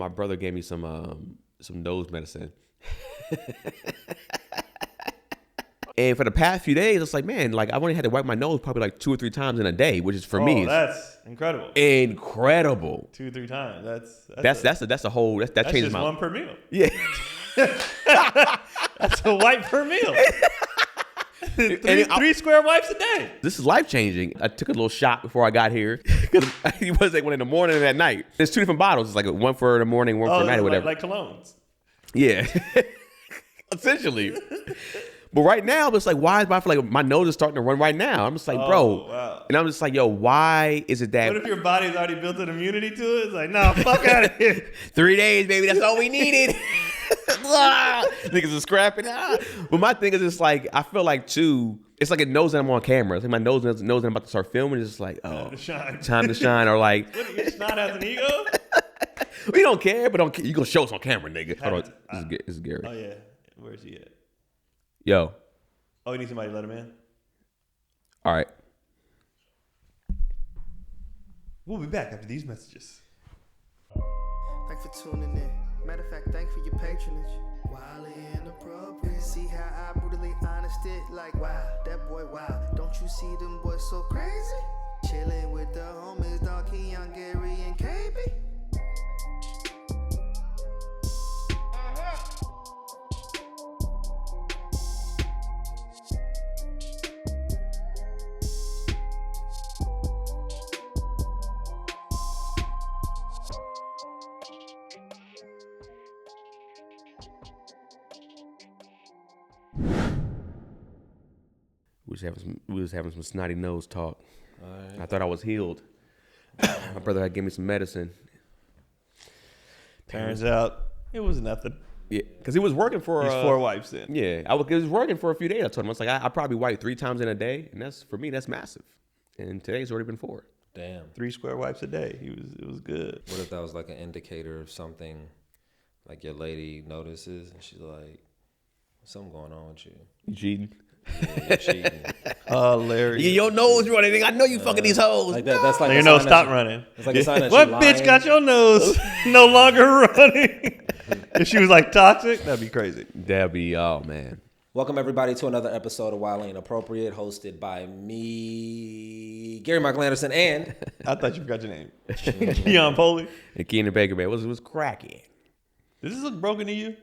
my brother gave me some nose medicine. And for the past few days, it's like, man, like I've only had to wipe my nose probably like 2 or 3 times in a day, which is for me. That's incredible. Incredible. 2 or 3 times. That's a whole. That changes just one per meal. Yeah. That's a wipe per meal. Three square wipes a day. This is life changing. I took a little shot before I got here because it was like one in the morning and at night. There's 2 different bottles. It's like one for the morning, one for the night, or whatever. Like colognes. Yeah, essentially. But right now, it's like, why is my nose is starting to run right now? I'm just like, bro. Wow. And I'm just like, yo, why is it that? What if your body's already built an immunity to it? It's like, no, fuck out of here. 3 days, baby. That's all we needed. Niggas are scrapping. But my thing is, it's like, I feel like, too, it's like it knows that I'm on camera. It's like my nose knows that I'm about to start filming. It's just like, oh, time to shine. Or like, what, your snot has an ego? We don't care, but you gonna show us on camera, nigga. Hold on. This is Gary. Oh, yeah. Where's he at? Yo. Oh, you need somebody to let him in? All right. We'll be back after these messages. Thanks for tuning in. Matter of fact, thanks for your patronage. Wildly inappropriate. See how I brutally honest it? Like, wow, that boy, wow. Don't you see them boys so crazy? Chilling with the homies, dog Keon, Gary, and KB. We was having some snotty nose talk. Right. I thought I was healed. My brother had given me some medicine. Turns out it was nothing. Yeah, because he was working for... He's 4 wipes in. Yeah, it was working for a few days. I told him, I was like, I probably wipe 3 times in a day, and for me, that's massive. And today's already been 4. Damn. 3 square wipes a day. It was good. What if that was like an indicator of something, like your lady notices, and she's like, something going on with you? You cheating? Yeah, you're cheating. Hilarious. Your nose running. I know you fucking these hoes. Like that. That's like your nose stop running. It's like a sign that what you're bitch lying. got your nose no longer running? If she was like toxic, that'd be crazy. That'd be, oh man. Welcome everybody to another episode of Wildly Inappropriate, hosted by me, Gary Michael Anderson, and I thought you forgot your name. Keon Polee. And Keenan Baker, man, was cracking. Does this look broken to you?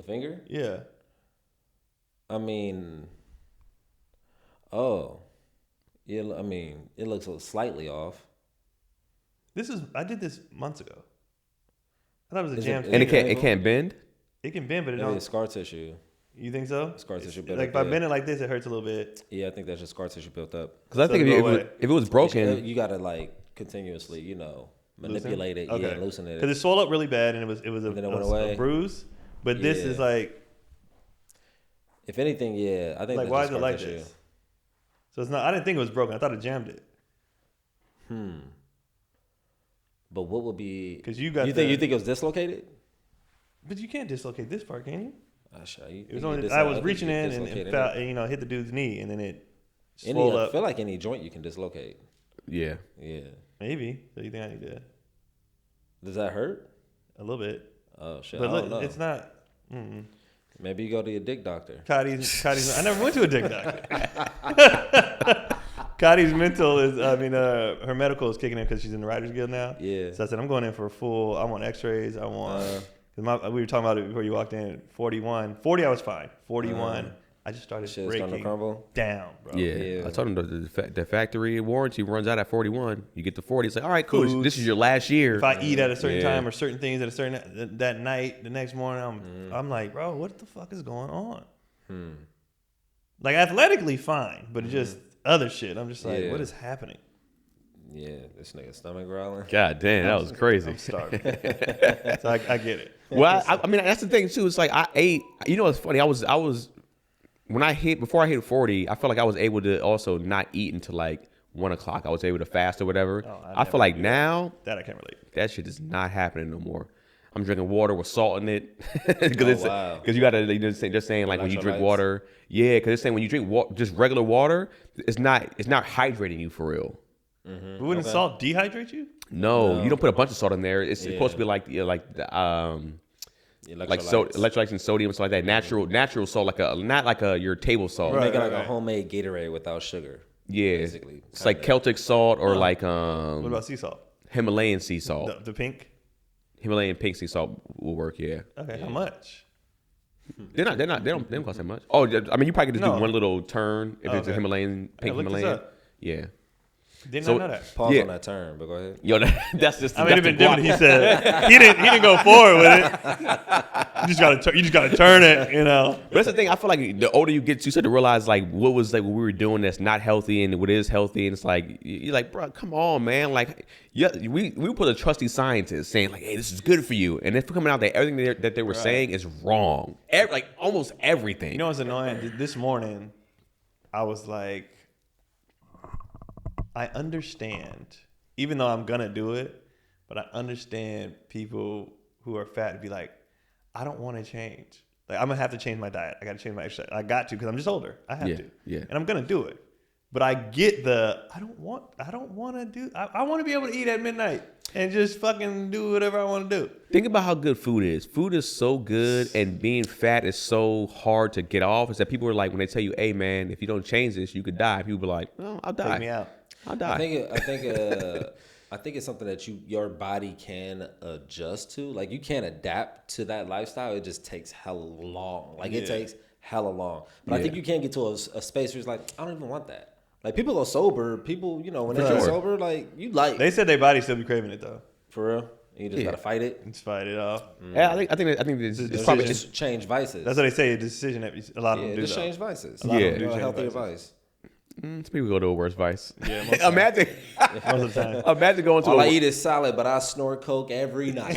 the finger. Yeah. I mean, yeah. I mean, it looks slightly off. I did this months ago. I thought it was a jam. And it can't bend. It can bend, but it Maybe don't. it's scar tissue. You think so? Scar tissue built like up. by bending like this, it hurts a little bit. Yeah, I think that's just scar tissue built up. Because I think if it was broken, you gotta like continuously, manipulate it. Okay. Yeah, loosen it. Because it swelled up really bad, and it was then it went away. a bruise. But this is like. If anything, yeah, I think Like, that's why just is it scar like tissue. this? So it's not. I didn't think it was broken. I thought it jammed it. But what would be? Because you got. You think it was dislocated? But you can't dislocate this part, can you? It was only. I was reaching in and fell, hit the dude's knee, and then it swelled up. I feel like any joint you can dislocate. yeah. Yeah. Maybe. So you think I need to? Does that hurt? A little bit. Oh shit! But I don't know. it's not. Maybe you go to your dick doctor. Cotty's. I never went to a dick doctor. Cotty's mental is. I mean, her medical is kicking in because she's in the Writers Guild now. Yeah. So I said I'm going in for a full. I want X-rays. I want. Cause we were talking about it before you walked in. 41, 40. I was fine. 41. I just started Shit's breaking starting to crumble. down, bro. Yeah. I told him the factory warranty runs out at 41. You get to 40. It's like, all right, cool. This is your last year. If I eat at a certain time or certain things at a certain that night, the next morning, I'm like, bro, what the fuck is going on? Like athletically fine, but just other shit. I'm just like, what is happening? Yeah, this nigga stomach growling. God damn, that was crazy. I'm starving. So I get it. Well, I mean, that's the thing too. It's like I ate. You know, what's funny? I was before I hit 40. I felt like I was able to also not eat until like 1 o'clock. I was able to fast or whatever. I feel like now that I can't relate. That shit is not happening no more. I'm drinking water with salt in it because you gotta just saying like when you drink water, because it's saying when you drink just regular water, it's not hydrating you for real. Mm-hmm. Wouldn't salt dehydrate you? No, you don't put a bunch of salt in there. It's supposed to be like electrolytes and sodium and stuff like that. Natural salt, not like your table salt. Make it like a homemade Gatorade without sugar. Yeah, basically. It's like Celtic salt or like what about sea salt? Himalayan sea salt. The pink. Himalayan pink sea salt will work. Yeah. Okay, how much? They don't cost that much. Oh, I mean, you probably could just do one little turn if it's a Himalayan pink look this Himalayan. up. Yeah. Didn't I know that? Pause on that term, but go ahead. Yo, that's just. I mean, it'd been different. He said he didn't go forward with it. You just gotta turn it, you know. But that's the thing. I feel like the older you get, you start to realize like what we were doing that's not healthy and what is healthy, and it's like you're like, bro, come on, man. Like, yeah, we put a trusty scientist saying like, hey, this is good for you, and it's coming out that everything that they were saying is wrong. Like almost everything. You know what's annoying? This morning, I was like, I understand, even though I'm gonna do it, but I understand people who are fat and be like, I don't want to change. Like, I'm gonna have to change my diet. I got to change my exercise. I got to because I'm just older. I have to. Yeah. And I'm gonna do it. But I get I don't want to do. I want to be able to eat at midnight and just fucking do whatever I want to do. Think about how good food is. Food is so good, and being fat is so hard to get off. Is that people are like, when they tell you, hey man, if you don't change this, you could die. People be like, oh, I'll die. Take me out. I'll die. I think it's something that your body can adjust to. Like, you can't adapt to that lifestyle. It just takes hella long. Like, it takes hella long. But I think you can get to a space where it's like, I don't even want that. Like, people go sober. People, when they get sober, like, They said their body still be craving it though. For real. You just gotta fight it. Just fight it off. Yeah, I think it's probably just change vices. That's what they say. A decision that a lot of them do. Just change vices. A lot of them do change healthy vices. advice. some people go to a worse vice. Yeah, most imagine, most of the time. imagine going to. All I eat is salad, but I snort coke every night.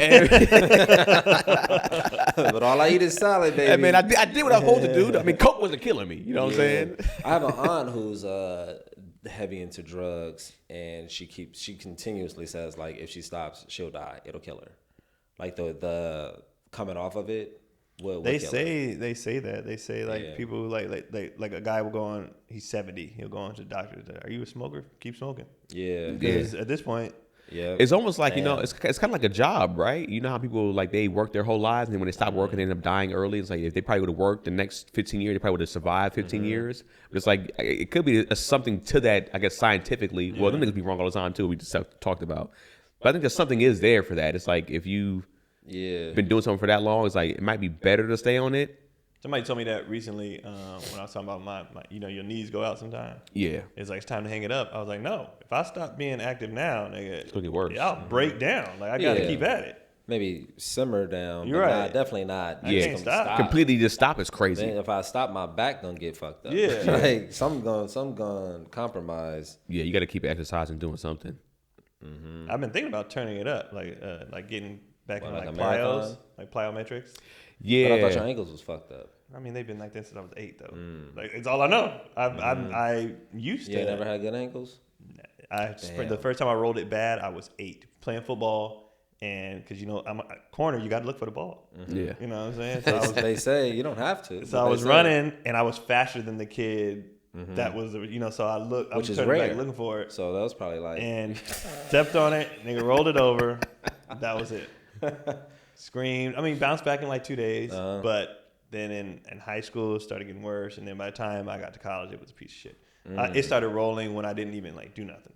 But all I eat is salad, baby. Hey, man, I did what I was supposed to do. I mean, coke wasn't killing me. You know what I'm saying? I have an aunt who's heavy into drugs, and she continuously says, like, if she stops, she'll die. It'll kill her. Like the coming off of it. They say that. They say like people who like a guy will go on. He's 70. He'll go on to the doctor. Are you a smoker? Keep smoking. Yeah. Because at this point, it's almost like it's kind of like a job, right? You know how people like they work their whole lives, and then when they stop working, they end up dying early. It's like if they probably would have worked the next 15 years, they probably would have survived 15 years. But it's like it could be something to that, I guess, scientifically. Well, them niggas be wrong all the time too. We just talked about, but I think that something is there for that. It's like if you been doing something for that long, it's like it might be better to stay on it. Somebody told me that recently when I was talking about my your knees go out sometimes. Yeah. It's like, it's time to hang it up. I was like, no. If I stop being active now, nigga, it's going to get worse. I'll break down. Like, I got to keep at it. Maybe simmer down. You're right. Definitely not. I can't stop. Completely just stop is crazy. Then if I stop, my back gonna get fucked up. Yeah. Like, some gonna compromise. Yeah, you got to keep exercising, doing something. Mm-hmm. I've been thinking about turning it up, like getting back in like plyos, like plyometrics. Yeah. But I thought your ankles was fucked up. I mean, they've been like this since I was 8, though. Like, it's all I know. I used to. You never had good ankles? The first time I rolled it bad, I was 8, playing football, and because I'm a corner, you got to look for the ball. Yeah, you know what I'm saying. So they say you don't have to. So I was running, and I was faster than the kid. That was so I was turning back looking for it. So that was probably like and stepped on it, nigga rolled it over. That was it. Screamed. I mean, bounced back in like 2 days, but. Then in high school, it started getting worse. And then by the time I got to college, it was a piece of shit. It started rolling when I didn't even do nothing.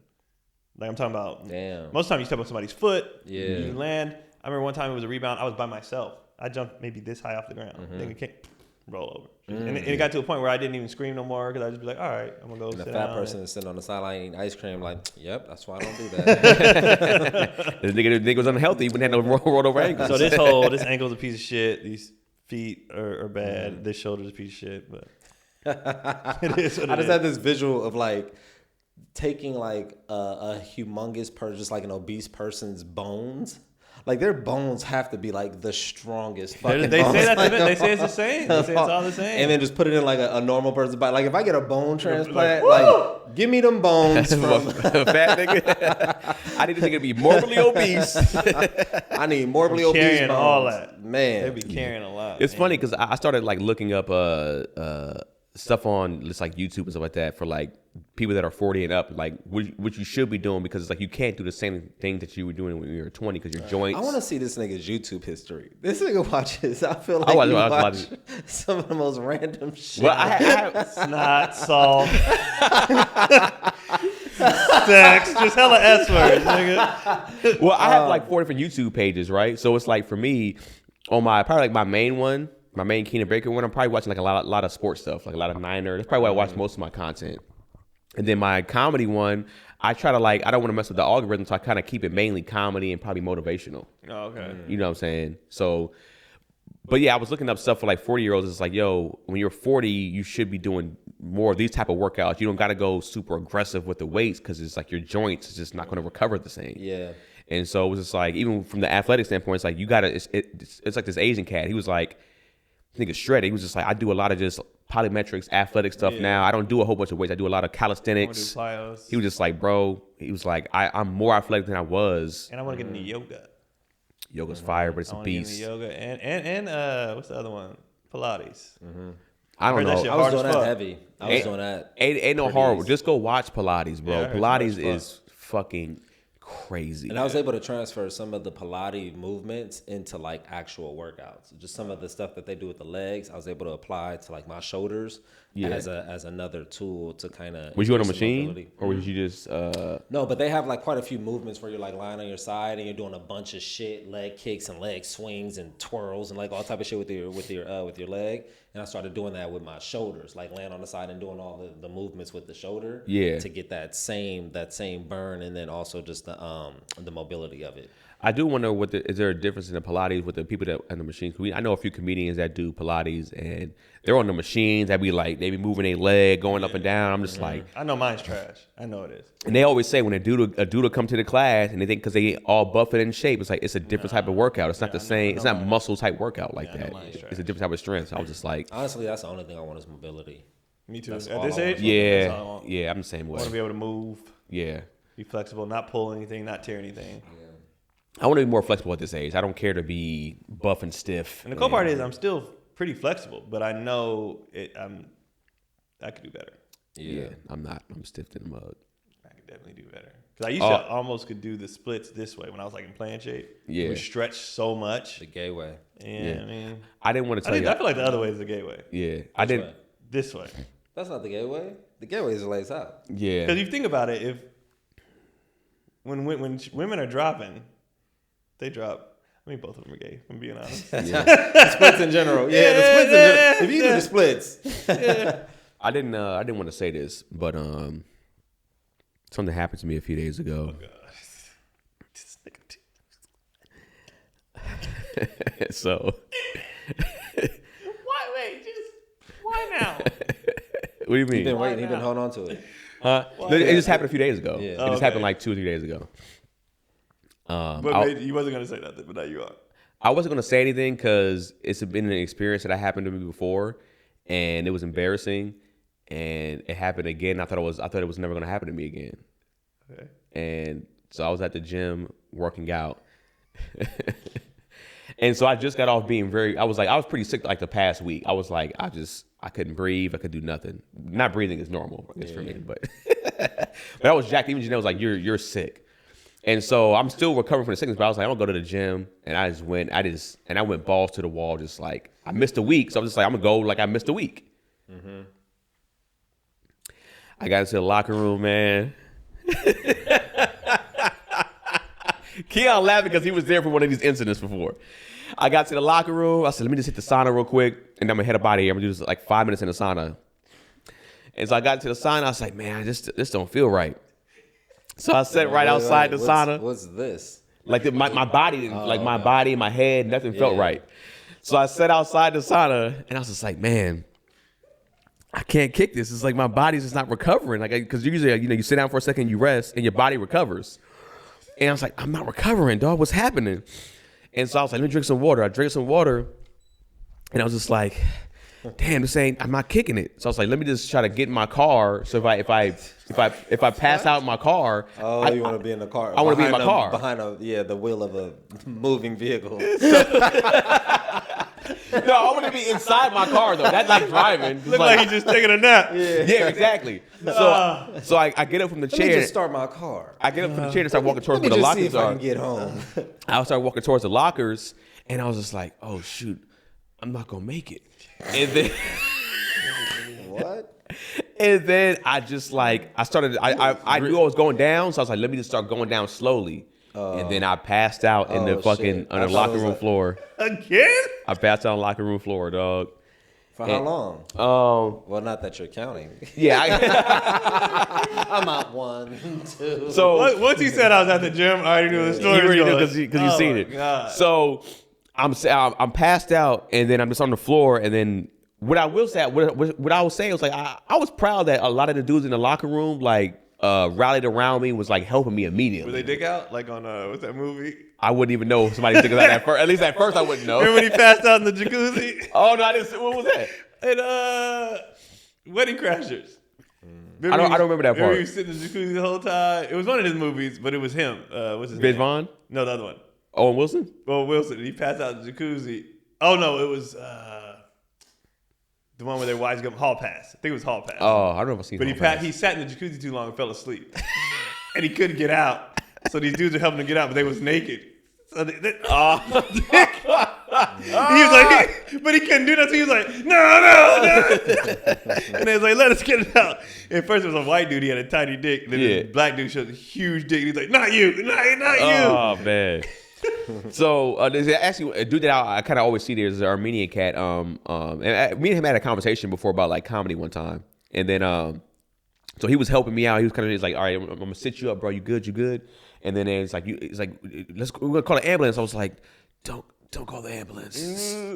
Like, I'm talking about, most of the time you step on somebody's foot, you land. I remember one time it was a rebound. I was by myself. I jumped maybe this high off the ground. Nigga can't roll over. And it got to a point where I didn't even scream no more because I'd just be like, all right, I'm going to go sit down. And the fat person is sitting on the sideline eating ice cream like, yep, that's why I don't do that. The nigga was unhealthy. He wouldn't have no rolled over ankles. So this ankle's a piece of shit. These feet are bad. This shoulder's a piece of shit, but it is what I just had this visual of like taking like a humongous person, just like an obese person's bones. Like, their bones have to be like the strongest fucking they bones. say that they say it's the same. They say it's all the same. And then just put it in like a normal person's body. Like, if I get a bone transplant, like give me them bones from fat nigga. I need this nigga to be morbidly obese. I need morbidly obese carrying bones. all that. Man. They be carrying a lot. It's funny because I started like looking up stuff on just like YouTube and stuff like that for like people that are 40 and up, like what you should be doing, because it's like you can't do the same thing that you were doing when you were 20 because your joints. I want to see this nigga's YouTube history. This nigga watches. I feel like I you watch watch some of the most random shit. Well, I have, Snot, salt, sex, just hella S words, nigga. well, I have like 4 different YouTube pages, right? So it's like for me, on probably like my main one, my main Keenan Baker one, I'm probably watching like a lot of sports stuff, like a lot of Niner. That's probably where I watch most of my content. And then my comedy one, I try to like, I don't want to mess with the algorithm, so I kind of keep it mainly comedy and probably motivational. Oh, okay. You know what I'm saying? So, but yeah, I was looking up stuff for like 40-year-olds. It's like, yo, when you're 40, you should be doing more of these type of workouts. You don't got to go super aggressive with the weights because it's like your joints is just not going to recover the same. Yeah. And so it was just like, even from the athletic standpoint, it's like you got to, it's like this Asian cat. He was like, I think it's shredded. He was just like, I do a lot of just polymetrics, athletic stuff now. I don't do a whole bunch of weights. I do a lot of calisthenics. He was just like, bro, he was like, I'm more athletic than I was. And I want to get into yoga. Yoga's fire, but it's a beast. Yoga and what's the other one? Pilates. I don't Heard that know. shit I was hard doing as that fuck. heavy. I was doing that. Ain't no pretty hard. easy. Just go watch Pilates, bro. Yeah, I heard Pilates it's hard as is fucking crazy. And I was able to transfer some of the Pilates movements into like actual workouts. Just some of the stuff that they do with the legs, I was able to apply to like my shoulders as another tool to kind of. Was you on a machine or was you just? No, but they have like quite a few movements where you're like lying on your side and you're doing a bunch of shit, leg kicks and leg swings and twirls and like all type of shit with your leg. And I started doing that with my shoulders, like laying on the side and doing all the movements with the shoulder. Yeah. To get that same burn, and then also just the mobility of it. I do wonder is there a difference in the Pilates with the people that and the machines? I know a few comedians that do Pilates and they're on the machines. They be moving their leg, going up and down. I'm just like, I know mine's trash. I know it is. and they always say when a dude will come to the class and they think because they all buff and in shape, it's like it's a different type of workout. It's not the same. It's not muscle type workout like that. It's a different type of strength. So I was just like, Honestly, that's the only thing I want is mobility. Me too. That's At all this I want. age, that's all I want. yeah, I'm the same I want to be way. able to move, Yeah. be flexible, not pull anything, not tear anything. I want to be more flexible at this age. I don't care to be buff and stiff. And the cool part is I'm still pretty flexible, but I know I could do better. Yeah, I'm not. I'm stiff in the mug. I could definitely do better. Because I used to almost could do the splits this way when I was like in playing shape. Yeah. We stretch so much. The gay way. Yeah, I mean, I didn't want to tell you. I feel like the other way is the gay way. Yeah, I didn't. way? This way. That's not the gay way. The gay way is lays out. Yeah. Because if you think about it, when women are dropping, they drop. I mean, both of them are gay, if I'm being honest. The splits in general. Yeah, the splits in general. If you do the splits. I didn't want to say this, but something happened to me a few days ago. So. Why now? What do you mean? He's been waiting. He's been holding on to it. It just happened a few days ago. Yeah. It just happened like 2 or 3 days ago. But you wasn't gonna say nothing, but now you are. I wasn't gonna say anything because it's been an experience that happened to me before, and it was embarrassing, and it happened again. I thought it was never gonna happen to me again. Okay. And so I was at the gym working out, and so I just got off being I was pretty sick like the past week. I was like, I couldn't breathe. I could do nothing. Not breathing is normal, I guess, for me, but but I was jacked. Even Janelle was like, you're sick. And so I'm still recovering from the sickness, but I was like, I'm gonna go to the gym, and I went balls to the wall, just like I missed a week, so I'm just like, I'm gonna go like I missed a week. Mm-hmm. I got into the locker room, man. Keon laughing because he was there for one of these incidents before. I got to the locker room. I said, let me just hit the sauna real quick, and I'm gonna head up out of here. I'm gonna do this like 5 minutes in the sauna. And so I got to the sauna. I was like, man, this don't feel right. So I sat right outside the sauna. What's this? Like my body, my body, my head, nothing felt right. So I sat outside the sauna, and I was just like, man, I can't kick this. It's like my body's just not recovering. Like, because usually, you sit down for a second, you rest, and your body recovers. And I was like, I'm not recovering, dog. What's happening? And so I was like, let me drink some water. I drank some water, and I was just like, damn, I'm not kicking it. So I was like, let me just try to get in my car. So if I pass out in my car, you want to be in the car? I want to be in my car behind the wheel of a moving vehicle. No, I want to be inside my car though. That's like driving. Look like he's just taking a nap. Yeah, exactly. So I get up from the Let me chair. just start my car. I get up from the chair and start walking towards Let where me the just see lockers if I are. can get home. I started walking towards the lockers, and I was just like, "Oh shoot, I'm not gonna make it." And then What? And then I just like I knew I was going down, so I was like, let me just start going down slowly. And then I passed out in the fucking shit. on the locker room floor. Again? I passed out on the locker room floor, dog. For how long? Well, not that you're counting. Yeah. I'm out 1, 2. So Once he said I was at the gym, I already knew the story. you already know was because going. you've seen my it. God. So I'm passed out, and then I'm just on the floor, and then what I will say was like I was proud that a lot of the dudes in the locker room like rallied around me, was like helping me immediately. Were they dick out? Like on, what's that movie? I wouldn't even know if somebody dick out at first. At least at first I wouldn't know. Remember when he passed out in the jacuzzi? Oh no, I didn't. What was that? And Wedding Crashers. I don't remember that part. He was sitting in the jacuzzi the whole time. It was one of his movies, but it was him. What's his Vince name? Vaughn? No, the other one. Owen Wilson? Well, Wilson. He passed out in the jacuzzi. Oh no, it was the one where their wives go Hall Pass. I think it was Hall Pass. Oh, I don't know if I've seen. But Hall he sat in the jacuzzi too long and fell asleep, and he couldn't get out. So these dudes are helping him get out, but they was naked. So he was like, but he couldn't do that. So he was like, no. And they was like, let us get it out. And first it was a white dude. He had a tiny dick. And then this black dude showed a huge dick. And he's like, not you, not you. Oh man. So there's actually a dude that I kind of always see there is an Armenian cat. And me and him had a conversation before about like comedy one time, and then so he was helping me out. He was kind of like, all right, I'm gonna sit you up, bro. You good? And then it's like we're gonna call an ambulance. I was like, don't call the ambulance.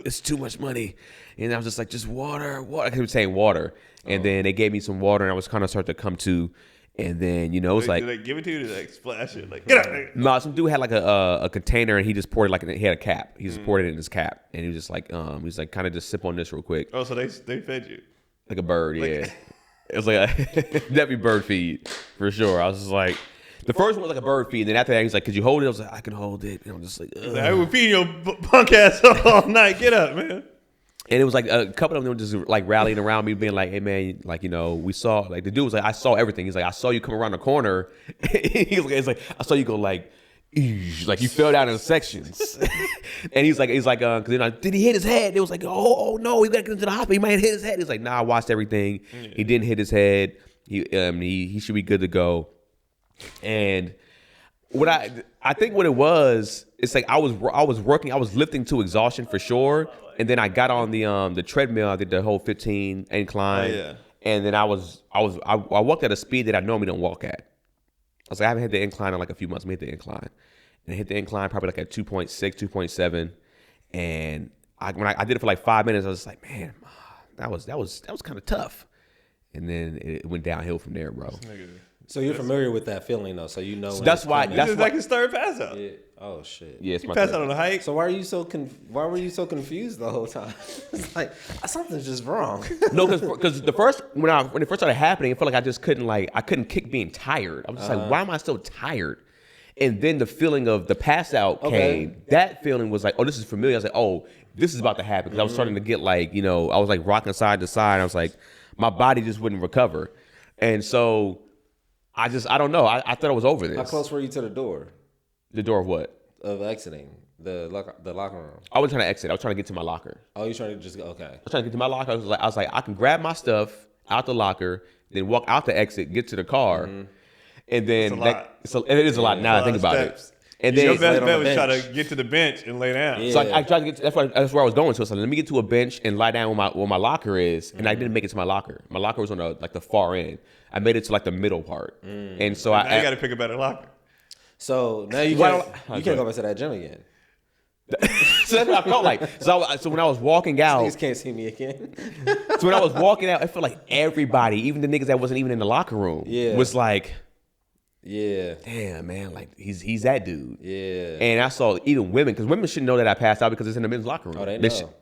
It's too much money. And I was just like, just water. I kept saying water, and then they gave me some water, and I was kind of starting to come to. And then, it was like... Did they give it to you? Did they like splash it? Like, get out. No, some dude had like a container, and he just poured he had a cap. He just poured it in his cap. And he was just like, kind of just sip on this real quick. Oh, so they fed you? Like a bird, yeah. It was like, definitely bird feed, for sure. I was just like... The first one was like a bird feed. And then after that, he was like, could you hold it? I was like, I can hold it. And I'm just like, ugh. I would feed your punk ass all night. Get up, man. And it was like a couple of them just like rallying around me, being like, hey man, like, we saw, like the dude was like, I saw everything. He's like, I saw you come around the corner. It's like, I saw you go like you fell down in sections. And he's like, cause did he hit his head? It was like, oh no, we gotta get him to the hospital. He might have hit his head. He's like, nah, I watched everything. He didn't hit his head. He should be good to go. And what I think what it was, it's like I was working, I was lifting to exhaustion for sure, and then I got on the treadmill. I did the whole 15 incline, and then I walked at a speed that I normally don't walk at. I was like, I haven't hit the incline in like a few months. Let me hit the incline, and I hit the incline probably like at 2.6, 2.7, and when I did it for like 5 minutes, I was like, man, that was kind of tough, and then it went downhill from there, bro. So you're familiar with that feeling though, so you know. So that's why. That's like his third pass out. Yeah. Oh shit. Yeah, it's He my passed third. out on a hike. So why were you so confused the whole time? It's like something's just wrong. No, because when it first started happening, it felt like I just couldn't kick being tired. I was just like, why am I so tired? And then the feeling of the pass out came. That feeling was like, oh, this is familiar. I was like, oh, this is about to happen. Because I was starting to get like, I was like rocking side to side. I was like, my body just wouldn't recover. And so I don't know. I thought I was over this. How close were you to the door? The door of what? Of exiting the locker room. I wasn't trying to exit. I was trying to get to my locker. Oh, you trying to just go? Okay. I was trying to get to my locker. I was like, I can grab my stuff out the locker, then walk out the exit, get to the car, and then it is a lot now. I think about it. And then your best bet was try to get to the bench and lay down. So I tried to get. That's where I was going to. So let me get to a bench and lie down where my locker is, and I didn't make it to my locker. My locker was on the far end. I made it to like the middle part, and so now you got to pick a better locker. So now you can't go back to that gym again. So that's what I felt like. So when I was walking out, These can't see me again. so when I was walking out, I felt like everybody, even the niggas that wasn't even in the locker room, was like, yeah, damn man, like he's that dude. Yeah. And I saw even women, because women shouldn't know that I passed out because it's in the men's locker room. Oh, they know.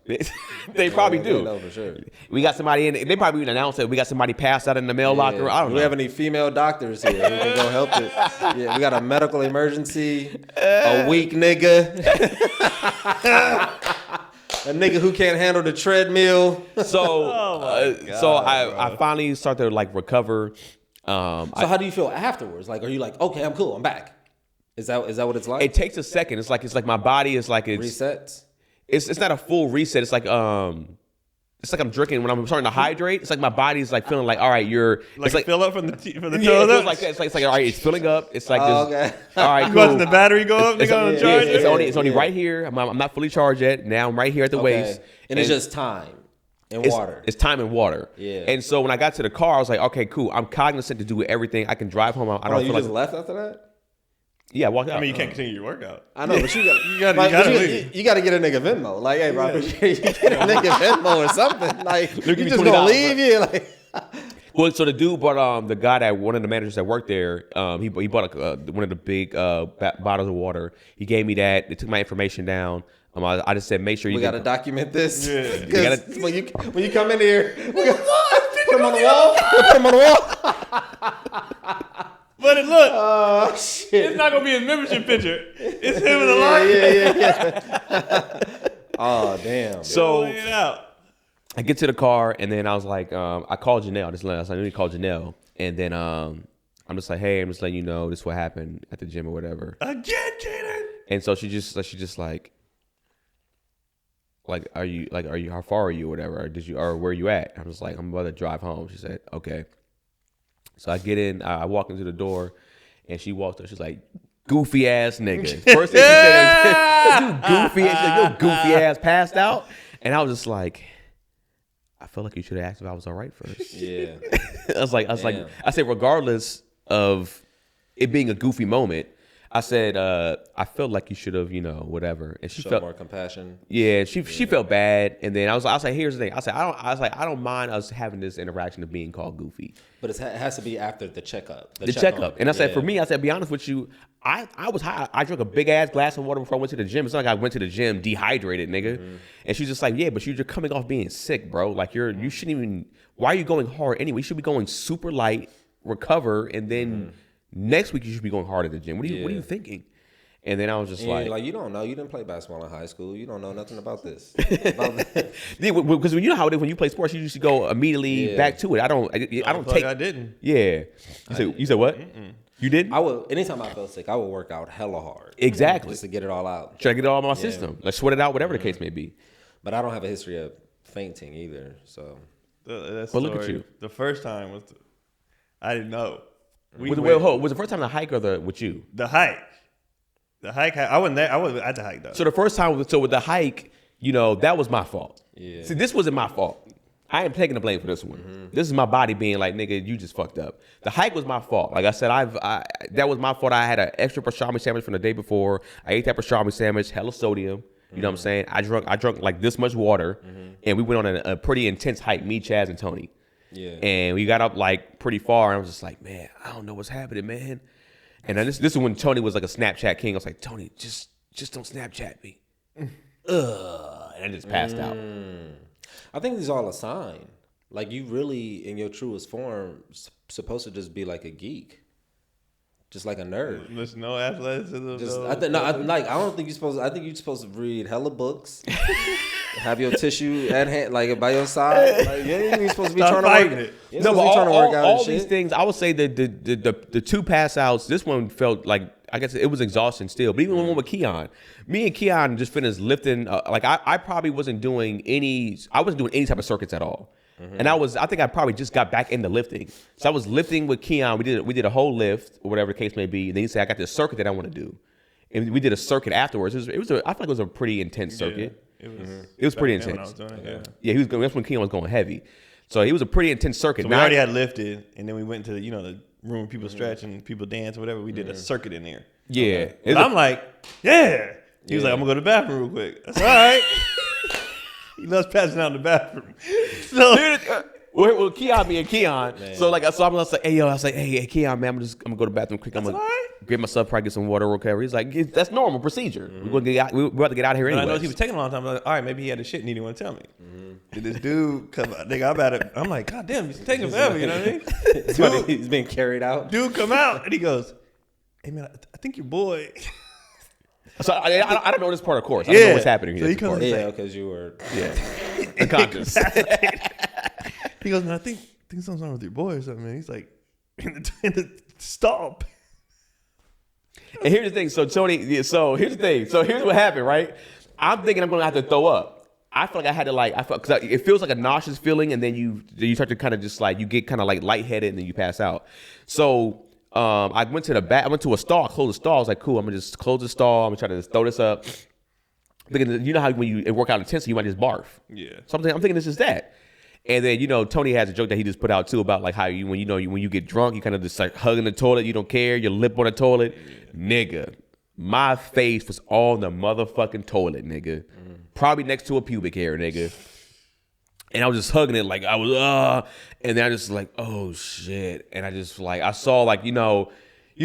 They probably do. They know for sure. We got somebody in. They probably even announced that we got somebody passed out in the male locker room. I don't Do know. we have any female doctors here who can go help it? Yeah, we got a medical emergency. A weak nigga. A nigga who can't handle the treadmill. So, God, I finally started to like recover. So how do you feel afterwards? Like, are you like, okay, I'm cool, I'm back? Is that what it's like? It takes a second. It's like my body is like Resets. It's not a full reset. It's like I'm drinking when I'm starting to hydrate. It's like my body's like feeling like, all right, It's like fill up from the yeah, toes it feels up. like that. It's like all right, it's filling up. It's like okay. all right, You cool. watching the battery go up, nigga, on the charger? It's only right here. I'm not fully charged yet. Now I'm right here at the waist, and it's just time and water. It's time and water. Yeah. And so when I got to the car, I was like, okay, cool. I'm cognizant to do everything. I can drive home. I don't you feel just like left after that? yeah. I walked out. I mean, you can't continue your workout. I know, but you got gotta you got to get a nigga Venmo. Like, hey, bro, you get a nigga Venmo or something. Like, you me just $20, gonna leave? Yeah, like. Well, so the dude bought the guy that one of the managers that worked there. He bought one of the big bottles of water. He gave me that. They took my information down. I just said, make sure We got to document this. Yeah. Because when you come in here, we got put him on the wall. Put him on the wall. But it look, Oh shit! it's not gonna be his membership picture. It's him in the light. Yeah. Oh damn. So Lay it out. I get to the car, and then I was like, I called Janelle. I knew to call Janelle, and then I'm just like, hey, I'm just letting you know this is what happened at the gym or whatever. Again, Keenan. And so she just like, how far are you or whatever? Or where are you at? I was like, I'm about to drive home. She said, okay. So I get in, I walk into the door, and she walked up. She's like, goofy ass nigga. First thing she said, you goofy ass, you goofy ass passed out. And I was just like, I feel like you should have asked if I was all right first. Yeah. I said, regardless of it being a goofy moment, I said, I felt like you should have, whatever. And she Show felt more compassion. Yeah, she felt bad, and then I was like, here's the thing. I don't mind us having this interaction of being called goofy, But it has to be after the checkup. the checkup. And I said, for me, I said, be honest with you, I was high. I drank a big ass glass of water before I went to the gym. It's not like I went to the gym dehydrated, nigga. Mm-hmm. And she's just like, yeah, but you're coming off being sick, bro. Like you shouldn't even. Why are you going hard anyway? You should be going super light, recover, and then next week you should be going hard at the gym. What are you thinking? And then I was just like, you don't know. You didn't play basketball in high school. You don't know nothing about this. Because you know how it is when you play sports, you usually go immediately back to it. I don't take. I didn't. Yeah. You said what? You didn't? I would. Anytime I felt sick, I would work out hella hard. Exactly. Just to get it all out. Try to get it all out of my system. Like sweat it out, whatever the case may be. But I don't have a history of fainting either. So. But look at you. The first time was, I didn't know. Was the first time the hike or with you? The hike. The hike. I wasn't there. I wasn't at the hike though. So the first time, with the hike, that was my fault. Yeah. See, this wasn't my fault. I ain't taking the blame for this one. Mm-hmm. This is my body being like, nigga, you just fucked up. The hike was my fault. Like I said, that was my fault. I had an extra pastrami sandwich from the day before. I ate that pastrami sandwich, hella sodium. You know what I'm saying? I drunk like this much water, and we went on a pretty intense hike. Me, Chaz, and Tony. Yeah. And we got up like pretty far, and I was just like, man, I don't know what's happening, man. And then this is when Tony was like a Snapchat king. I was like, Tony, just don't Snapchat me. And I just passed out. I think this is all a sign. Like you really, in your truest form, supposed to just be like a geek, just like a nerd. There's no athleticism. I don't think you're supposed. I think you're supposed to read hella books, have your tissue at hand, like by your side. Like, you ain't supposed to be trying to work. No, but all these things, I would say that the two pass outs, this one felt like, I guess it was exhausting still. But even one with Keon, me and Keon just finished lifting. Like I probably wasn't doing any type of circuits at all. And I think I probably just got back into lifting. So I was lifting with Keon. We did a whole lift or whatever the case may be. And then he said, I got this circuit that I want to do. And we did a circuit afterwards. I feel like it was a pretty intense circuit. It was pretty intense. Yeah, that's when Keon was going heavy. So he was a pretty intense circuit. So we already had lifted, and then we went to the room where people stretch and people dance or whatever. We did a circuit in there. Yeah. And I'm like, yeah. He was like, I'm going to go to the bathroom real quick. That's all right. He loves passing out in the bathroom. So well, Keon being Keon. Man. So I'm like, hey, yo, I was like, hey, Keon, man, I'm gonna go to the bathroom quick. I'm gonna get myself, probably get some water or whatever. He's like, that's normal procedure. We're about to get out of here anyway. I know he was taking a long time. I was like, all right, maybe he had a shit and he didn't want to tell me. Did this dude come out? Nigga, I'm like, God damn, he's taking forever, you know what I mean? He's being carried out. Dude come out and he goes, hey man, I think your boy So I don't know this part of course. I don't know what's happening here. So he comes Yeah, because you were unconscious. He goes, man, I think something's wrong with your boy or something, man. He's like, in the stall. And here's the thing. So Tony, so here's the thing. So here's what happened, right? I'm thinking I'm gonna have to throw up. I feel like I had to because it feels like a nauseous feeling, and then you start to kind of just like you get kind of like lightheaded, and then you pass out. So I went to I went to a stall, closed the stall. I was like, cool, I'm gonna just close the stall. I'm gonna try to just throw this up. Thinking, you know how when you work out intensely, you might just barf. Yeah. So I'm thinking this is that. And then Tony has a joke that he just put out too about like how when you get drunk, you kind of just like hugging the toilet, you don't care, your lip on the toilet, nigga. My face was on the motherfucking toilet, nigga. Probably next to a pubic hair, nigga. And I was just hugging it like I was, and then I just like, oh shit. And I just like, I saw like, you know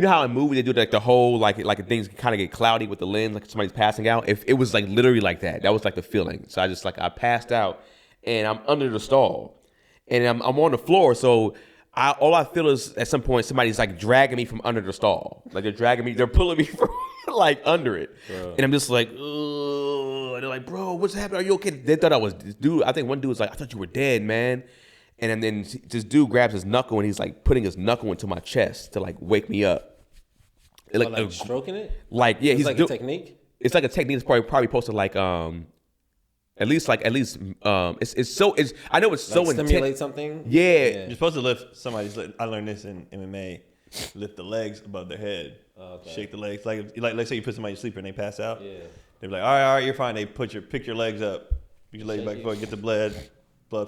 how in movies they do like the whole, like things kind of get cloudy with the lens, like somebody's passing out. If it was like literally like that, that was like the feeling. So I just like, I passed out and I'm under the stall and I'm on the floor. So all I feel is at some point somebody's like dragging me from under the stall. Like they're pulling me from like under it. Bro. And I'm just like, ugh. And they're like, bro, what's happening? Are you okay? They thought I was, dude, I think one dude was like, I thought you were dead, man. And then this dude grabs his knuckle and he's like putting his knuckle into my chest to like wake me up. Like stroking it? Like, yeah. It's like a technique? It's like a technique that's probably posted like, at least I know it's so intense. Stimulate something? Yeah. You're supposed to lift somebody's leg. I learned this in MMA. Lift the legs above their head. Okay. Shake the legs. Like let's say you put somebody to sleep and they pass out. Yeah. They're like, all right, you're fine. They pick your legs up. Pick your legs back forward, get the blood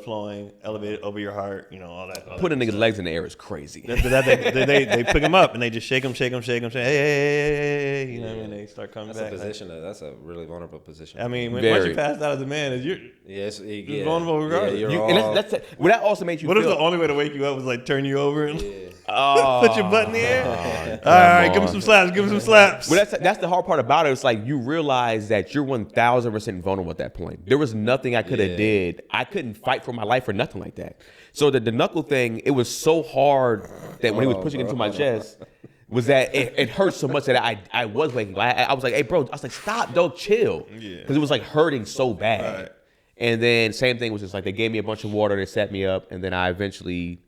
flowing, elevate it over your heart, all that. Putting niggas' legs in the air is crazy. They pick them up and they just shake them, hey, you know what I mean? They start coming back. That's a really vulnerable position. I mean, once you pass out as a man, you're vulnerable regardless. That also made you What feel... if the only way to wake you up was like turn you over and Oh, put your butt in the air? All right, give him some slaps. Well, that's the hard part about it. It's like you realize that you're 1,000% vulnerable at that point. There was nothing I could have did. I couldn't fight for my life or nothing like that. So the knuckle thing, it was so hard that when he was pushing into my chest, was that it hurt so much that I was waking. I was like, hey, bro, I was like, stop, dog, chill. Because it was like hurting so bad. Right. And then same thing was just like they gave me a bunch of water, they set me up, and then I eventually...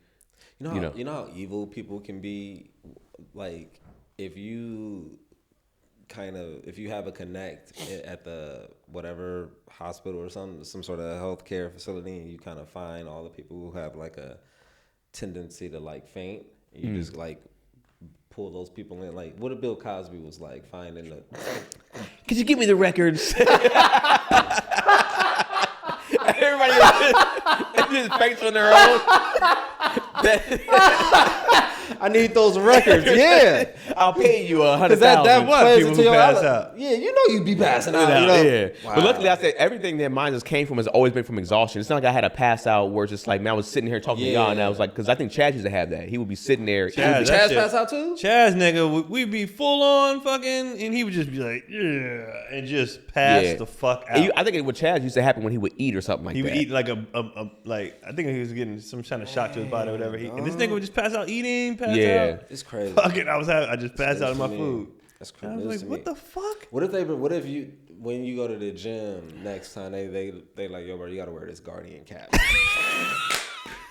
You know how evil people can be? Like, if you have a connect at the whatever hospital or some sort of healthcare facility, and you kind of find all the people who have like a tendency to like faint, you just like pull those people in. Like, what if Bill Cosby was like finding the... Could you give me the records? Everybody just faints on their own. I need those records. Yeah, I'll pay you $100,000. That was people who pass out. Yeah, you'd be passing out. Yeah. Wow. But luckily, I said everything that mine just came from has always been from exhaustion. It's not like I had a pass out where it's just like, man, I was sitting here talking to y'all, and I was like, because I think Chaz used to have that. He would be sitting there. Chaz pass out too? Chaz, nigga, we'd be full on fucking, and he would just be like, yeah, and just pass the fuck out. I think what Chaz used to happen when he would eat or something like that. He would eat like like, I think he was getting some kind of shock to his body or whatever. And this nigga would just pass out eating, pass out. It's crazy. Fucking, I just passed out of my food. That's crazy. I was like, what the fuck? What if you, when you go to the gym next time, they like, yo, bro, you gotta wear this Guardian cap.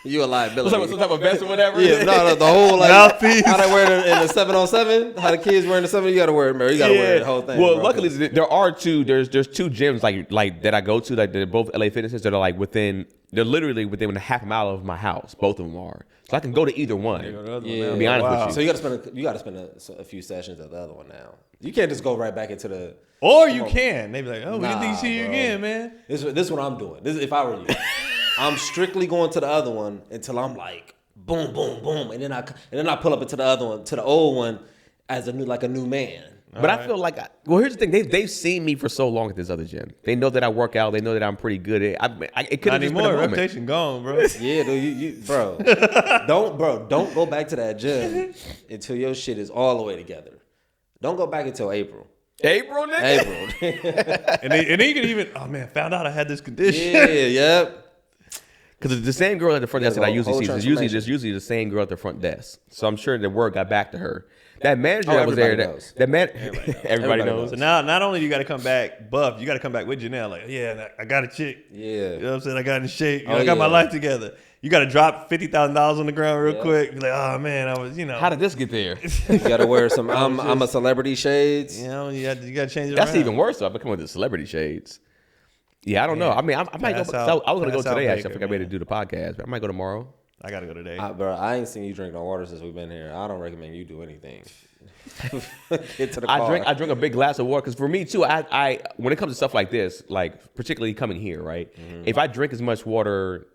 You a liability. Some type of vest or whatever? Yeah, no, the whole like mouthpiece. How they wear it in the 7-on-7, how the kids wearing the 7, you gotta wear it, man. You gotta wear the whole thing. Well, bro. luckily there's two gyms like that I go to, like they're both LA Fitnesses that are like they're literally within a half a mile of my house. Both of them are. So I can go to either one. To be honest with you. So you gotta spend a few sessions at the other one now. You can't just go right back into the. Or you can. They be like, we didn't think you see you again, man. This is what I'm doing. This if I were you. I'm strictly going to the other one until I'm like boom, boom, boom, and then I pull up into the other one, to the old one, as a new man. But I feel like, here's the thing: they've seen me for so long at this other gym. They know that I work out. They know that I'm pretty good at it. It could have just been a moment. Reputation gone, bro. Yeah, dude, bro. Don't go back to that gym until your shit is all the way together. Don't go back until April. April, nigga. April. and then you can even, found out I had this condition. Yeah, yep. Because the same girl at the front desk that I usually see is usually the same girl at the front desk. So I'm sure the word got back to her That manager that was there, everybody knows. So now, not only you got to come back buff, you got to come back with Janelle. Like, yeah, I got a chick. Yeah. You know what I'm saying? I got in shape. I got my life together. You got to drop $50,000 on the ground real quick. Be like, oh man, I was, How did this get there? You got to wear some I'm a celebrity shades. You know, you got to change it That's around. even worse. Though. I become with the celebrity shades. Yeah, I don't know. I mean, I might go. I was gonna go today. Actually, I forgot we had to do the podcast, but I might go tomorrow. I gotta go today, bro. I ain't seen you drink no water since we've been here. I don't recommend you do anything. Get to the car. I drink a big glass of water because for me too, I when it comes to stuff like this, like particularly coming here, right? Mm-hmm. If I drink as much water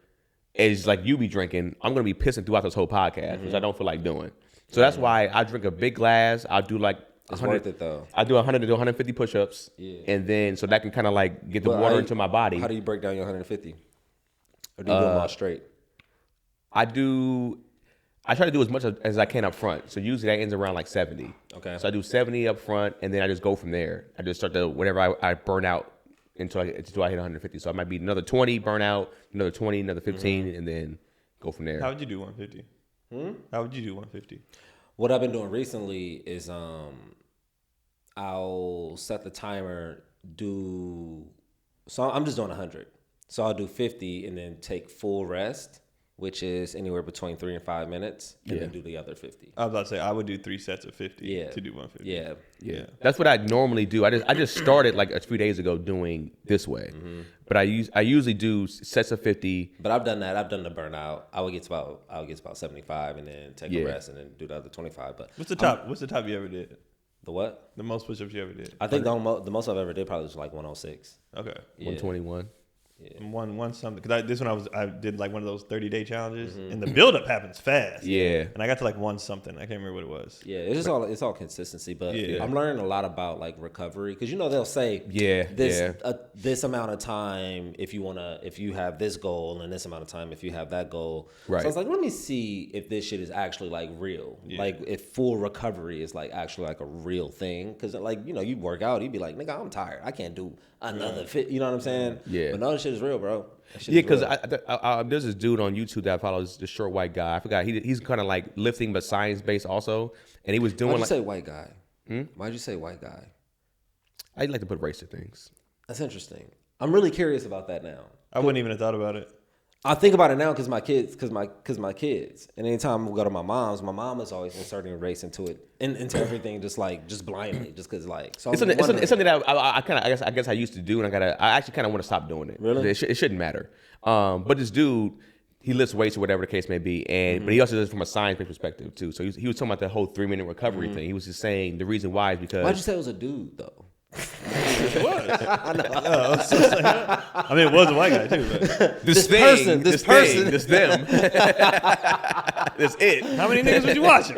as like you be drinking, I'm gonna be pissing throughout this whole podcast, which I don't feel like doing. So that's why I drink a big glass. I'll do like. It's worth it though. I do 100 to 150 push-ups, and then so that can kind of like get the water into my body. How do you break down your 150? Or do you do them all straight? I try to do as much as I can up front. So usually that ends around like 70. Okay. So I do 70 up front, and then I just go from there. I just start to whenever I burn out until I hit 150. So I might be another 20 burn out, another 20, another 15, and then go from there. How would you do 150? How would you do 150? What I've been doing recently is I'll set the timer, so I'm just doing 100. So I'll do 50 and then take full rest, which is anywhere between 3 and 5 minutes, and then do the other 50. I was about to say I would do 3 sets of 50 to do 150. Yeah. That's what I normally do. I just started like a few days ago doing this way, but I usually do sets of 50. But I've done that. I've done the burnout. I would get to about 75 and then take a rest and then do the other 25. But what's the top you ever did? The what? The most push-ups you ever did? I think the most I've ever did probably was like 106. Okay. Yeah. 121. Yeah. One something because I did like one of those 30-day challenges, and the buildup happens fast. Yeah, and I got to like one something. I can't remember what it was. Yeah, it's all consistency. But I'm learning a lot about like recovery because they'll say this amount of time if you have this goal and this amount of time if you have that goal. Right. So I was like, let me see if this shit is actually like real. Yeah. Like if full recovery is like actually like a real thing because like you work out, you'd be like, nigga, I'm tired. I can't do another fit. You know what I'm saying? Yeah. But no, this shit is real, bro. Yeah, because there's this dude on YouTube that I follow, this short white guy. I forgot. He's kind of like lifting, but science based also. And he was doing. Why'd you say white guy? Why'd you say white guy? I like to put race to things. That's interesting. I'm really curious about that now. I wouldn't even have thought about it. I think about it now because my kids. And anytime we go to my mom is always inserting race into everything, just blindly, just because like. So it's something that I guess I used to do, and I actually kind of want to stop doing it. Really, it shouldn't matter. But this dude, he lifts weights or whatever the case may be, but he also does it from a science-based perspective too. So he was talking about the whole 3-minute recovery thing. He was just saying the reason why is because. Why'd you say it was a dude though? It was. I mean, it was a white guy too. But. This person, this them, this it. How many niggas was you watching?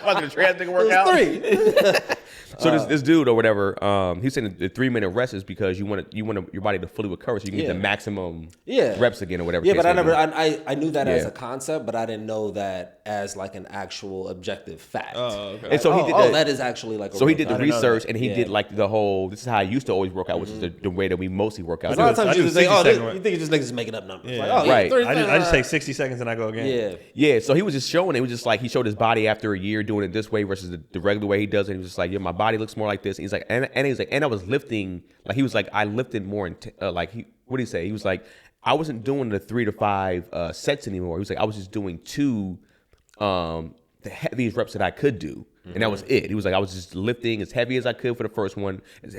Watching the trans nigga work out. 3. So this dude or whatever, he's saying the 3-minute rest is because you want your body to fully recover so you can get the maximum reps again or whatever. Yeah, but I knew that as a concept, but I didn't know that as like an actual objective fact. Oh, okay. And so he did that is actually like. So he did the research and he did like the whole. This is how I used to always work out, which is the way that we mostly work out. A lot of times you just say, you think it's just making up numbers. Yeah. Like, right. I just take 60 seconds and I go again. Yeah. So he was just showing it. It was just like he showed his body after a year doing it this way versus the regular way he does it. He was just like, my body looks more like this. And he's like, and I was lifting. Like he was like, I lifted more. What did he say? He was like, I wasn't doing the 3 to 5 sets anymore. He was like, I was just doing 2, the heaviest reps that I could do. And that was it. He was like, I was just lifting as heavy as I could for the first one, and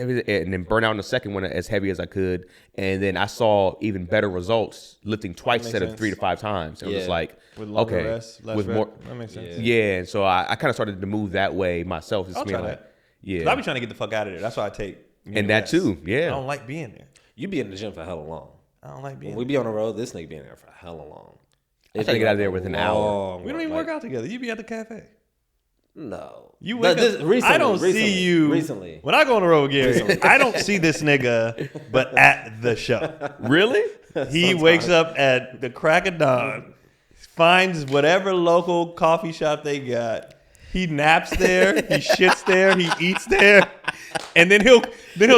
then burn out in the second one as heavy as I could. And then I saw even better results lifting twice instead of 3 to 5 times. And it was like, with longer rest, less more. That makes sense. Yeah. And so I kind of started to move that way myself. I'll try that. Yeah. I be trying to get the fuck out of there. That's why I take. And that too. Yeah. I don't like being there. You be in the gym for hella long. I don't like being. When we be on the road, this nigga be in there for hella long. I try to get out of there within an hour. We don't even work out together. You be at the cafe. No. You wake up, I don't see you recently. When I go on the road, Gary, I don't see this nigga but at the show. Really? He wakes up at the crack of dawn, finds whatever local coffee shop they got. He naps there, he shits there, he eats there, and then he'll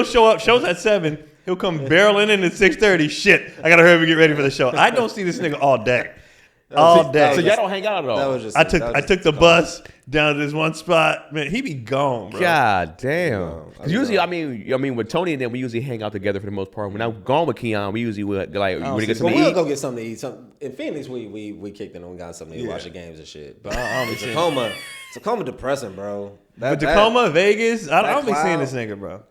show up. Show's at 7. He'll come barreling in at 6:30. Shit, I gotta hurry up and get ready for the show. I don't see this nigga all day. all day. So y'all don't hang out at all. That was just. I took the bus down to this one spot. Man, he be gone, bro. God damn. No, 'Cause usually, I mean, with Tony and them, we usually hang out together for the most part. When I'm gone with Keon, we usually would like really get But something to we'll eat. go get something to eat. In Phoenix, we kicked in and we got something to eat, watch the games and shit. But I don't be seeing Tacoma depressing, bro. But Tacoma, Vegas, I don't be seeing this nigga, bro.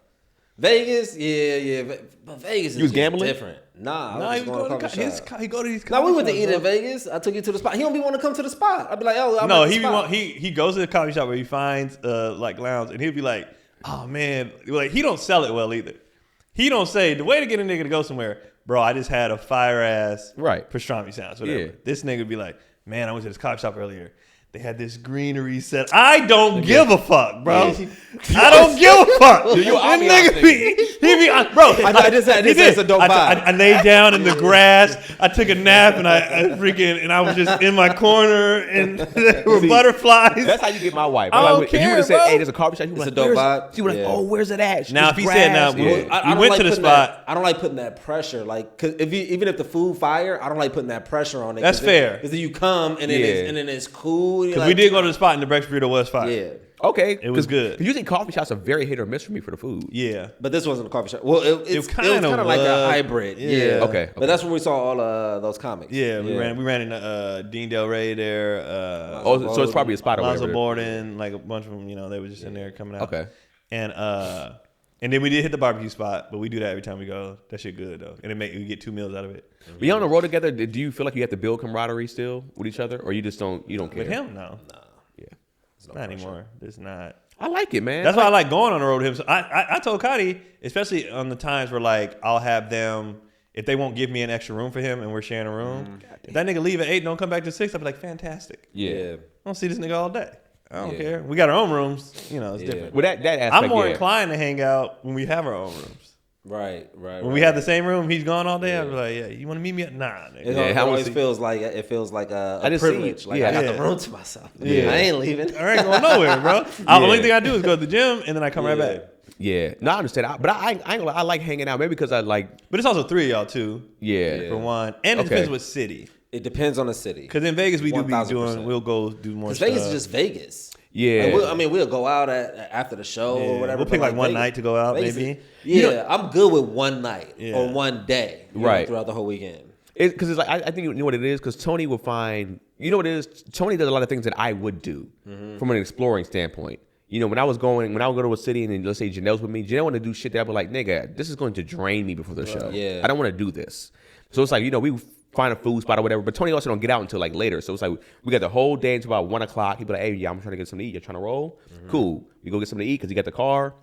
Vegas, yeah. But Vegas You was is gambling? different. Nah, Nah, I he was was going to going coffee to shop. he go to these. Now we went to coffee eat shops, in bro. Vegas. I took you to the spot. He don't be want to come to the spot. I'd be like, I'm No, at the he spot. he goes to the coffee shop where he finds like lounge, and he'll be like, "Oh man," like he don't sell it well either. He don't say the way to get a nigga to go somewhere, bro. I just had a fire ass pastrami sandwich, whatever. Yeah. This nigga would be like, "Man, I went to this coffee shop earlier. They had this greenery set. I don't give a fuck, bro. I don't give a fuck. You That nigga be, bro. I just said it's a dope vibe. I laid down in the grass. I took a nap and I was just in my corner and there were butterflies. That's how you get my wife. I don't If you would care, have said, bro. "Hey, there's a coffee shop," It's a dope vibe. She would like, Yeah. "Oh, where's it at?" Now, if he said, "Now, we went to the spot," I don't like putting that pressure. Like, cause even if the food fire, I don't like putting that pressure on it. That's fair. Because then you come and then it's cool. because we did go to the spot and the breakfast burrito was fire. Yeah. Okay, It was good. Usually, coffee shops are very hit or miss for me for the food. Yeah. But this wasn't a coffee shop. Well, it was kind of like a hybrid. Yeah. Okay. But that's where we saw all those comics. Yeah, we ran into Dean Del Rey there. So it's probably a spot or Lonzo whatever. Borden, like a bunch of them. They were just in there coming out. Okay. And then we did hit the barbecue spot, but we do that every time we go. That shit good though, and we get 2 meals out of it. When you're on the road together, do you feel like you have to build camaraderie still with each other, or you just don't care? With him, no, Yeah. not anymore. There's not. I like it, man. That's why I like going on the road with him. So I told Cotty, especially on the times where like I'll have them, if they won't give me an extra room for him and we're sharing a room, if that nigga leave at 8, don't come back to 6, I'll be like, fantastic. Yeah. I don't see this nigga all day. I don't care. We got our own rooms. It's different. Well, that aspect, I'm more inclined to hang out when we have our own rooms. Right. When we have the same room, he's gone all day. I'll be like, yeah, you want to meet me at 9? It Yeah, always feels like a just privilege. see- Like yeah. I got Yeah. the room to myself. Yeah. I ain't leaving. I ain't going nowhere, bro. The only thing I do is go to the gym and then I come right back. Yeah. No, I understand. But I ain't gonna lie, I like hanging out. Maybe because I like. But it's also 3 of y'all too, Yeah. for one. And it Okay. depends what city. It depends on the city. Because in Vegas, we do be 1000%. we'll go do more Because stuff. Vegas is just Vegas. Yeah. Like, we'll go out after the show Yeah. or whatever. We'll pick but like one Vegas- night to go out, Vegas maybe. is- I'm good with one night Yeah. or one day. Right. Throughout the whole weekend. Because it's like I think you know what it is. Because Tony will find what it is. Tony does a lot of things that I would do from an exploring standpoint. When I would go to a city and then let's say Janelle's with me, Janelle want to do shit that I'd be like, nigga, this is going to drain me before the show. Yeah. I don't want to do this. So it's like we find a food spot or whatever. But Tony also don't get out until like later. So it's like we got the whole day until about 1 o'clock. He'd be like, hey, yeah, I'm trying to get something to eat. You're trying to roll? Cool. We go get something to eat because he got the car.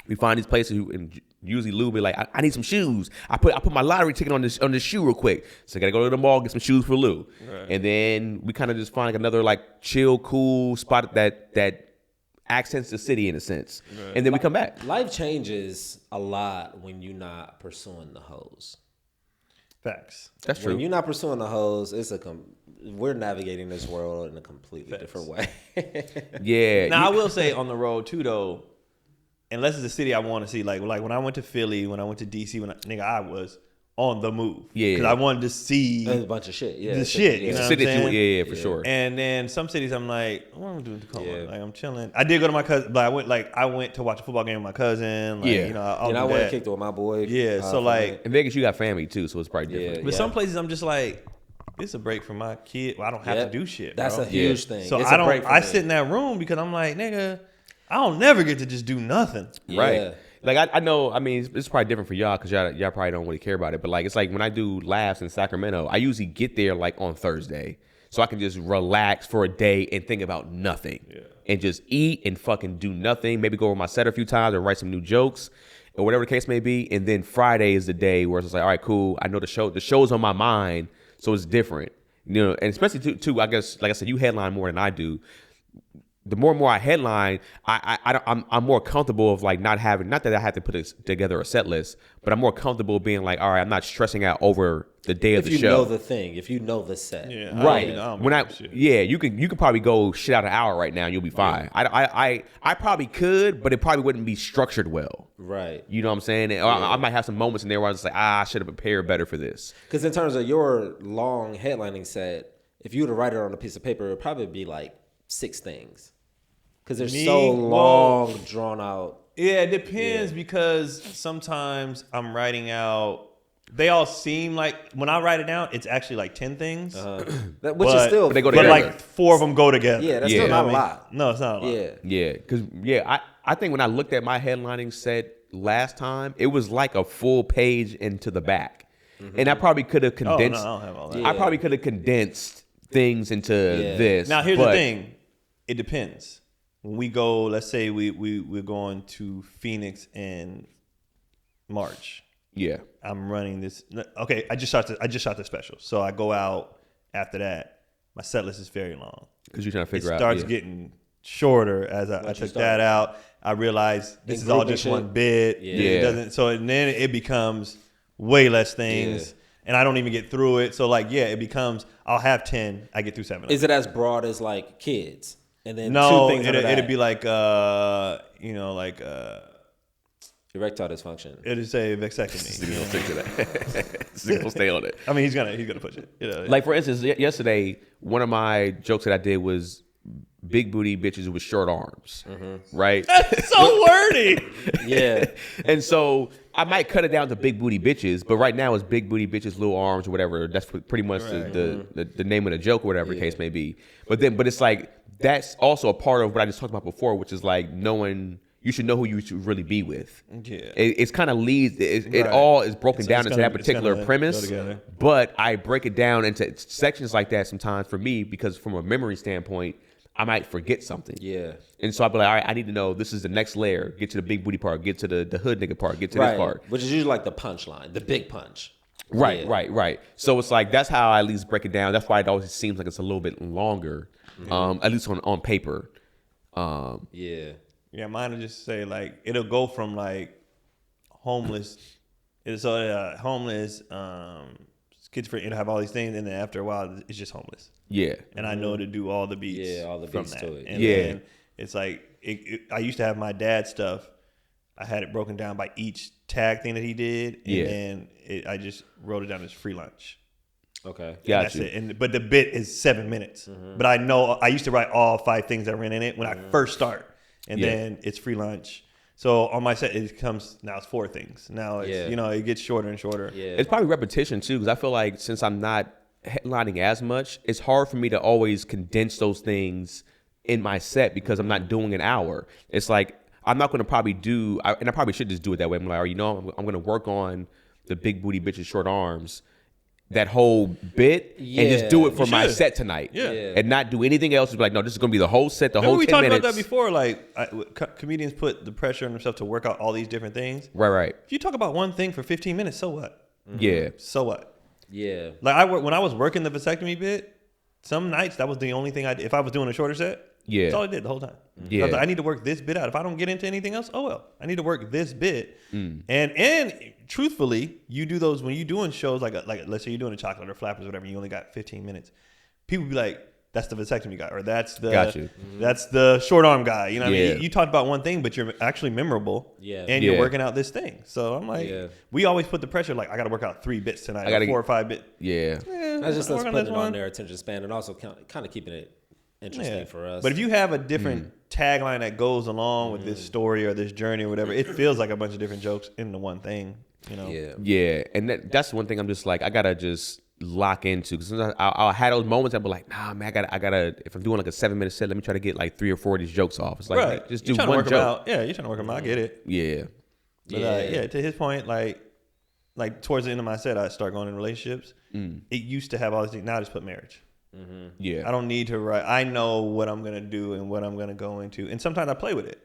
We find these places and usually Lou be like, I need some shoes. I put my lottery ticket on this shoe real quick. So I gotta go to the mall, get some shoes for Lou. Right. And then we kind of just find like another like chill, cool spot that accents the city in a sense. Right. And then we come back. Life changes a lot when you're not pursuing the hoes. Facts. That's true. When you're not pursuing the hoes, we're navigating this world in a completely different way. Yeah. Now I will say on the road too though, unless it's a city I want to see, like when I went to Philly, when I went to DC, I was on the move. Yeah. Because I wanted to see There's a bunch of shit. Yeah. the shit. You know what I'm saying? Yeah, for sure. And then some cities I'm like, what am I doing in Tacoma? Yeah. Like I'm chilling. I did go to my cousin, but I went to watch a football game with my cousin. Like, Yeah. I'll And do I went that. and kicked it with my boy. Yeah. So like, In Vegas, you got family too, so it's probably different. but some places I'm just like, this is a break for my kid. Well, I don't have to do shit. That's bro. a huge thing. So It's I a break don't. for I me. sit in that room because I'm like, nigga, I don't never get to just do nothing. Right. Yeah. Like I know, I mean, it's probably different for y'all because y'all probably don't really care about it. But like, it's like when I do laughs in Sacramento, I usually get there like on Thursday, so I can just relax for a day and think about nothing, and just eat and fucking do nothing. Maybe go over my set a few times or write some new jokes, or whatever the case may be. And then Friday is the day where it's just like, all right, cool. I know the show's on my mind, so it's different, and especially too. I guess, like I said, you headline more than I do. The more and more I headline, I'm more comfortable of like not that I have to put together a set list, but I'm more comfortable being like, all right, I'm not stressing out over the day of the show. If you know the thing, if you know the set. Yeah, Right. you can probably go shit out an hour right now and you'll be fine. I probably could, but it probably wouldn't be structured well. Right. You know what I'm saying? And I might have some moments in there where I was like, I should have prepared better for this. Because in terms of your long headlining set, if you were to write it on a piece of paper, it would probably be like 6 things. Because they're Me? so long, drawn out. Yeah, it depends because sometimes I'm writing out. They all seem like when I write it down, it's actually like 10 things. Which is still, but they go But together. like 4 of them go together. yeah, that's Yeah. still not I mean, a lot. No, it's not a lot. Yeah. Yeah, because I think when I looked at my headlining set last time, it was like a full page into the back, and I probably could have Oh, no, I condensed. don't have all that. Yeah. I probably could have condensed things into this. Now here's the but- thing, it depends. When we go, let's say we're going to Phoenix in March. Yeah, I'm running this. Okay, I just shot the special, so I go out after that. My set list is very long. because you're trying to It figure out. starts yeah. getting shorter as I took that out. I realized this is all grouping just shit. one bit. Yeah. It doesn't. So and then it becomes way less things, and I don't even get through it. So like, yeah, it becomes. I'll have 10. I get through 7. of Is it as broad as like kids? And then No, 2 things under that. it'd be like erectile dysfunction. it'd say vasectomy. He's gonna stick to that. He's gonna stay on it. I mean, he's gonna push it. You know, Like for instance, yesterday, one of my jokes that I did was big booty bitches with short arms, right? so wordy. Yeah. And so I might cut it down to big booty bitches, but right now it's big booty bitches, little arms, or whatever. That's pretty much the name of the joke, or whatever the case may be. But it's like that's also a part of what I just talked about before, which is like knowing. You should know who you should really be with. Yeah. It's kind of leads. It Right. all is broken down It's into gonna- that particular it's gonna premise. go together. But I break it down into sections like that sometimes for me because from a memory standpoint, I might forget something. Yeah. And so I'll be like, all right, I need to know this is the next layer. Get to the big booty part. Get to the hood nigga part. Get to this part. Which is usually like the punchline, the big punch. Right, Yeah. right. So it's like that's how I at least break it down. That's why it always seems like it's a little bit longer, at least on paper. Yeah. Yeah, mine will just say like it'll go from like homeless, homeless, schizophrenia, it'll have all these things, and then after a while it's just homeless. Yeah, And I know to do all the beats. Yeah, all the from beats that. to it. And Yeah. then it's like I used to have my dad's stuff. I had it broken down by each tag thing that he did, and Yeah. then I just wrote it down as free lunch. Okay. And got that's you. it. But the bit is 7 minutes. But I know I used to write all 5 things that ran in it when I first start, and Yeah. then it's free lunch. So on my set, it comes now. It's 4 things. Now it's it gets shorter and shorter. Yeah. It's probably repetition too, because I feel like since I'm not headlining as much, it's hard for me to always condense those things in my set because I'm not doing an hour. It's like I'm not going to probably and I probably should just do it that way. I'm like, all right, I'm going to work on the big booty bitches short arms, that whole bit, and just do it for You my should. set tonight, Yeah. and not do anything else. Just be like, no, this is going to be the whole set, the Remember whole we 10 talked minutes. about that before. Like comedians put the pressure on themselves to work out all these different things. Right. If you talk about one thing for 15 minutes, so what? Yeah. So what? Yeah. Like when I was working the vasectomy bit, some nights that was the only thing I did. If I was doing a shorter set, Yeah. that's all I did the whole time. Yeah. I was like, I need to work this bit out. If I don't get into anything else, oh well. I need to work this bit. And truthfully, you do those when you're doing shows like let's say you're doing a chocolate or flappers or whatever. You only got 15 minutes. People be like, that's the vasectomy guy, or that's the Got you. that's the short arm guy. You know what I Yeah. mean? You talked about one thing, but you're actually memorable. Yeah. And you're Yeah. working out this thing. So I'm like, Yeah. we always put the pressure like I got to work out 3 bits tonight, I gotta 4 or 5 bits. Yeah. That's just us work on putting this it one. on their attention span and also kind of keeping it interesting for us. But if you have a different tagline that goes along with this story or this journey or whatever, it feels like a bunch of different jokes into one thing. You know? Yeah. Yeah, and that's one thing I'm just like I gotta just lock into because I'll have those moments I'll be like, nah, man, I gotta. If I'm doing like a 7-minute set, let me try to get like 3 or 4 of these jokes off. It's like Right. just You're do trying to one work them joke. out. Yeah, you're trying to work them out. I get it. Yeah, But to his point, like towards the end of my set, I start going in relationships. It used to have all these things. Now I just put marriage. yeah, I don't need to write. I know what I'm gonna do and what I'm gonna go into, and sometimes I play with it.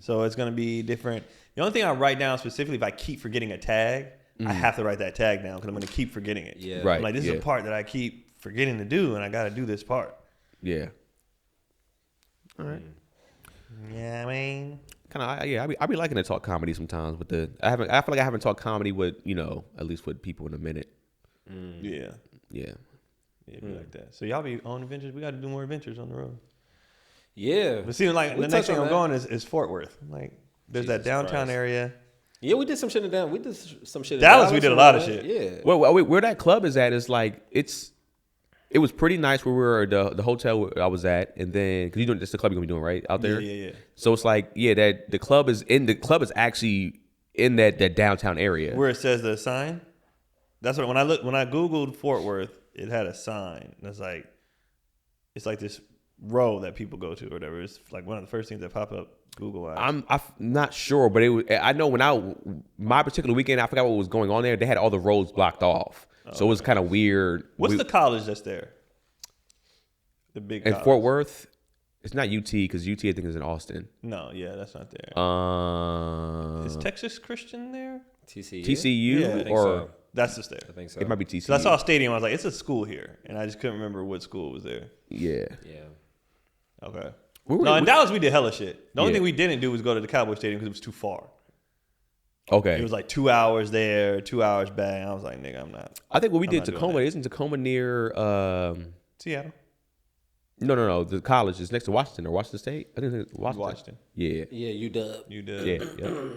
So it's gonna be different. The only thing I write down specifically, if I keep forgetting a tag, I have to write that tag down because I'm gonna keep forgetting it. Yeah. Right. I'm like, this is yeah. a part that I keep forgetting to do, and I got to do this part. Yeah. All right. Yeah, I mean, Kind of, yeah. I be liking to talk comedy sometimes. I feel like I haven't talked comedy with at least with people in a minute. yeah, Yeah. be like that. So y'all be on adventures. We got to do more adventures on the road. Yeah. But see, like We the next touched thing on I'm that. going is Fort Worth. Like, there's that Jesus downtown Christ. area. Yeah, we did some shit in Dallas. We did some shit in Dallas, we did a lot of Yeah. Well, where that club is at is like it's It was pretty nice where we were the hotel I was at, and then because you doing this the club you're gonna be doing right out there. Yeah. So it's like that the club is actually in that downtown area Where it says the sign. That's what when I Googled Fort Worth, it had a sign. That's like it's like this row that people go to or whatever. It's like one of the first things that pop up Google Eyes. I'm not sure, but I know my particular weekend, I forgot what was going on there. They had all the roads blocked off, so it was kind of weird. What's the college that's there? The big in college. Fort Worth. It's not UT because UT I think is in Austin. No, yeah, that's not there. Is Texas Christian there? TCU Yeah, I think or so. That's just there. I think so. it might be TCU. So I saw a stadium. I was like, it's a school here, and I just couldn't remember what school was there. Yeah. Okay. In Dallas we did hella shit. The only Yeah. thing we didn't do was go to the Cowboy Stadium because it was too far. Okay. It was like 2 hours there, 2 hours back. I was like, nigga, I'm not. I think what we I'm did not doing Tacoma. that. Isn't Tacoma near? Seattle. No. The college is next to Washington or Washington State. I think it's Washington. Yeah. Yeah, you dub. You did. Yeah.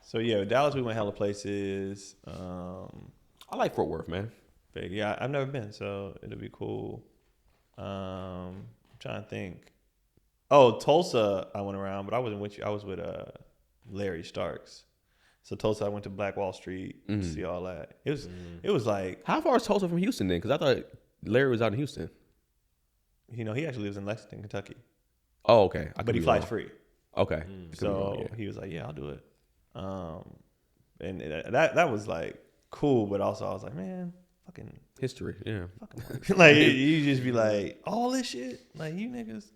So yeah, Dallas we went hella places. I like Fort Worth, man. But yeah, I've never been, so it'll be cool. I'm trying to think. Oh, Tulsa, I went around, but I wasn't with you. I was with Larry Starks. So Tulsa, I went to Black Wall Street to see all that. It was like, How far is Tulsa from Houston then? Because I thought Larry was out in Houston. he actually lives in Lexington, Kentucky, Oh, okay. but he flies free. Okay. So he was like, "Yeah, I'll do it." And that was like cool, but also I was like, "Man, fucking History. Yeah. like you just be like all this shit, like you niggas."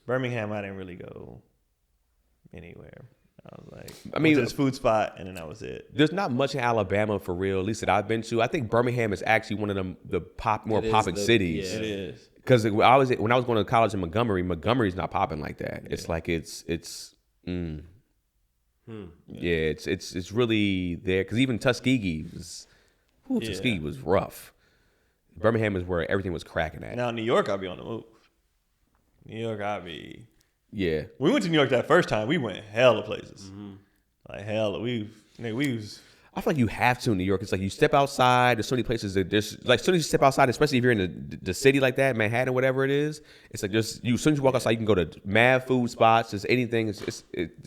Birmingham, I didn't really go anywhere. I was like, I mean, went to this food spot, and then that was it. There's not much in Alabama for real, at least that I've been to. I think Birmingham is actually one of the more popping cities. Yeah. It is. Because when I was going to college in Montgomery's not popping like that. It's like yeah, it's really there. Because even Tuskegee was rough. Birmingham is where everything was cracking at. Now New York, I'll be on the move. New York, Yeah, we went to New York that first time. We went hella places, like hella. We was. I feel like you have to in New York. It's like you step outside. There's so many places that there's like as soon as you step outside, especially if you're in the city like that, Manhattan, whatever it is. It's like just as soon as you walk outside, you can go to mad food spots. Just anything. There's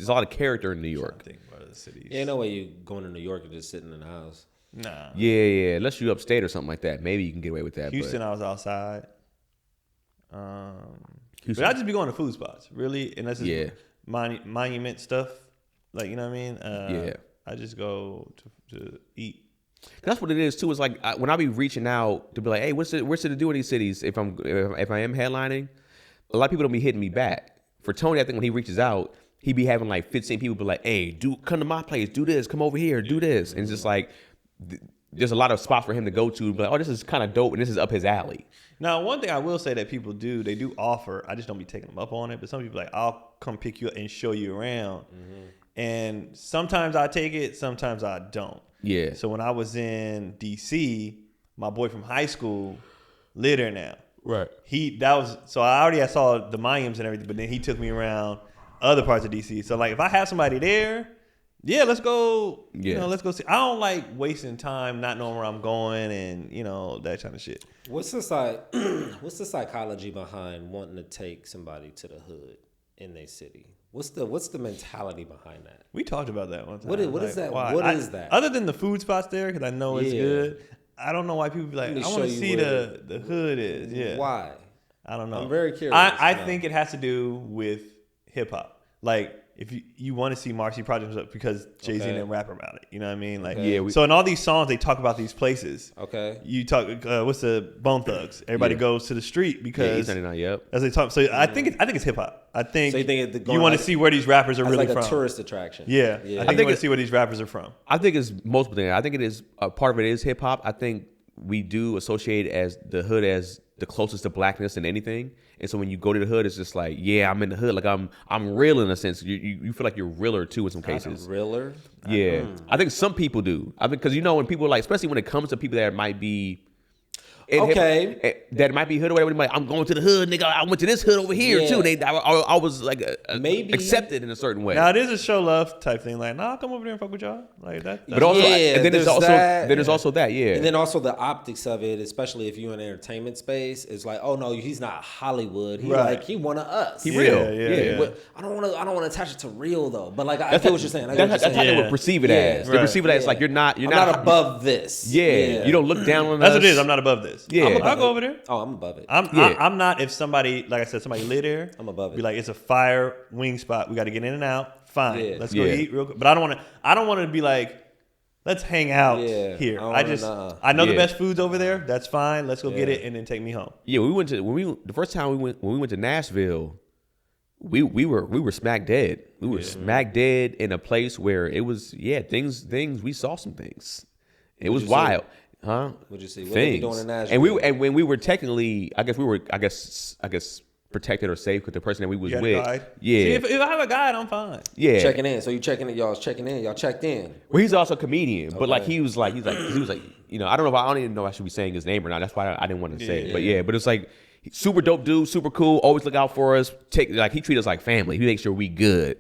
a lot of character in New York. I think about other cities. Yeah, no way you going to New York and just sitting in the house. Nah. Yeah. Unless you upstate or something like that, maybe you can get away with that. Houston, but I was outside. Houston. But I just be going to food spots, really, unless it's Yeah. monument stuff. Like, you know what I mean? Yeah. I just go to eat. That's what it is too. Is like when I be reaching out to be like, hey, what's to do in these cities? If I am headlining, a lot of people don't be hitting me back. For Tony, I think when he reaches out, he be having like 15 people be like, hey, come to my place, do this, come over here, do this, and it's just like there's a lot of spots for him to go to. But oh, this is kind of dope, and this is up his alley. Now, one thing I will say that people do, they do offer. I just don't be taking them up on it. But some people like, I'll come pick you up and show you around. And sometimes I take it, sometimes I don't. Yeah. So when I was in DC, my boy from high school lived there now. Right. So I already saw the monuments and everything, but then he took me around other parts of DC. So like if I have somebody there, yeah, let's go. Yeah. You know, let's go see. I don't like wasting time not knowing where I'm going and that kind of shit. What's the psychology behind wanting to take somebody to the hood in their city? What's the mentality behind that? We talked about that one time. What is that? Why? What is that? Other than the food spots there, because I know it's Yeah. good. I don't know why people be like, Let me I want to show you see where the hood is. Yeah. Why? I don't know. I'm very curious. I No. think it has to do with hip hop. Like if you want to see Marcy Project because Jay-Z Okay. didn't rap about it. You know what I mean? Like Yeah, so in all these songs they talk about these places. Okay. You talk what's the Bone Thugs? Everybody Yeah. goes to the street Yeah, because he's 99. Yep. as they talk. So I think it's hip hop. I think, So you think you want to see where these rappers are As really like a from. tourist attraction. Yeah. Yeah. I think you want to see where these rappers are from. I think it's multiple things. I think it is a part of it is hip hop. I think we do associate as the hood as the closest to blackness than anything. And so when you go to the hood, it's just like, yeah, I'm in the hood. Like I'm real in a sense. You feel like you're realer too in some cases. Realer? Yeah, I think some people do. I think because when people like, especially when it comes to people that might be, that might be hood or whatever. Like, I'm going to the hood, nigga. I went to this hood over here too. I was like maybe accepted in a certain way. Now it is a show love type thing. Like, nah, I'll come over there and fuck with y'all. Like that. But also, and then there's also that, yeah. And then also the optics of it, especially if you're in the entertainment space, is like, oh no, he's not Hollywood. He one of us. He real. Yeah. I don't want to attach it to real though. But like, I feel what you're saying. That's how they would perceive it as. They perceive it as like you're not above this. Yeah. You don't look down on us. That's what it is. I'm not above this. Yeah. I'll go over there. Oh, I'm above it. I'm not. If somebody, like I said, somebody lit there, I'm above it. Be like, it's a fire wing spot. We got to get in and out. Fine. Let's go eat real quick. But I don't want to be like, let's hang out here. I know the best food's over there. That's fine. Let's go get it and then take me home. Yeah, the first time when we went to Nashville, we were smack dead. We were smack dead in a place where it was things. We saw some things. It was wild. Huh? What'd you see? What were you doing in Nashville? And when we were technically, I guess protected or safe because the person that we was with. Guide? Yeah. See, if I have a guide, I'm fine. Yeah. Checking in. So you checking in? Y'all checking in? Y'all checked in? Well, he's also a comedian, but like he was like, I don't even know if I should be saying his name or not. That's why I didn't want to say it. But it's like super dope dude, super cool, always look out for us. He treat us like family. He makes sure we good.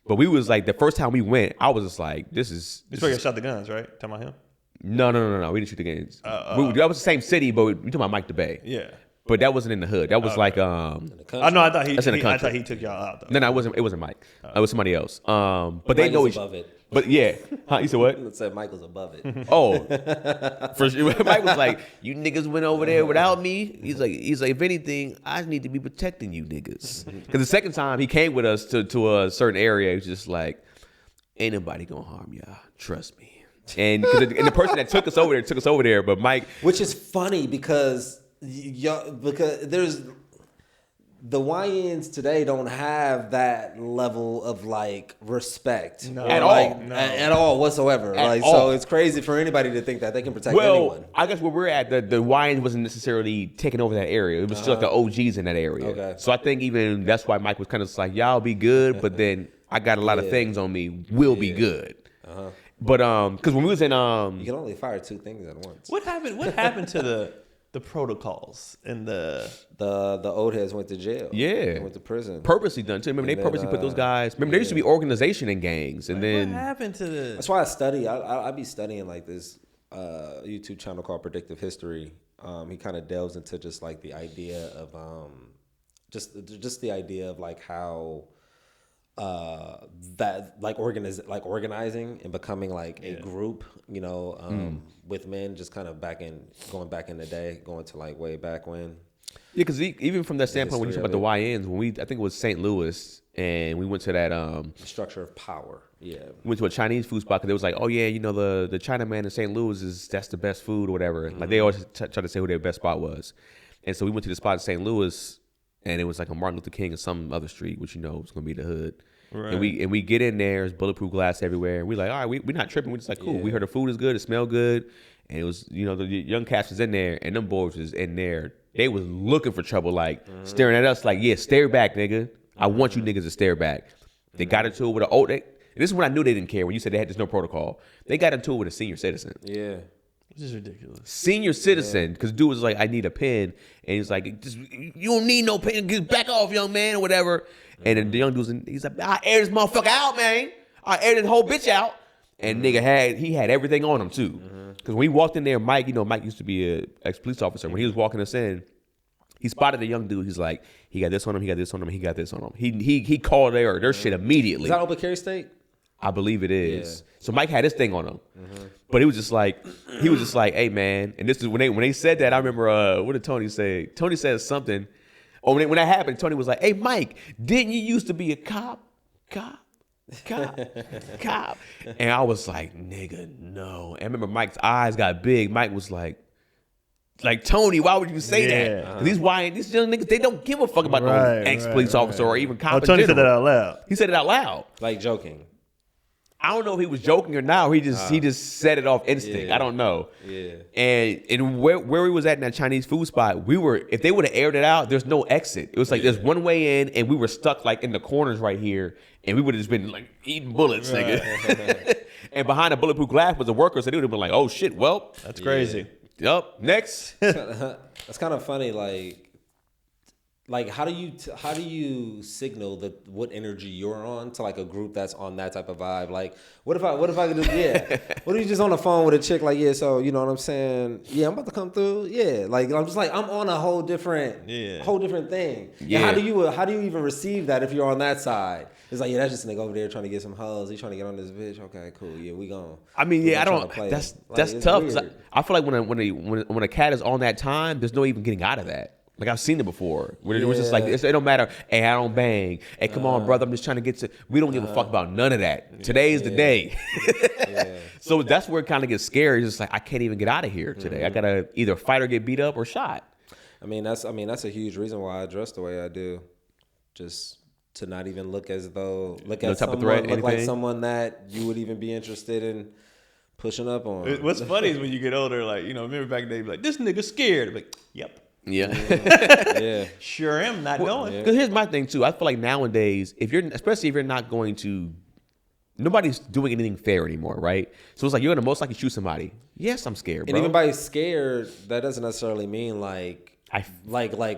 But we was like the first time we went, I was just like, this is. This where you shot the guns, right? Talking about him? No. We didn't shoot the guns. That was the same city, but we talking about Mike DeBay. Yeah. But that wasn't in the hood. That was like I thought he took y'all out though. No, it wasn't. It wasn't Mike. It was somebody else. But they know above it. But yeah, you said what? It said Michael's above it. Oh, for sure. Mike was like, "You niggas went over there without me." He's like, if anything, I need to be protecting you niggas. Because the second time he came with us to a certain area, he was just like, "Ain't nobody gonna harm y'all. Trust me." And the person that took us over there, but Mike, which is funny because there's the YNs today don't have that level of like respect at all whatsoever. So it's crazy for anybody to think that they can protect anyone. I guess where we're at, the YNs wasn't necessarily taking over that area. It was still like the OGs in that area. Okay. So I think even that's why Mike was kind of like, y'all be good, but then I got a lot of things on me. We'll be good. But because when we was in you can only fire two things at once. What happened to the protocols and the old heads went to jail. Yeah, they went to prison. Purposely done too. Remember, they purposely put those guys. Remember, there used to be organization in gangs, and then what happened to the? That's why I study. I be studying like this YouTube channel called Predictive History. He kind of delves into just like the idea of just the idea of like how. That organizing and becoming like a group, with men, just kind of going back in the day, going to like way back when. Yeah, because even from that standpoint, when you talk about the YNs, I think it was St. Louis, and we went to that structure of power. Yeah, we went to a Chinese food spot because it was like, oh yeah, the Chinaman in St. Louis that's the best food or whatever. Like they always try to say who their best spot was, and so we went to the spot in St. Louis. And it was like a Martin Luther King and some other street, which it's gonna be the hood. Right. And we get in there, there's bulletproof glass everywhere. And we're like, all right, we're not tripping. We're just like, cool. Yeah. We heard the food is good, it smelled good. And it was, the young cats was in there, and them boys was in there. They was looking for trouble, like staring at us, like, yeah, stare back, nigga. I want you niggas to stare back. They got into it with this is when I knew they didn't care, when you said they had just no protocol. They got into it with a senior citizen. Yeah. This is ridiculous. Senior citizen, because dude was like, I need a pen. And he's like, you don't need no pen. Get back off, young man, or whatever. And then the young dude's he's like, I air this motherfucker out, man. I air this whole bitch out. And nigga had everything on him, too. Because when he walked in there, Mike, Mike used to be an ex-police officer. When he was walking us in, he spotted the young dude. He's like, he got this on him, he got this on him, he got this on him. He called their shit immediately. Is that open carry state? I believe it is. Yeah. So Mike had this thing on him, but he was just like, hey man. And this is when they said that. I remember what did Tony say? Tony said something. Oh, when that happened, Tony was like, hey Mike, didn't you used to be a cop? And I was like, nigga, no. And I remember Mike's eyes got big. Mike was like Tony, why would you say that? These young niggas, they don't give a fuck about no ex-police officer or even cop. Tony said that out loud. He said it out loud, like joking. I don't know if he was joking or not. Or he just set it off instinct. Yeah. I don't know. Yeah. And where we was at in that Chinese food spot, if they would have aired it out, there's no exit. It was like there's one way in, and we were stuck like in the corners right here, and we would have just been like eating bullets, nigga. And behind the bulletproof glass was a worker, so they would have been like, oh shit, well, that's crazy. Yup. Next. That's kind of funny. Like how do you signal that what energy you're on to like a group that's on that type of vibe? Like what if I could just what if you just on the phone with a chick like, yeah, so you know what I'm saying? Yeah, I'm about to come through. Yeah, like I'm just like I'm on a whole different thing. Yeah. And how do you even receive that if you're on that side? It's like, yeah, that's just a nigga over there trying to get some hoes. He's trying to get on this bitch. Okay, cool. Yeah, we gone. I mean, yeah, I don't. That's tough. I feel like when a cat is on that time, there's no even getting out of that. Like I've seen it before. Where it was just like it don't matter. Hey, I don't bang. Hey, come on, brother. I'm just trying to get to. We don't give a fuck about none of that. Today is the day. So that's where it kind of gets scary. It's just like I can't even get out of here today. I gotta either fight or get beat up or shot. I mean that's a huge reason why I dress the way I do. Just to not even look at someone like someone that you would even be interested in pushing up on. What's funny is when you get older, like remember back in the day, like this nigga scared. I'm like, yep. Yeah. Sure am not going. Because here's my thing too. I feel like nowadays, especially if you're not going to, nobody's doing anything fair anymore, right? So it's like you're gonna most likely shoot somebody. Yes, I'm scared, bro. And even by scared, that doesn't necessarily mean like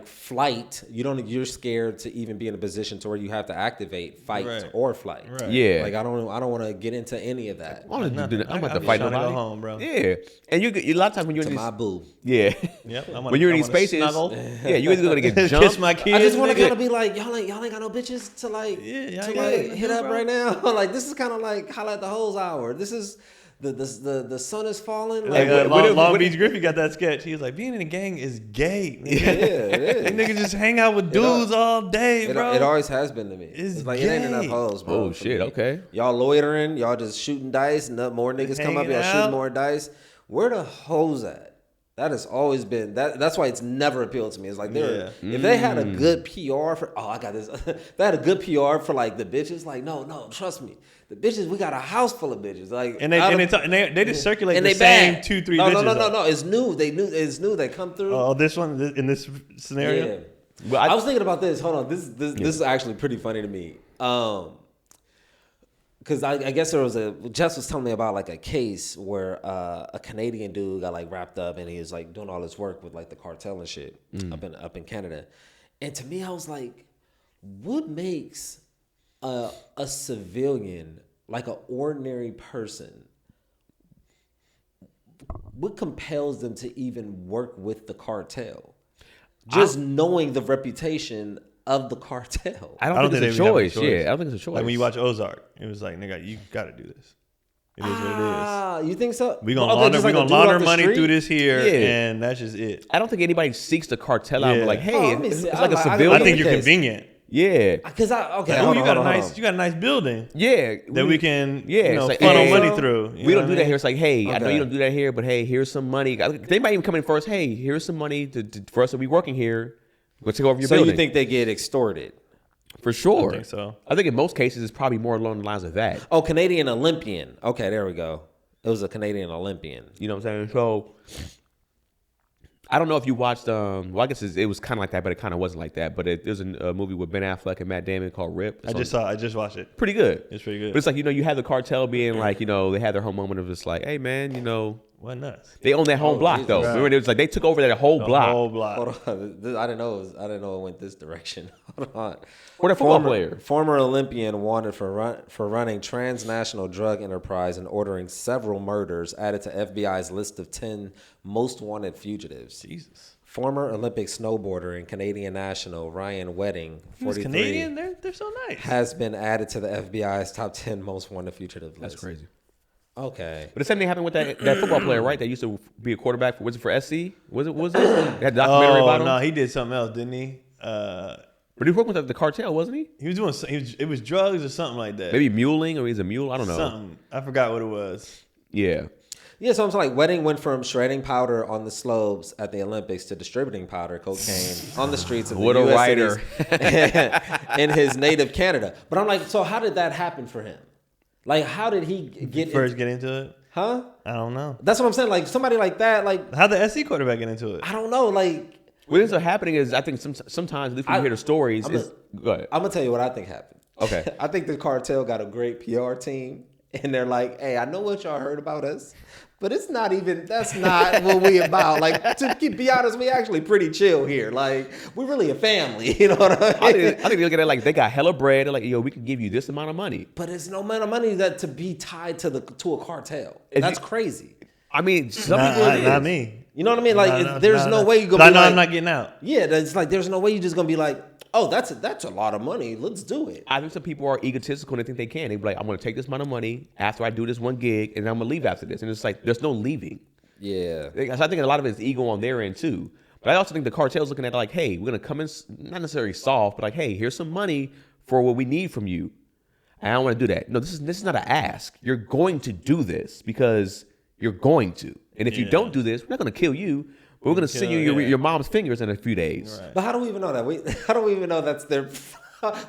flight. You're scared to even be in a position to where you have to activate fight or flight. Right. Yeah. Like I don't want to get into any of that. I'm about to fight nobody. Go home, bro. Yeah. And a lot of times when you're in my boo. Yeah. Yep. When you're in these spaces, yeah, you're either gonna get jumped. Kiss my kids. I just want to kind of be like, y'all ain't got no bitches to like hit up right now. Like this is kind of like holla at the hoes hour. This is. The sun is falling. Like Long Beach Griffey got that sketch. He was like, being in a gang is gay. Yeah, it is. Niggas just hang out with dudes all day, bro. It always has been to me. It's like gay. it ain't enough hoes, bro. Oh shit, okay. Y'all loitering, y'all just shooting dice, more niggas come up, y'all shooting more dice. Where the hoes at? That has always been that's why it's never appealed to me. It's like if they had a good PR for I got this. They had a good PR for like the bitches. Like no, trust me. The bitches, we got a house full of bitches. Like and they just circulate and the same bad. 2-3 bitches. No. It's new. It's new. They come through. Oh, this one in this scenario. Yeah. Well, I was thinking about this. Hold on. This is actually pretty funny to me. Because I guess Jess was telling me about like a case where a Canadian dude got like wrapped up and he was like doing all this work with like the cartel and shit up in Canada. And to me, I was like, what makes a civilian, like an ordinary person, what compels them to even work with the cartel? Just knowing the reputation of the cartel. I don't think it's a choice. Yeah, I don't think it's a choice. Like when you watch Ozark, it was like, nigga, you got to do this. It is what it is. You think so? We're going to launder money through this here, and that's just it. I don't think anybody seeks the cartel out. Like, hey, it's like a civilian. I think you're convenient. Yeah, because you got a nice building. Yeah, that we can funnel money through. We don't do that here. It's like, hey, I know you don't do that here, but hey, here's some money. They might even come in first. Hey, here's some money for us to be working here. Let's take over your building. So you think they get extorted? For sure. I think so. I think in most cases it's probably more along the lines of that. Oh, Canadian Olympian. Okay, there we go. It was a Canadian Olympian. You know what I'm saying? So I don't know if you watched. Well, I guess it was kind of like that, but it kind of wasn't like that. But there's a movie with Ben Affleck and Matt Damon called Rip. I just watched it. Pretty good. It's pretty good. But it's like you have the cartel being like they had their whole moment of just like, hey man, What nuts? They own that whole block though. Right. Remember, it was like they took over that whole block. Hold on, I didn't know it went this direction. Hold on. What a football player. Former Olympian wanted for running transnational drug enterprise and ordering several murders added to FBI's list of 10 most wanted fugitives. Jesus. Former Olympic snowboarder and Canadian national Ryan Wedding, 43, Canadian. They're so nice. Has been added to the FBI's top 10 most wanted fugitive list. That's crazy. Okay. But the same thing happened with that football player, right? That used to be a quarterback for SC? Was it? They had a documentary about him? No, he did something else, didn't he? But he was working with the cartel, wasn't he? He was doing. It was drugs or something like that. Maybe muling, or he's a mule. I don't know. Something. I forgot what it was. Yeah. Yeah, so I'm like, Wedding went from shredding powder on the slopes at the Olympics to distributing powder cocaine on the streets of the U.S. writer in his native Canada. But I'm like, so how did that happen for him? Like, how did he get into it? Huh? I don't know. That's what I'm saying. Like, somebody like that, like... How'd the SC quarterback get into it? I don't know, like... What ends up happening is, I think sometimes, at least when you hear the stories... Go ahead. I'm going to tell you what I think happened. Okay. I think the cartel got a great PR team, and they're like, hey, I know what y'all heard about us, but that's not what we about. Like, to be honest, we actually pretty chill here. Like, we're really a family. You know what I mean? I think they look at it like they got hella bread. They're like, yo, we can give you this amount of money. But it's no amount of money that to be tied to a cartel. That's crazy. I mean, some people not me. You know what I mean? Like, there's no way you gonna be like, I'm not getting out. Yeah, it's like there's no way you're just gonna be like, oh, that's a lot of money. Let's do it. I think some people are egotistical and they think they can. They be like, I'm going to take this amount of money after I do this one gig, and I'm going to leave after this. And it's like, there's no leaving. Yeah. So I think a lot of it is ego on their end too. But I also think the cartel's looking at it like, hey, we're going to come in, not necessarily soft, but like, hey, here's some money for what we need from you. And I don't want to do that. No, this is not an ask. You're going to do this because you're going to. And if you don't do this, we're not going to kill you. We're going to send you your mom's fingers in a few days. Right. But how do we even know that? How do we even know that's their...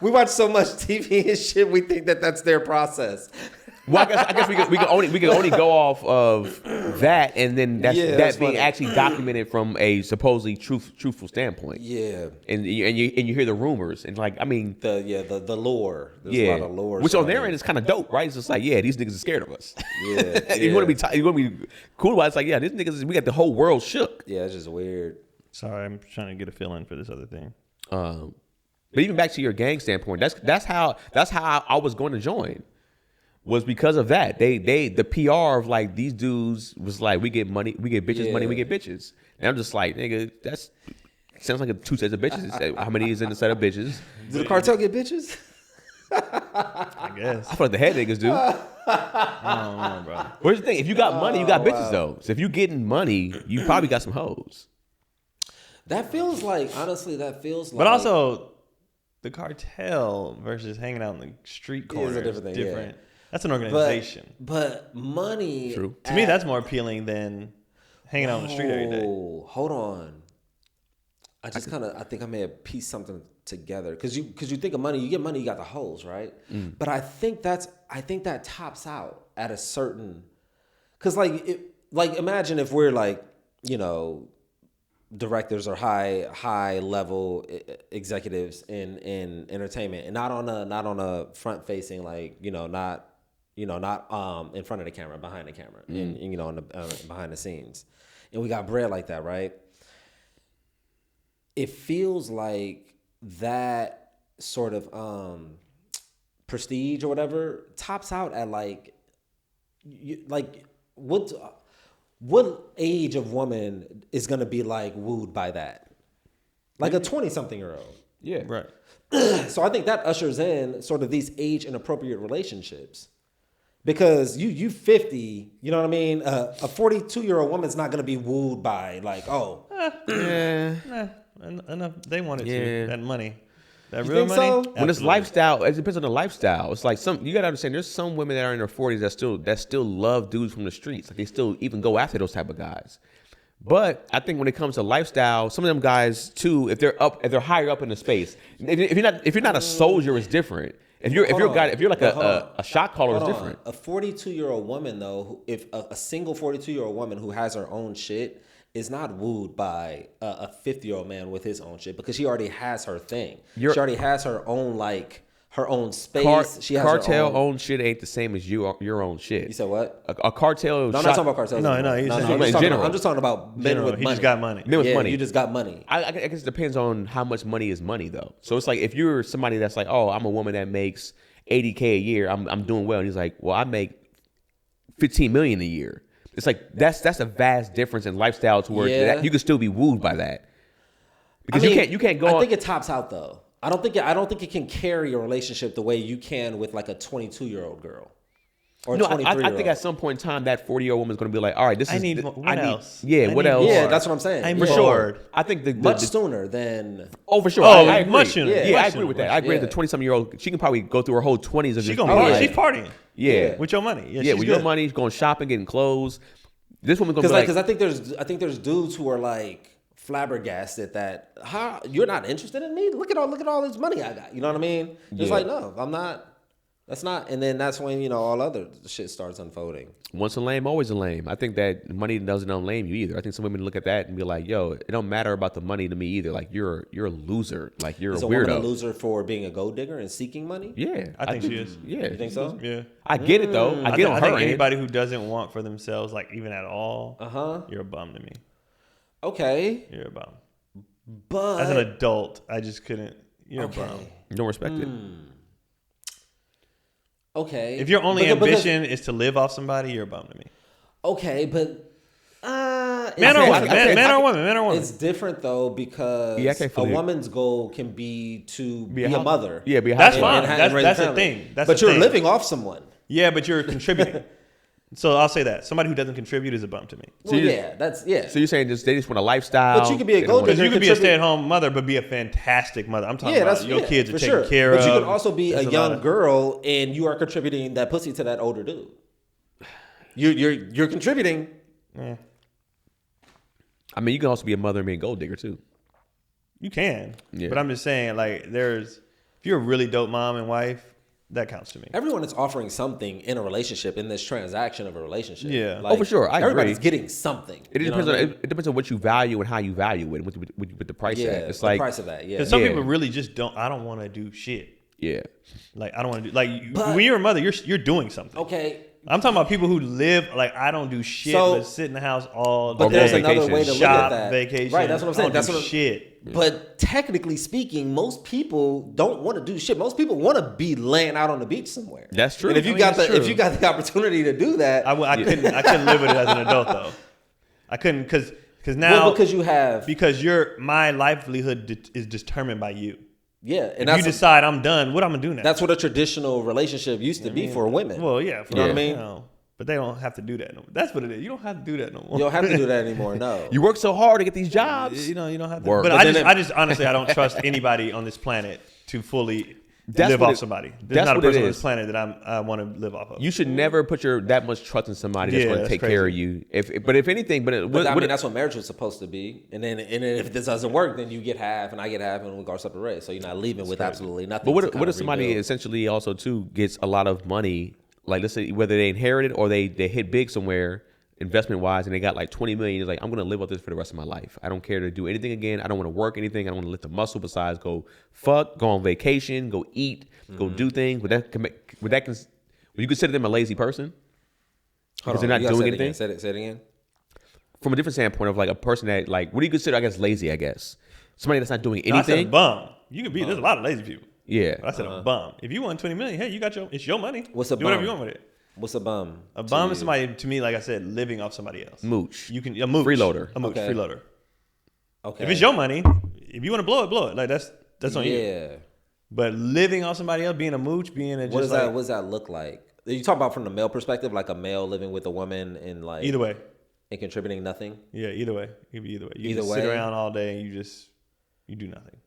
We watch so much TV and shit, we think that's their process. Well, I guess we can only go off of that, and then that's being actually documented from a supposedly truthful standpoint. Yeah, and you hear the rumors, and like, I mean, the lore. There's a lot of lore. Which on their end is kind of dope, right? It's just like, these niggas are scared of us. Yeah, you want to be cool about it. It's like, these niggas, we got the whole world shook. Yeah, it's just weird. Sorry, I'm trying to get a feeling for this other thing. But even back to your gang standpoint, that's how I was going to join. Was because of that. The PR of like these dudes was like, we get money, we get bitches, money, we get bitches. And I'm just like, nigga, that's sounds like a two sets of bitches. How many is in the set of bitches? Does the cartel get bitches? I guess. I feel like the head niggas do. I don't know, bro. Where's the thing? If you got money, you got bitches though. So if you getting money, you probably got some hoes. That feels like, honestly, But also, the cartel versus hanging out in the street corner is a different thing. Yeah. That's an organization. But money... True. To me, that's more appealing than hanging out on the street every day. Hold on. I think I may have pieced something together. Because you think of money, you get money, you got the hoes, right? Mm. But I think that tops out at a certain... Because imagine if we're like, directors or high level executives in entertainment, and not on a front facing, like, not in front of the camera, behind the camera, and behind the scenes, and we got bread like that, right? It feels like that sort of prestige or whatever tops out at what age of woman is going to be like wooed by that? Like a 20-something-year-old. Yeah. Right. So I think that ushers in sort of these age inappropriate relationships. Because you 50, you know what I mean? A 42-year-old woman's not going to be wooed by like, oh. Enough. They wanted to. That money. That you real think money? so? Absolutely. When it's lifestyle, it depends on the lifestyle. It's like you gotta understand. There's some women that are in their 40s that still love dudes from the streets. Like they still even go after those type of guys. But I think when it comes to lifestyle, some of them guys too, if they're higher up in the space, if you're not a soldier, it's different. If you're like a shot caller, it's different. A 42-year-old woman though, if a single 42-year-old woman who has her own shit is not wooed by a 50-year-old man with his own shit, because she already has her thing. She already has her own space. She has cartel own shit ain't the same as your own shit. You said what? A cartel. No, I'm not talking about cartels. No. I'm just talking about men with money. He just got money. Men with money. You just got money. I guess it depends on how much money is money though. So it's like if you're somebody that's like, oh, I'm a woman that makes $80K a year, I'm doing well, and he's like, well, I make $15 million a year. It's like that's a vast difference in lifestyle to where you can still be wooed by that, because you can't go. I think it tops out though. I don't think it can carry a relationship the way you can with like a 22-year-old girl or a 23-year-old. I think at some point in time that 40-year-old woman's going to be like, all right, I need what else? Yeah, what else? Yeah, that's what I'm saying. I'm for bored. sure. I think much sooner than. Oh, for sure. Oh, I agree. much sooner. Yeah, I agree with that. I agree. The 20-something-year-old, she can probably go through her whole 20s of She's just partying. Yeah, with your money. Yeah, with your money, going shopping, getting clothes. This woman gonna be because I think there's dudes who are like flabbergasted that you're not interested in me. Look at all this money I got. You know what I mean? It's like, no, I'm not. That's not, and then that's when, you know, all other shit starts unfolding. Once a lame, always a lame. I think that money doesn't unlame you either. I think some women look at that and be like, yo, it don't matter about the money to me either. Like, you're a loser. Like, you're Is a a weirdo. woman a loser for being a gold digger and seeking money? Yeah. I think she is. Yeah. You think so? Yeah. I get it, though. I get on I her think end. anybody who doesn't want for themselves, like even at all, you're a bum to me. Okay. You're a bum. But As an adult, I just couldn't. You're a bum. You don't respect it. Okay. If your only ambition is to live off somebody, you're a bum to me. Okay, but Man or woman? Man or woman? Man or woman? It's different though because Yeah, I can't a fully- woman's goal can be to be a mother. Yeah, be a That's housewife. fine. and raise That's a the family. thing. That's but the you're thing. living off someone. Yeah, but you're contributing. So I'll say that somebody who doesn't contribute is a bum to me. Well, you- yeah. So you're saying they just want a lifestyle. But you could be a they don't gold want- Because you could be a contribute- stay-at-home mother, but be a fantastic mother. I'm talking Yeah, about that's your kids are for taken sure. care of. But you can also be There's a lot young of- girl and you are contributing that pussy to that older dude. You're contributing. I mean, you can also be a mother and be a gold digger, too. You can, Yeah. but I'm just saying, like, if you're a really dope mom and wife, that counts to me. Everyone is offering something in a relationship, in this transaction of a relationship. Yeah. Like, Oh, for sure. I agree. everybody's getting something. It You know depends what I on mean? it depends on what you value and how you value it, with the price Yeah, tag. It's the like, price of that. Yeah. Because some Yeah. people really just don't. I don't want to do shit. yeah. Like I don't want to do. Like But- when you're a mother, you're doing something. Okay. I'm talking about people who live like I don't do shit, So- but sit in the house all But day. there's vacation. another way to look Shop, at that. vacation. Right, that's what I'm saying. I don't That's do what shit. But technically speaking, most people don't want to do shit. Most people want to be laying out on the beach somewhere. That's true. And if you I mean, got that's the if true. you got the opportunity to do that, I couldn't live with it as an adult though. I couldn't because now because you have my livelihood is determined by you. yeah, and If that's you decide I'm done, what I'm gonna do now? that's what a traditional relationship used to be for women. Well, yeah, You know what I mean? You know, but they don't have to do that. No, that's what it is. You don't have to do that no more. You don't have to do that anymore. No. You work so hard to get these jobs. You know, you don't have to. Work. But But I just honestly, I don't trust anybody on this planet to fully live what off it- somebody. There's that's not a what it person on is. this planet that I want to live off of. You should never put that much trust in somebody that's Yeah, going to that's take care of crazy. you. If anything, But I mean, that's what marriage was supposed to be. And then if this doesn't work, then you get half and I get half and we go our separate ways. So you're not leaving with absolutely nothing. But to what kind if of somebody rebuild. essentially also too gets a lot of money, like let's say whether they inherit it or they hit big somewhere investment wise and they got like 20 million. It's like, I'm going to live with this for the rest of my life. I don't care to do anything again. I don't want to work anything. I don't want to lift a muscle besides go on vacation, go eat, go do things. Would you consider them a lazy person? Hold Because on, they're not you gotta doing say it again. anything? Say it again. From a different standpoint of like a person that like, what do you consider, I guess, lazy, I guess? Somebody that's not doing No, I said a anything? bum. You could be. There's a lot of lazy people. Yeah. But I said a bum. If you want 20 million, hey, it's your money. What's a Do whatever bum? you want with it. What's a bum? A to bum you? is somebody to me, like I said, living off somebody else. Mooch. You can a mooch. Freeloader. A mooch. Okay. Freeloader. Okay. If it's your money, if you want to blow it, blow it. Like that's on you. Yeah. But living off somebody else, being a mooch, being a just What does like, that? What does that look like? You talk about from the male perspective, like a male living with a woman and like either way. and contributing nothing. Yeah, either way. It could be either way. You Either just sit way. around all day and you do nothing.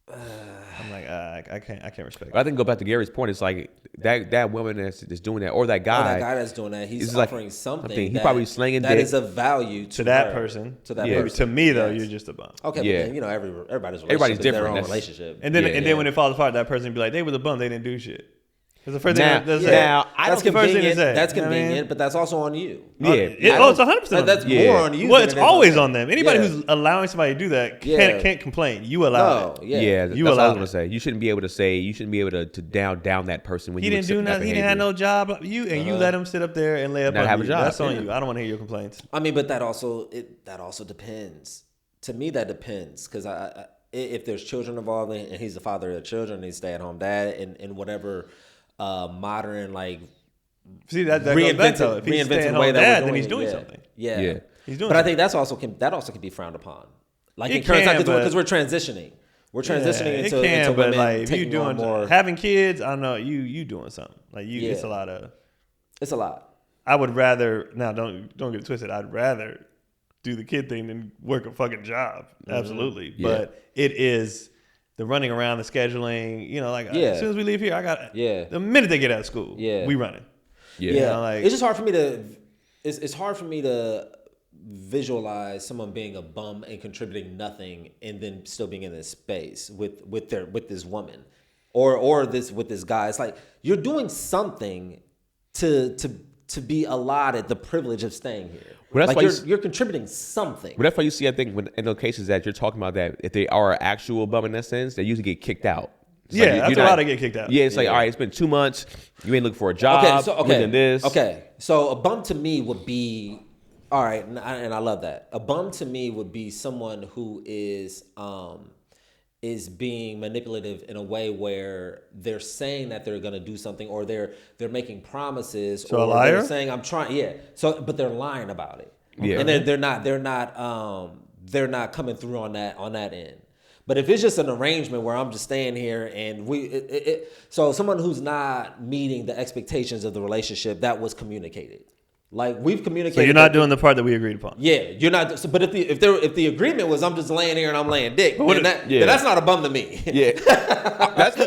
I'm like, I can't respect I it. think go back to Gary's point. It's like that woman that's doing that, or that Oh, guy. that guy that's doing that, he's It's like offering something. something. He that- probably slinging that dick. is of value to that her, person. To that Yeah. person. To me though, Yes. you're just a bum. Okay, Yeah. but then, you know, everybody's relationship Everybody's is their different. own That's- relationship. And then Yeah, and then when it falls apart, that person be like, they was a bum, they didn't do shit. That's the first Now- thing. That's now, I that's don't- the first thing to convenient. say. That's You know what I mean? convenient, but that's also on you. Yeah. It's 100%. That's Yeah. more on you. Well, than it's it is always them. on them. Anybody Yeah. who's allowing somebody to do that Yeah. can't complain. You allow it. No, Yeah, yeah. that's You what I was allowed gonna it. say. You shouldn't be able to down that person when He you didn't do accept that nothing. He didn't have behavior. no job. You let him sit up there and lay up Not on have a you. job, That's on yeah. you. I don't want to hear your complaints. I mean, but that also depends. To me, that depends because if there's children involved and he's the father of the children, he's stay-at-home dad, and whatever modern like See that goes back though. If he's staying home way that dad, we're then he's doing doing it. something. Yeah, Yeah. He's doing But I something. think that also can be frowned upon. Like It in current can, time, but- because we're transitioning. We're transitioning Yeah, into but women like if you taking on doing more. having kids, I know you doing something. Like you, it's Yeah. a lot of. It's a lot. I would rather now don't get it twisted. I'd rather do the kid thing than work a fucking job. Absolutely, Yeah. but it is the running around, the scheduling. You know, like Yeah. as soon as we leave here, I got Yeah. The minute they get out of school, Yeah. we running. Yeah. Yeah, know, like- it's just hard for me to. It's hard for me to visualize someone being a bum and contributing nothing, and then still being in this space with this woman, or this with this guy. It's like you're doing something to be allotted the privilege of staying here. Well, that's like why you're contributing something. But that's why you see, I think, in those cases that you're talking about, that if they are an actual bum in that sense, they usually get kicked out. It's Yeah, that's a lot of get kicked out. Yeah, it's like, all right, it's been 2 months. You ain't looking for a job. Okay, this. Okay, so a bum to me would be, all right, and I love that. A bum to me would be someone who is being manipulative in a way where they're saying that they're going to do something, or they're making promises, so or a liar? they're saying I'm trying. Yeah. So, but they're lying about it. Yeah. And they're not coming through on that end. But if it's just an arrangement where I'm just staying here and so someone who's not meeting the expectations of the relationship that was communicated. Like we've communicated. So you're not doing the part that we agreed upon. Yeah, you're not. So, but if the agreement was I'm just laying here and I'm laying dick, then that's not a bum to me. Yeah.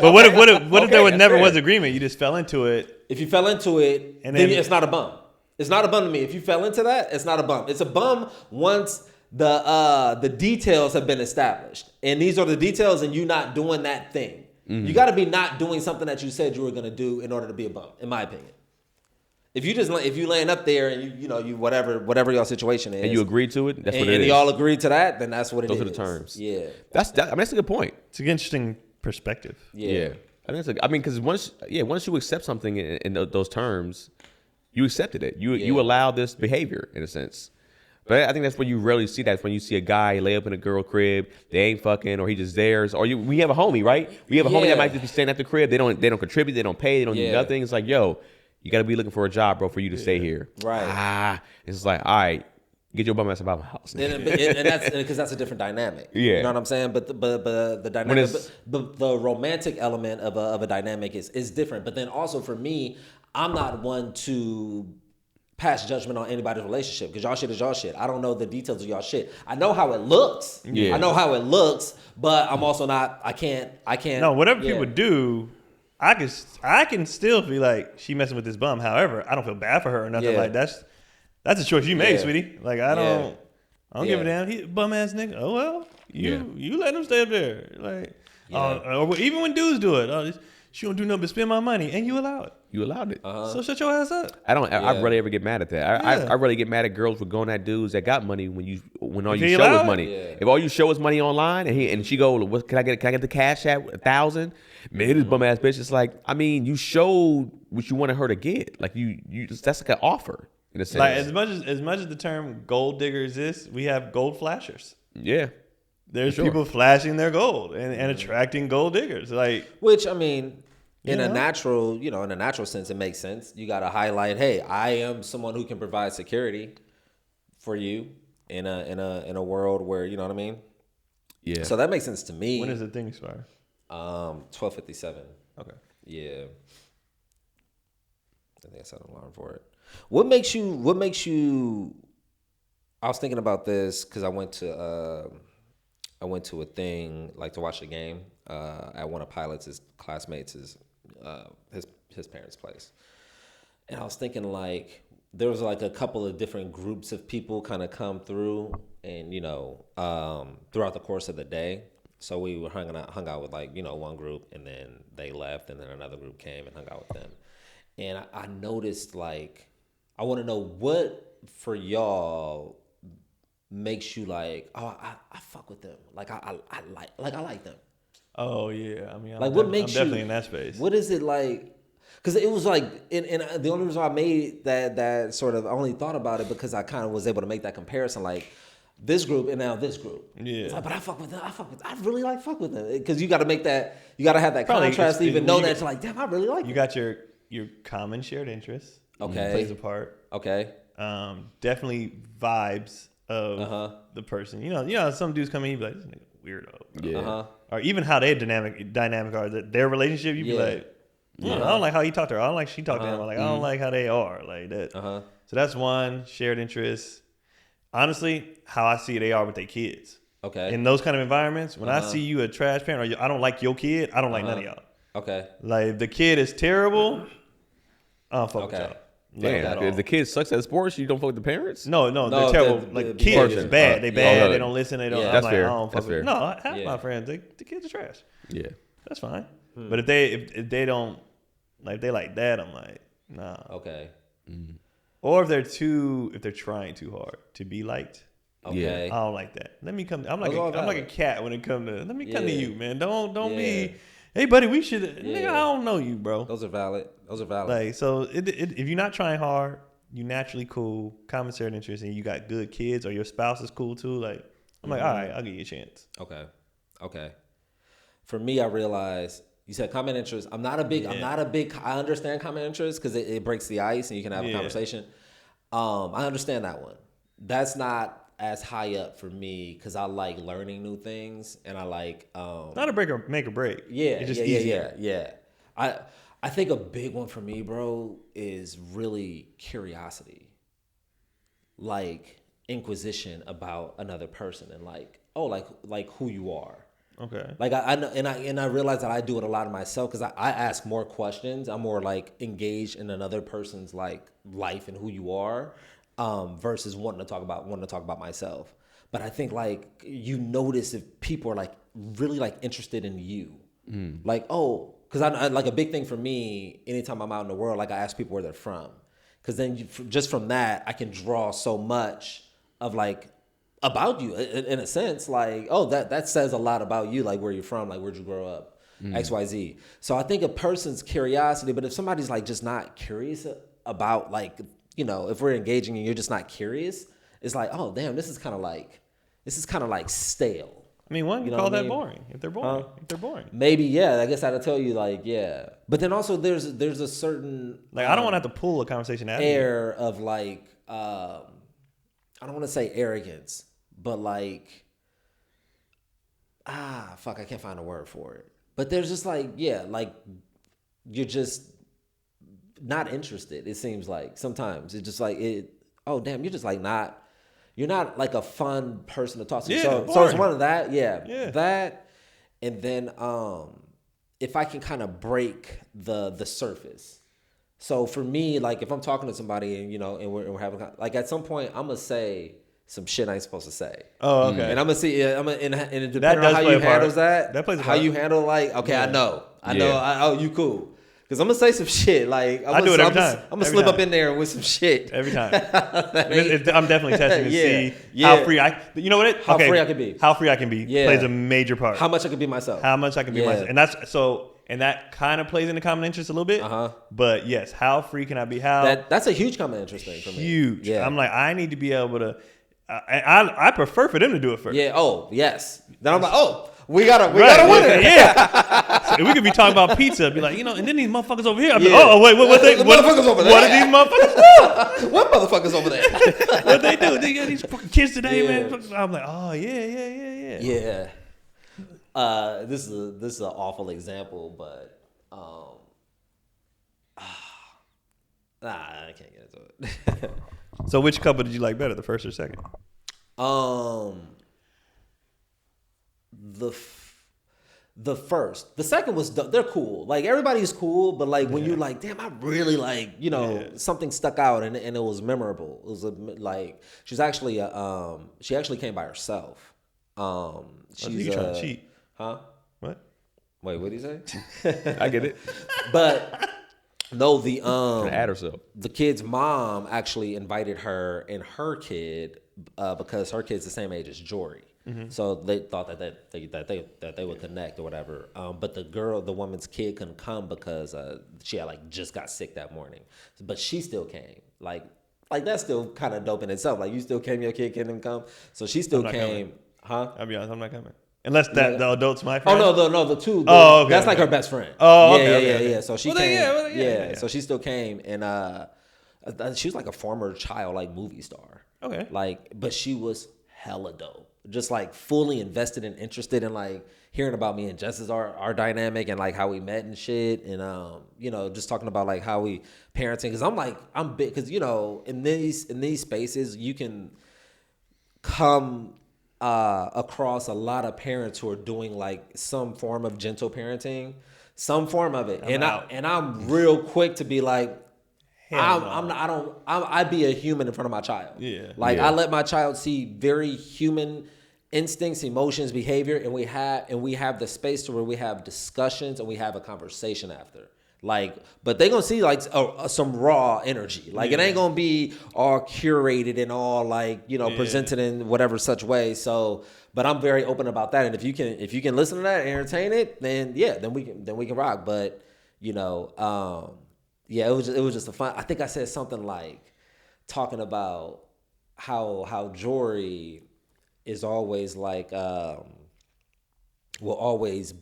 But what if there never was agreement? You just fell into it. If you fell into it, then it's not a bum. It's not a bum to me. If you fell into that, it's not a bum. It's a bum once the details have been established, and these are the details, and you not doing that thing. Mm-hmm. You got to be not doing something that you said you were going to do in order to be a bum, in my opinion. If you laying up there and you whatever your situation is, and you agreed to it, that's what it is. And y'all agreed to that, then that's what it is. Those are the terms. Yeah, that's a good point. It's an interesting perspective. Yeah. I mean, because once you accept something in those terms, you accepted it. You allow this behavior in a sense. But I think that's when you rarely see that. When you see a guy lay up in a girl crib, they ain't fucking, or he just theirs, or we have a homie, right? We have a homie that might just be staying at the crib. They don't contribute, they don't pay, they don't do nothing. It's like, yo, you got to be looking for a job, bro, for you to stay here. Right. It's like, all right, get your bum ass about my house. And that's because that's a different dynamic. Yeah. You know what I'm saying? But the dynamic, but the romantic element of a dynamic is different. But then also for me, I'm not one to pass judgment on anybody's relationship because y'all shit is y'all shit. I don't know the details of y'all shit. I know how it looks. Yeah. I know how it looks, but I'm also not. I can't. No, whatever people do, I can still feel like she messing with this bum. However, I don't feel bad for her or nothing. Like that's a choice you made, sweetie. Like I don't give a damn. He bum ass nigga. Oh well, you let him stay up there. Like or even when dudes do it, she don't do nothing but spend my money, and you allow it. You allowed it. So shut your ass up. I rarely ever get mad at that. I really get mad at girls for going at dudes that got money when all you show is money. Yeah. If all you show is money online and she go, what can I get the cash at 1,000? Man, this bum ass bitch. It's like, I mean, you showed what you wanted her to get. Like you that's like an offer in a sense. Like as much as the term gold digger exists, we have gold flashers. Yeah. There's people flashing their gold and attracting gold diggers. Like which I mean. In a natural sense, it makes sense. You got to highlight, hey, I am someone who can provide security for you in a world where, you know what I mean? Yeah. So that makes sense to me. When does the thing expire? 12:57. Okay. Yeah. I think I set an alarm for it. What makes you? I was thinking about this because I went to a thing like to watch a game at one of Pilot's classmates' his parents' place, and I was thinking like there was like a couple of different groups of people kind of come through, and throughout the course of the day. So we were hung out with like one group, and then they left, and then another group came and hung out with them, and I noticed like I want to know what for y'all makes you like, oh, I fuck with them, like I like them. Oh yeah, I mean, like what makes I'm definitely in that space. What is it like? Because it was like, and the only reason I made that sort of, I only thought about it because I kind of was able to make that comparison, like this group and now this group. Yeah. It's like, but I fuck with them. I really like fuck with them because you got to make that. You got to have that contrast to even know that you're like, damn, I really like. You got your common shared interests. Okay. Plays a part. Okay. Definitely vibes of the person. You know, some dudes come in, you be like, this nigga weirdo. Yeah. Or even how their dynamic are, their relationship, you be like, I don't like how he talked to her. I don't like she talked to him. Like I don't like how they are like that. So that's one shared interest. Honestly, how I see they are with their kids. Okay. In those kind of environments, when I see you a trash parent or I don't like your kid, I don't like none of y'all. Okay. Like if the kid is terrible, I don't fuck with y'all. Damn, if the kid sucks at sports, you don't fuck with the parents? No, they're terrible. Like kids is bad. They bad. Really? They don't listen. They don't. Yeah, that's fair. I don't fuck that's with fair. No, half my friends, the kids are trash. Yeah. That's fine. But if they don't like they like that, I'm like, nah. Okay. Or if they're trying too hard to be liked. Okay. I don't like that. Let me come. I'm like a cat when it comes to. Let me come to you, man. Don't be. Hey, buddy, we should. Nigga, I don't know you, bro. Those are valid. Like, so if you're not trying hard, you naturally cool, common shared interest, and you got good kids, or your spouse is cool too. Like, I'm like, all right, I'll give you a chance. Okay. For me, I realized you said common interest. I'm not a big. I understand common interest because it breaks the ice and you can have a conversation. I understand that one. That's not as high up for me because I like learning new things and I like not a break or make or break. It's just easier. I think a big one for me, bro, is really curiosity, like inquisition about another person and like who you are. Okay. Like I know, and I realize that I do it a lot of myself because I ask more questions. I'm more like engaged in another person's like life and who you are. Versus wanting to talk about myself. But I think like you notice if people are like really like interested in you, like because I like a big thing for me. Anytime I'm out in the world, like I ask people where they're from, because then just from that I can draw so much of like about you in a sense. Like that says a lot about you, like where you're from, like where'd you grow up, XYZ. So I think a person's curiosity, but if somebody's like just not curious about like. You know, if we're engaging and you're just not curious, it's like, oh damn, this is kind of like stale. I mean, one can call that boring if they're boring. If they're boring, maybe I guess I'd tell you like but then also there's a certain like I don't want to have to pull a conversation out air of like I don't want to say arrogance, but like I can't find a word for it. But there's just like like you're just not interested. It seems like sometimes it's just like oh damn, you're just like you're not like a fun person to talk to. So it's one of that. That, and then if I can kind of break the surface. So for me, like if I'm talking to somebody and and we're having like at some point I'm gonna say some shit I ain't supposed to say. Oh, okay. And I'm gonna see. And it depends on how you handle that. That plays a how part. you handle like I know. You cool. Because I'm going to say some shit. Like I do it every time. I'm going to slip up in there with some shit. Every time. I'm definitely testing to see how free you know what How free I can be. How free I can be plays a major part. How much I can be myself. And and that kind of plays into common interest a little bit. But yes, how free can I be? That's a huge common interest thing for me. Huge. Yeah. I'm like, I need to be able to. I prefer for them to do it first. Yeah. Oh, yes. Then I'm like, we got a winner. Yeah. So we could be talking about pizza. Be like, and then these motherfuckers over here. I'd be like, wait, what motherfuckers over there? What are these motherfuckers do? What motherfuckers over there? What they do? They got these fucking kids today, man. I'm like, oh yeah. Yeah. This is an awful example, but I can't get into it. So which couple did you like better, the first or second? The first. The second was they're cool. Like everybody's cool, but like when you like, damn, I really like, something stuck out and it was memorable. It was like she actually came by herself. She's trying to cheat. Huh? What? Wait, what did he say? I get it. But no, the add herself. The kid's mom actually invited her and her kid because her kid's the same age as Jory. Mm-hmm. So they thought that they would connect or whatever. But the woman's kid couldn't come because she had like just got sick that morning. But she still came. Like that's still kind of dope in itself. Like you still came, your kid couldn't come, so she still came. Huh? I'll be honest, I'm not coming. Unless the adult's my friend. Oh no, the two. Okay. That's like her best friend. Oh, yeah. So she came. So she still came, and she was like a former child, like movie star. Okay. Like, but she was hella dope. Just like fully invested and interested in like hearing about me and Jess's our dynamic and like how we met and shit, and just talking about like how we parenting. Because I'm big because in these spaces you can come across a lot of parents who are doing like some form of gentle parenting, some form of it, I'm real quick to be like, I'd be a human in front of my child. Yeah. I let my child see very human instincts, emotions, behavior, and we have the space to where we have discussions and we have a conversation after. Like, but they gonna see like some raw energy. Like, it ain't gonna be all curated and all like, you know, presented in whatever such way. So, but I'm very open about that. And if you can listen to that and entertain it, then we can rock. But you know, it was just a fun. I think I said something like talking about how Jory is always like will always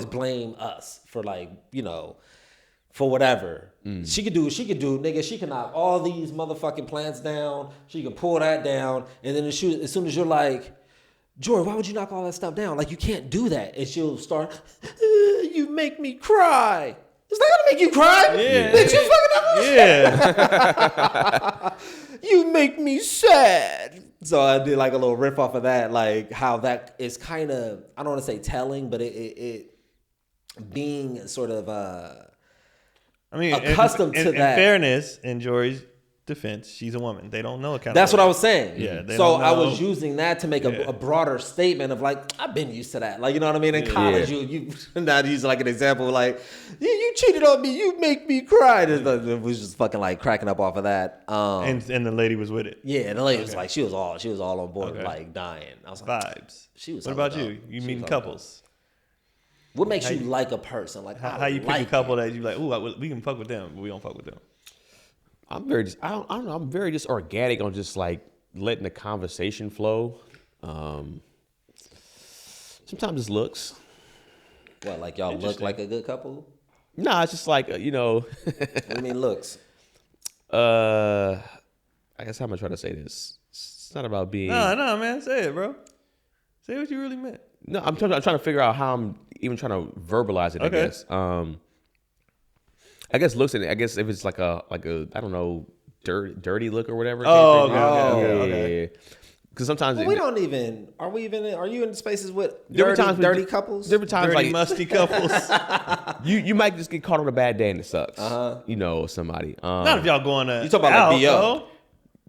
blame us for like, you know, for whatever. She could do, nigga. She can knock all these motherfucking plans down. She can pull that down. And then as soon as you're like, Jory, why would you knock all that stuff down? Like, you can't do that. And she'll start, you make me cry. It's not gonna make you cry. Yeah. Bitch, you fucking Yeah. You make me sad. So I did like a little riff off of that, like how that is kind of, I don't want to say telling, but it being sort of I mean, accustomed to that. In fairness, in Jory's defense, she's a woman. They don't know accountability. That's what I was saying. Yeah. So I was using that to make a broader statement of like, I've been used to that. Like, you know what I mean? In college, you not use like an example like, you cheated on me, you make me cry. It was just fucking like cracking up off of that. And the lady was with it. Yeah, the lady was like, she was all on board, like dying. I was like, Vibes. She was. What about you? You meeting couples? What makes you like a person? Like how you pick a couple that you like? Ooh, we can fuck with them, but we don't fuck with them. I'm very just, I don't know. I'm very just organic on just like letting the conversation flow. Sometimes it's looks. What, like y'all look like a good couple? Nah, it's just like you know. What do you mean looks? I guess how am I trying to say this? It's not about being. No, man. Say it, bro. Say what you really meant. No, I'm trying to figure out how I'm even trying to verbalize it. Okay. I guess. I guess looks at it. I guess if it's like a I don't know dirty look or whatever. Oh, okay. Because sometimes we don't even. Are you in spaces with different dirty couples? Different times, Dirty, like musty couples. you might just get caught on a bad day and it sucks. You know, somebody. Not if y'all going to. You talking about like BO?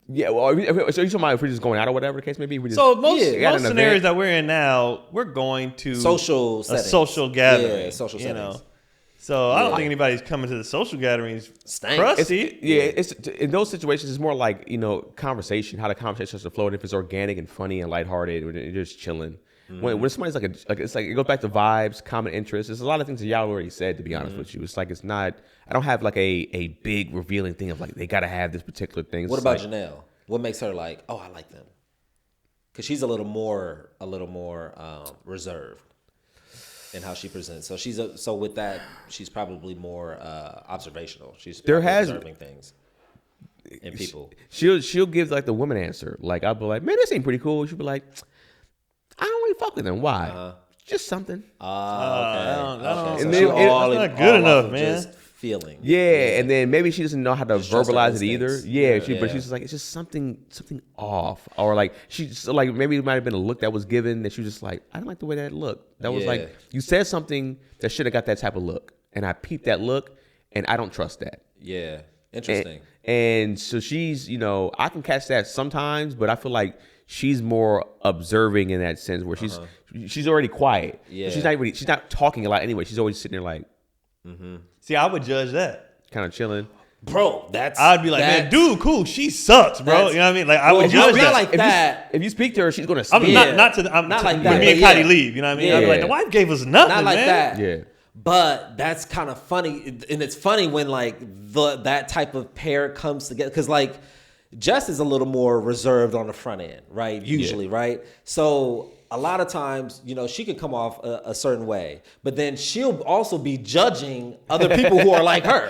Yeah, well, so you talking about if we're just going out or whatever the case may be? We just, So most an scenarios event. that we're in now, we're going to Social settings. a social gathering. Yeah, social you settings. know? So I don't think anybody's coming to the social gatherings Stank. crusty. It's in those situations. It's more like, you know, conversation, how the conversation starts to flow. And if it's organic and funny and lighthearted, and you're just chilling. When somebody's like it's like it goes back to vibes, common interests. There's a lot of things that y'all already said. To be honest with you, it's like it's not. I don't have like a big revealing thing of like they gotta have this particular thing. What about Janelle? What makes her like, oh, I like them? Because she's a little more reserved in how she presents. So so with that, she's probably more observational. She's observing things in people. She'll give like the woman answer. Like I'll be like, man, this ain't pretty cool. She'll be like, I don't really fuck with them. Why? Just something. Okay. Okay. And So then that's not good enough, man. Just feeling. Yeah, and then maybe she doesn't know how to Just trust her verbalize it either. instincts. Yeah, but she's just like, it's just something like maybe it might have been a look that was given that she was just like, I don't like the way that looked. That was like, you said something that should have got that type of look, and I peeped that look, and I don't trust that. Yeah, interesting. And so she's, you know, I can catch that sometimes, but I feel like she's more observing in that sense where she's already quiet. Yeah, she's not talking a lot anyway. She's always sitting there like, See, I would judge that. kind of chilling. Bro, I'd be like, man, dude, cool. She sucks, bro. You know what I mean? Like, I would judge that. like that. If you speak to her, she's gonna I'm speak. not like that, when me and but Kylie leave, you know what I mean? I'd be Yeah. like, the wife gave us nothing, Not like man. that. Yeah. But that's kind of funny, and it's funny when like that type of pair comes together, because like Jess is a little more reserved on the front end, right? Usually, right? So a lot of times, you know, she could come off a certain way, but then she'll also be judging other people who are like her.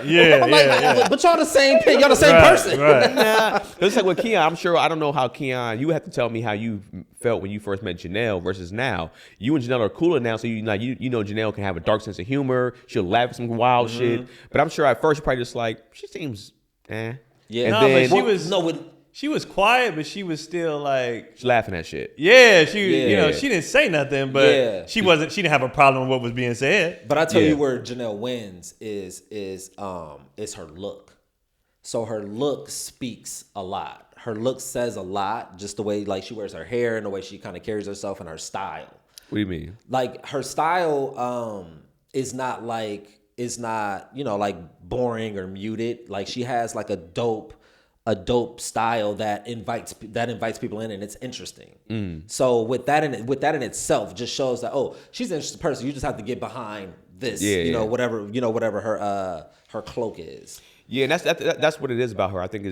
But y'all the same thing. Y'all the same person. Right. Nah, it's like with Keon. I'm sure I don't know how Keon. You have to tell me how you felt when you first met Janelle versus now. You and Janelle are cooler now, so you know Janelle can have a dark sense of humor. She'll laugh at some wild shit. But I'm sure at first you're probably just like, she seems Yeah. And No, then but she was quiet, but she was still like, she's laughing at shit. yeah, you know, she didn't say nothing, but Yeah. she didn't have a problem with what was being said. But I tell you where Janelle wins is her look. So her look speaks a lot. her look says a lot. Just the way like she wears her hair and the way she kind of carries herself and her style. What do you mean? Like her style is not like like boring or muted. Like she has like a dope style that invites people in, and it's interesting. So with that in itself just shows that she's an interesting person. You just have to get behind this, whatever her cloak is. Yeah, and that's what it is about her. I think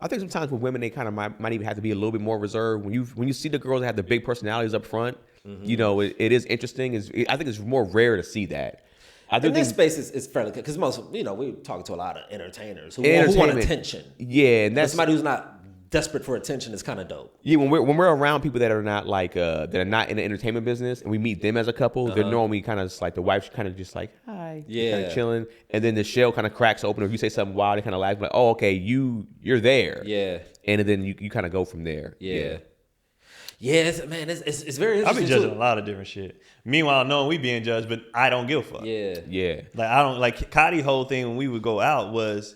sometimes with women they kind of might even have to be a little bit more reserved. When you see the girls that have the big personalities up front, it is interesting. I think it's more rare to see that. I do think this space is fairly good because most we talk to a lot of entertainers who want attention. Yeah, and that's somebody who's not desperate for attention is kind of dope. Yeah, when we're around people that are not like that are not in the entertainment business, and we meet them as a couple, they're normally kind of just like the wife's kind of just like hi, kind of chilling, and then the shell kind of cracks open. If you say something wild, they kind of laugh like, oh, okay, you're there. Yeah, and then you kind of go from there. Yeah. Yeah, it's very interesting. I've been judging a lot of different shit. Meanwhile, knowing we being judged, but I don't give a fuck. Yeah. Like I don't like Cotty's whole thing when we would go out was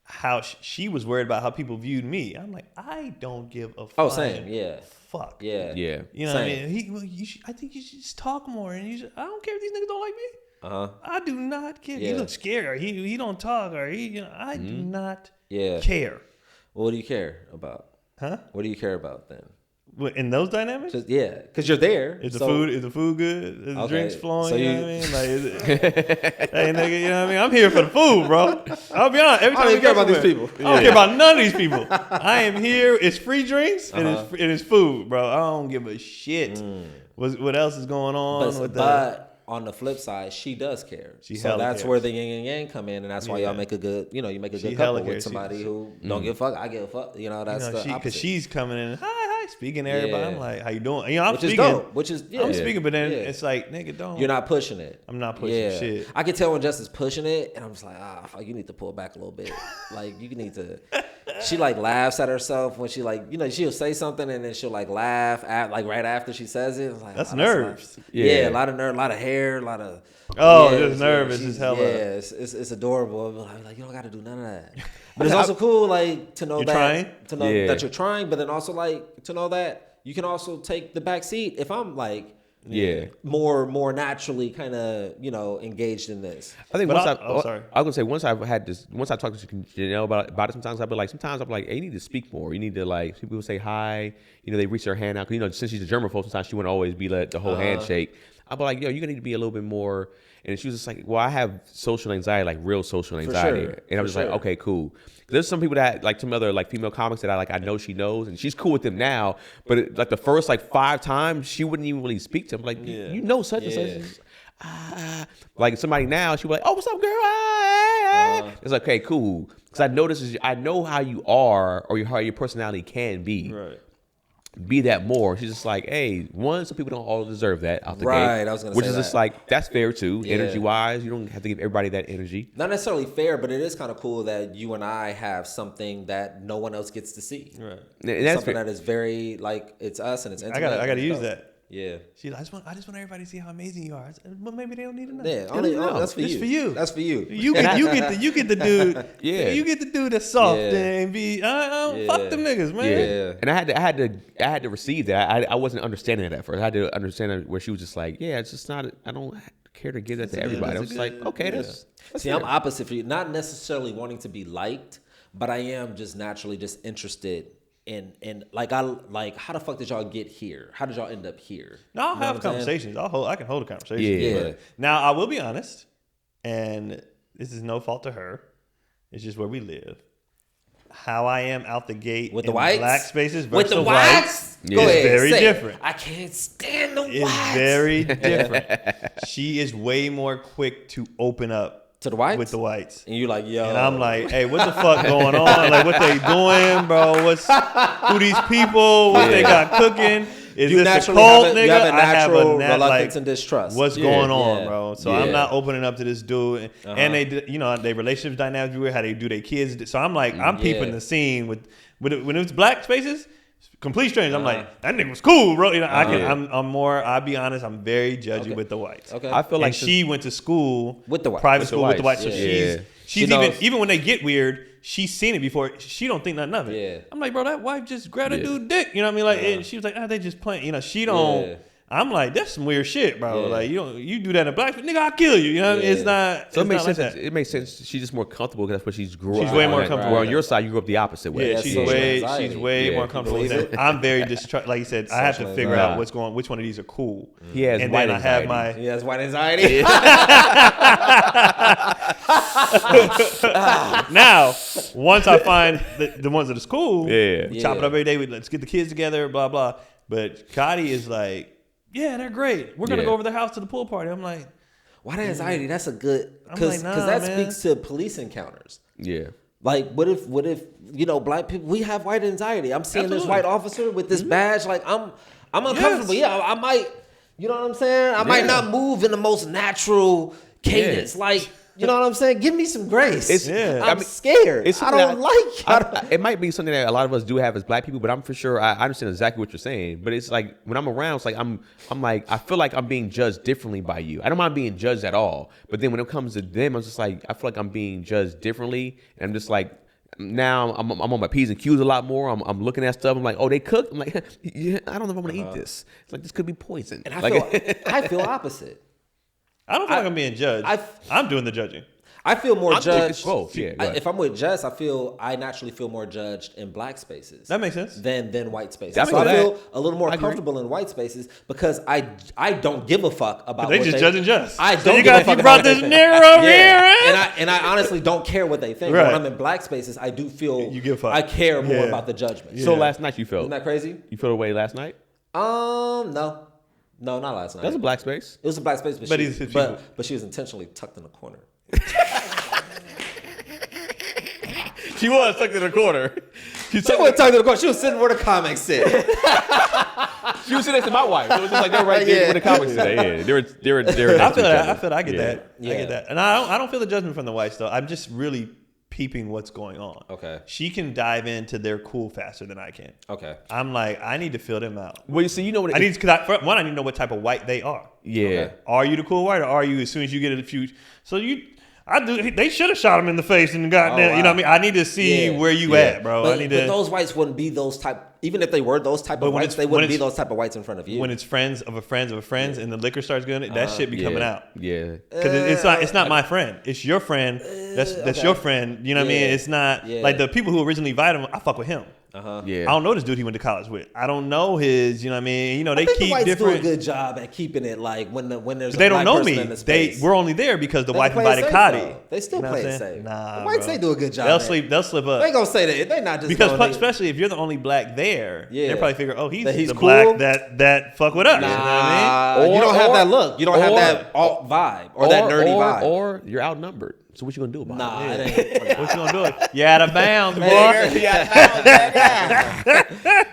how she was worried about how people viewed me. I'm like, I don't give a fuck. Oh, same. Yeah. Fuck. Yeah. Yeah. You know what I mean? I think you should just talk more, and I don't care if these niggas don't like me. I do not care. He looks scared, or he don't talk, or I do not care. Well, what do you care about? Huh? What do you care about then? In those dynamics? Because you're there. Is the food good? Is the drinks flowing? So you know what I mean? Like, hey nigga, you know what I mean? I'm here for the food, bro. I'll be honest. Every time I don't care about these people. I don't care about none of these people. I am here. It's free drinks and it's food, bro. I don't give a shit. What else is going on with that? But on the flip side, she does care. So that's where the yin and yang come in, and that's why y'all make a good, you make a good couple with somebody who don't give a fuck. I give a fuck. That's the opposite. Because she's coming in, hi, speaking to everybody. I'm like, how you doing? I'm which speaking. Is dope. Which is I'm speaking, but then it's like, nigga, don't. You're not pushing it. I'm not pushing shit. I can tell when Justice pushing it, and I'm just like, fuck, you need to pull back a little bit. Like you need to. She like laughs at herself when she like, she'll say something and then she'll like laugh like right after she says it. It's like, that's nerves. Yeah, a lot of nerve, a lot of hair, a lot of. Just nervous as hell. Yeah, it's adorable. Like you don't got to do none of that. But it's also cool, like to know that you're trying, but then also like to know that you can also take the back seat if I'm like. More naturally kind of engaged in this. I think I was gonna say once I talked to Janelle about it sometimes I'm like, hey, you need to speak more. You need to like people say hi, they reach their hand out because since she's a German folk sometimes she wouldn't always be the whole handshake. I'd be like, yo, you're gonna need to be a little bit more. And she was just like, well, I have social anxiety, like real social anxiety. And I'm just like, okay, cool. There's some people that like some other like female comics that I know she knows, and she's cool with them now. But like the first like 5 times, she wouldn't even really speak to him. Like, you know such and such. Like somebody now, she was like, oh, what's up, girl? It's like, okay, cool. Because I know how you are or how your personality can be. Right. Be that more. She's just like, hey, some people don't all deserve that out the gate. Right, I was gonna say which is just like, that's fair too, energy wise. You don't have to give everybody that energy. Not necessarily fair, but it is kind of cool that you and I have something that no one else gets to see. Right. And that's something that is very like it's us and it's intimate. I gotta use that. Yeah. I just want everybody to see how amazing you are. I said, well, maybe they don't need to know. Yeah, that's for you. It's for you. That's for you. You get the dude. You get the dude that's soft and be fuck them niggas, man. Yeah. And I had to receive that. I wasn't understanding it at first. I had to understand it where she was just like, yeah, it's just not. I don't care to give that to everybody. I was like, okay, that's see, fair. I'm opposite for you. Not necessarily wanting to be liked, but I am just naturally just interested. And like how the fuck did y'all get here? How did y'all end up here? No, I'll have conversations. I can hold a conversation. Yeah. Now I will be honest, and this is no fault to her. It's just where we live. How I am out the gate with the in whites, black spaces versus with the whites. Go ahead, very different. I can't stand the whites. It's very different. She is way more quick to open up. To the whites? With the whites. And you like, yo. And I'm like, hey, what the fuck going on? Like, what they doing, bro? Who these people? What they got cooking? Is you this a cult, nigga? You have a natural reluctance like, and distrust. What's going on, bro? So I'm not opening up to this dude. And they, they relationship dynamics weird, how they do their kids. So I'm like, I'm peeping the scene when it's black spaces. Complete strangers. I'm like, that nigga was cool, bro. I'll be honest, I'm very judgy with the whites. Okay. I feel like she went to school with the whites. Private school with the whites. So Yeah. she's even when they get weird, she's seen it before. She don't think nothing of it. Yeah. I'm like, bro, that wife just grabbed a dude dick. You know what I mean? Like, and she was like, they just playing. You know, she don't. Yeah. I'm like, that's some weird shit, bro. Yeah. Like, you do that in black, nigga, I'll kill you. You know, what I mean? It's not. So it makes sense. Like it makes sense. She's just more comfortable because that's what she's grew up. She's way more comfortable. Where on your side, you grew up the opposite way. Yeah, she's way more comfortable with that. I'm very distrustful. Like you said, I have to figure out which one of these are cool. He has and white then anxiety. I have He has white anxiety. Now, once I find the ones that is cool, we chop it up every day. Let's get the kids together, blah blah. But Cotty is like, yeah, they're great. We're gonna go over their house to the pool party. I'm like, white anxiety. That's a good because that speaks to police encounters. Yeah. Like, what if black people, we have white anxiety. I'm seeing this white officer with this badge. Like, I'm uncomfortable. Yes. Yeah, I might. You know what I'm saying? I might not move in the most natural cadence. Like. You know what I'm saying? Give me some grace. I'm scared. I don't like. It might be something that a lot of us do have as black people, but I'm for sure. I understand exactly what you're saying. But it's like when I'm around, it's like I'm like I feel like I'm being judged differently by you. I don't mind being judged at all. But then when it comes to them, I'm just like I feel like I'm being judged differently, and I'm just like. Now I'm on my P's and Q's a lot more. I'm looking at stuff. I'm like, oh, they cooked. I'm like, yeah, I don't know if I'm gonna eat this. It's like this could be poison. And I feel opposite. I don't feel like I'm being judged. I'm doing the judging. I feel more judged. Both. Yeah, if I'm with Jess, I naturally feel more judged in black spaces. That makes sense. Than white spaces. So I feel a little more comfortable in white spaces because I don't give a fuck about. They just judging Jess. I don't. You brought this mirror over here, and I honestly don't care what they think. Right. When I'm in black spaces, I do feel you give a fuck. I care more about the judgment. So last night you felt. Isn't that crazy? You felt away last night? No, not last night. That was a black space. It was a black space, but she was intentionally tucked in the corner. She was tucked in the corner. She wasn't tucked in the corner. She was sitting where the comics sit. She was sitting next to my wife. So it was just like they're right there where the comics sit. Yeah, they're I feel that. I get that. Yeah. I get that. And I don't feel the judgment from the whites though. I'm just really peeping what's going on. Okay. She can dive into their cool faster than I can. Okay. I'm like, I need to fill them out. Well, you see, you know what? I need to know what type of white they are. Yeah. Okay. Are you the cool white, or are you as soon as you get a few? So they should have shot him in the face and goddamn. Wow. You know what I mean? I need to see where you at, bro. But those whites wouldn't be those type. Even if they were those type of whites, they wouldn't be those type of whites in front of you. When it's friends of a friends of a friends, and the liquor starts going, that shit be coming out. Yeah, because it's not my friend. It's your friend. That's your friend. You know what I mean? It's not like the people who originally invited him. I fuck with him. Yeah. I don't know this dude he went to college with. I don't know his. You know what I mean? You know they keep the whites different. Do a good job at keeping it like when there's. They don't know me. We're only there because the wife invited Cotty. They still play it safe. Nah, the whites they do a good job. They'll slip up. They gonna say that they not just because especially if you're the only black there. They probably figure, oh, he's the cool? black that fuck with us. Nah, you know what I mean? You don't have that look. You don't have that alt vibe or that nerdy vibe. Or you're outnumbered. So what you gonna do about it? What you gonna do? You're out of bounds, boy.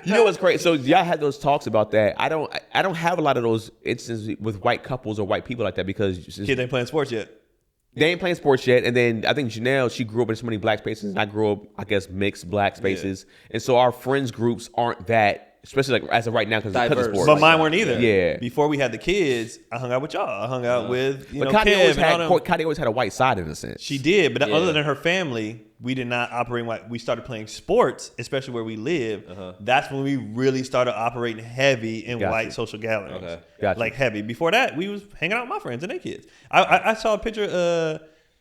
You know what's crazy? So y'all had those talks about that. I don't have a lot of those instances with white couples or white people like that because kids ain't playing sports yet. They ain't playing sports yet. And then I think Janelle, she grew up in so many black spaces, and I grew up, I guess, mixed black spaces. And so our friends groups aren't that. Especially like as of right now because of sports. But mine weren't either. Yeah. Before we had the kids, I hung out with y'all. I hung out with but Cotty always had a white side in a sense. She did, but other than her family, we did not operate white. We started playing sports, especially where we live. That's when we really started operating heavy in white social gatherings. Like heavy. Before that, we was hanging out with my friends and their kids. I saw a picture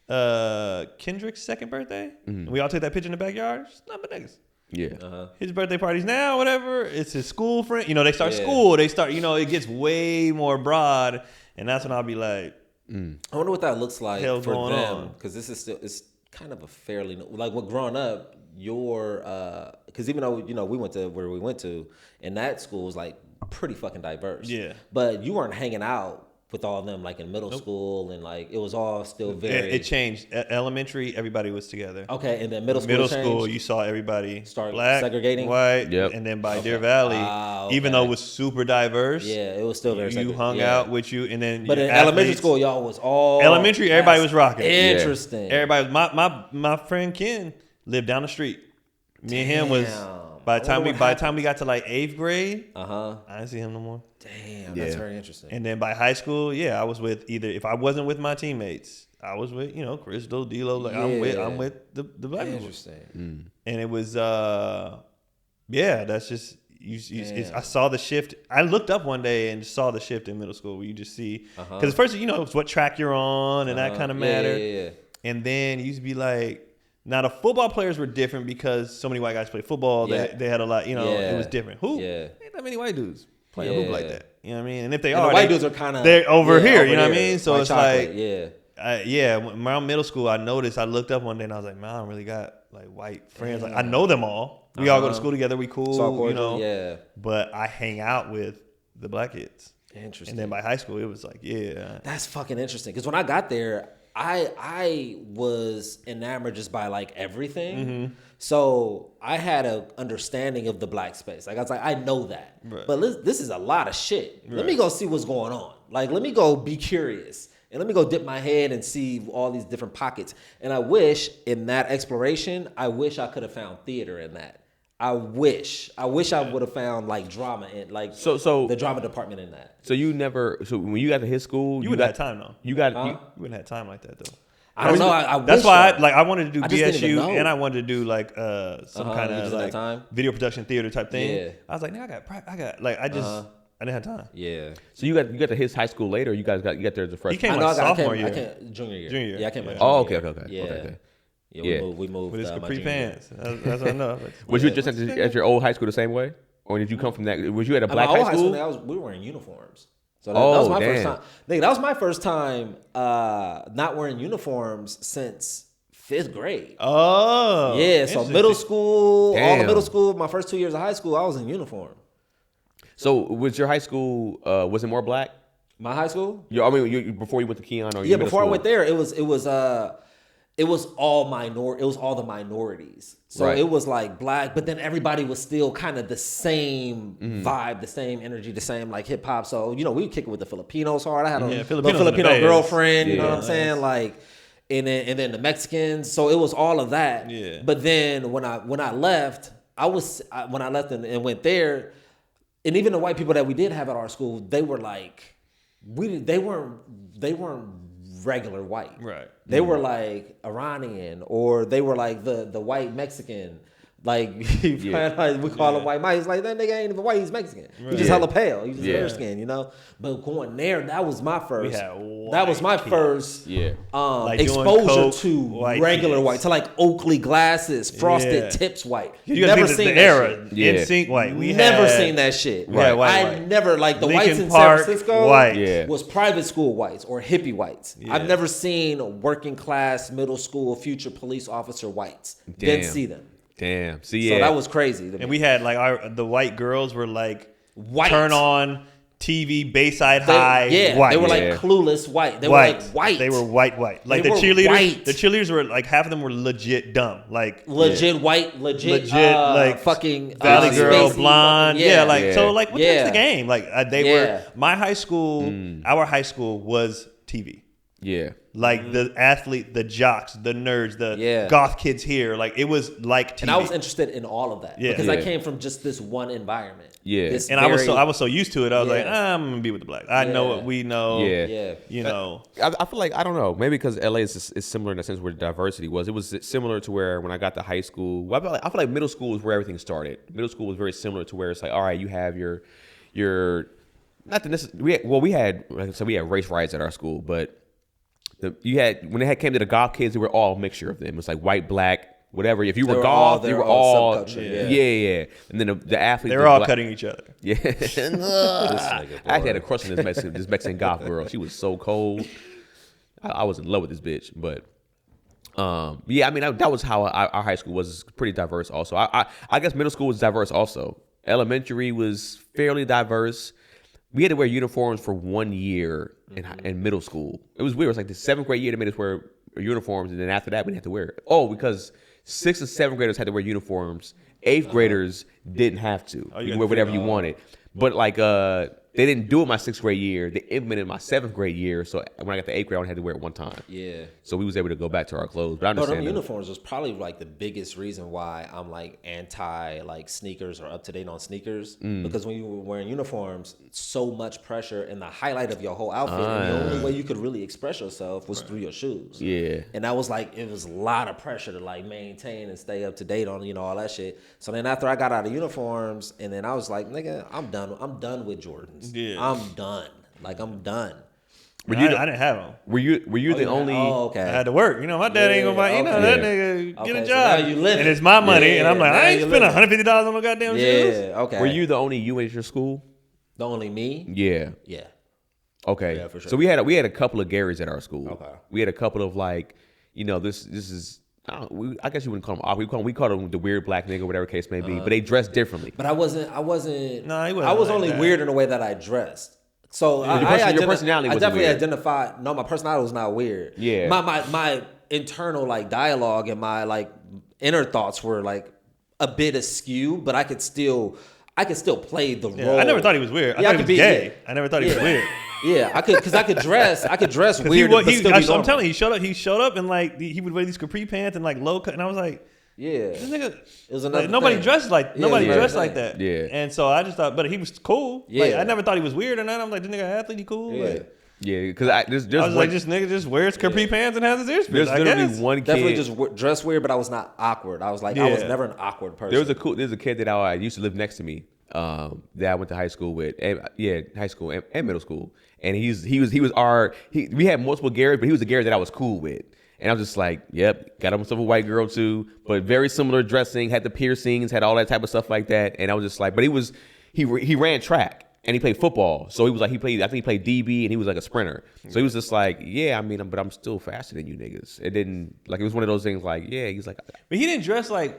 of Kendrick's second birthday. And we all took that picture in the backyard. It's not but niggas. Yeah. His birthday parties now, whatever. It's his school friend. You know, they start school. They start, it gets way more broad. And that's when I'll be like, I wonder what that looks like for them. Because this is still, it's kind of a fairly, like when growing up, because even though, we went to where we went to, and that school was like pretty fucking diverse. Yeah. But you weren't hanging out with all of them like in middle school, and like it was all still very. It changed. Elementary, everybody was together. Okay, and then middle school, you saw everybody start black, segregating, white, and then by Deer Valley, even though it was super diverse, it was still very. You hung out with you, and then but in elementary school, y'all was all elementary. Everybody was rocking. Interesting. Everybody. My friend Ken lived down the street. Me and him was. By the time we got to like 8th grade, I didn't see him no more. Damn, that's very interesting. And then by high school, I was with if I wasn't with my teammates, I was with, Crystal, D-Lo. Like I'm with the black people. Interesting. And it was, that's just, I saw the shift. I looked up one day and saw the shift in middle school where you just see, because at first, it's what track you're on and that kind of mattered. Yeah. And then it used to be like, now the football players were different because so many white guys played football. Yeah. They had a lot, it was different. Ain't that many white dudes playing hoop like that. You know what I mean? And if they are, the white dudes are kind of, they're over here. You know what I mean? So white it's chocolate, around middle school, I noticed. I looked up one day and I was like, man, I don't really got like white friends. Like I know them all. We all go to school together. We cool. But I hang out with the black kids. Interesting. And then by high school, it was like, that's fucking interesting. Because when I got there, I was enamored just by like everything. Mm-hmm. So I had an understanding of the black space. Like I was like, I know that. Right. But this is a lot of shit. Right. Let me go see what's going on. Like, let me go be curious. And let me go dip my head and see all these different pockets. And I wish in that exploration, I could have found theater in that. I wish I would have found like drama in like the drama department in that. So when you got to his school, you wouldn't have time though. You wouldn't have time like that though. I don't know. That's why I wanted to do BSU and I wanted to do like some kind of like video production theater type thing. Yeah. I was like, I didn't have time. Yeah. So you got to his high school later. Or you got there as a freshman. He came sophomore year. Junior year. Junior year. Yeah, I came my Oh, junior okay. year. Okay. Yeah, we moved. With his my capri junior year. pants. That's what I know. Was you just at your old high school the same way, or did you come from that? Was you at a black my old high school? We were wearing uniforms. So that was my first time. Nigga, that was my first time not wearing uniforms since 5th grade. Oh. Yeah, so middle school, all Damn. the middle school, my first 2 years of high school, I was in uniform. So was your high school, was it more black? My high school? Before you went to Keon or Yeah, before I went there, it was all the minorities. So Right. it was like black, but then everybody was still kind of the same vibe, the same energy, the same like hip hop. So, we would kick it with the Filipinos hard. I had a Filipino girlfriend, you know what I'm saying? Like, and then the Mexicans. So it was all of that. Yeah. But then when I left, and went there, and even the white people that we did have at our school, they were like, they weren't regular white. Right. They were like Iranian, or they were like the white Mexican. Like, like we call him white Mike. It's like, that nigga ain't even white, he's Mexican. Right. He just hella pale. He's just fair skin, But going there, that was my first. First like exposure to regular white, to like Oakley glasses, frosted tips white. You never seen that era. In sync white. We never seen that shit. Right. I never, like the Lincoln whites in Park, San Francisco white. was private school whites or hippie whites. Yeah. I've never seen working class, middle school, future police officer whites. Damn. Didn't see them. Damn. So that was crazy. And we had like the white girls were like white. Turn on TV, Bayside High, white. They were like clueless white. They were like white. They were white. Like the cheerleaders, the cheerleaders were like half of them were legit dumb. Like legit white, legit like fucking Valley Girl, blonde. So like what's the game? Like they were my high school, our high school was TV. Yeah. Like the athlete, the jocks, the nerds, the goth kids here. Like it was like TV. And I was interested in all of that because I came from just this one environment. Yeah. I was so used to it. I was like, I'm gonna be with the black. I know what we know. Yeah. You know. I feel like, I don't know, maybe because LA is similar in the sense where diversity was. It was similar to where when I got to high school, I feel like middle school is where everything started. Middle school was very similar to where it's like, all right, you have your not the necessary. We had race riots at our school, but when it came to the goth kids, they were all a mixture of them. It was like white, black, whatever. If you were goth, they were all subculture. Yeah. And then the athletes, they were all cutting each other. Yeah. I actually had a crush on this Mexican goth girl. She was so cold. I was in love with this bitch, but that was how our high school was. Pretty diverse. Also, I guess middle school was diverse. Also, elementary was fairly diverse. We had to wear uniforms for 1 year in middle school. It was weird. It was like the 7th grade year they made us wear uniforms, and then after that we didn't have to wear it. Oh, because 6th and 7th graders had to wear uniforms. 8th graders didn't have to. You could wear whatever you wanted. But like it they didn't do it my 6th grade year. They implemented my 7th grade year. So when I got to 8th grade, I only had to wear it one time. Yeah. So we was able to go back to our clothes. But I understand them uniforms was probably like the biggest reason why I'm like anti like sneakers or up to date on sneakers. Because when you were wearing uniforms, so much pressure and the highlight of your whole outfit. And the only way you could really express yourself was through your shoes. Yeah. And that was like, it was a lot of pressure to like maintain and stay up to date on, you know, all that shit. So then after I got out of uniforms, and then I was like, nigga, I'm done with Jordans. Yeah. I'm done. Like, I'm done. I didn't have them. Were you the only? Oh, okay. I had to work. You know, my dad ain't gonna buy. You know, that nigga get a job. So now you living. And it's my money, and I'm like, I ain't spend $150 on no goddamn shoes. Yeah. Okay. Were you the only you at your school? The only me? Yeah. Yeah. Okay. Yeah, for sure. So we had a couple of Garys at our school. Okay. We had a couple of like, you know, this is. I guess you wouldn't call them awkward. We call them the weird black nigga, whatever case may be. But they dress differently. But I wasn't. No, he wasn't. I was like only that. weird in the way that I dressed. So your personality wasn't I definitely weird. identified. No, my personality was not weird. Yeah. My internal like dialogue and my like inner thoughts were like a bit askew, but I could still play the role. I never thought he was weird. I thought he was gay. I never thought he was weird. Yeah, I could dress weird. But still be I'm normal. telling you, he showed up and like he would wear these capri pants and like low cut, and I was like, yeah, this nigga. It was another like, nobody thing. dressed like that. Yeah. And so I just thought, but he was cool. Yeah. Like, I never thought he was weird or nothing. I'm like, this nigga an athlete, he cool. Yeah. Like, Yeah, because I was like, this nigga just wears capri pants and has his ears There's pierced. literally one kid. Definitely just dress weird, but I was not awkward. I was like, I was never an awkward person. There's a kid that I used to live next to me that I went to high school with, high school and middle school, and we had multiple Garys, but he was the Gary that I was cool with, and I was just like, yep, got himself a white girl too, but very similar dressing, had the piercings, had all that type of stuff like that, and I was just like, but he ran track. And he played football, so he was like I think he played DB, and he was like a sprinter. So he was just like, yeah, I mean, but I'm still faster than you niggas. It didn't like it was one of those things like, yeah, he's like, but he didn't dress like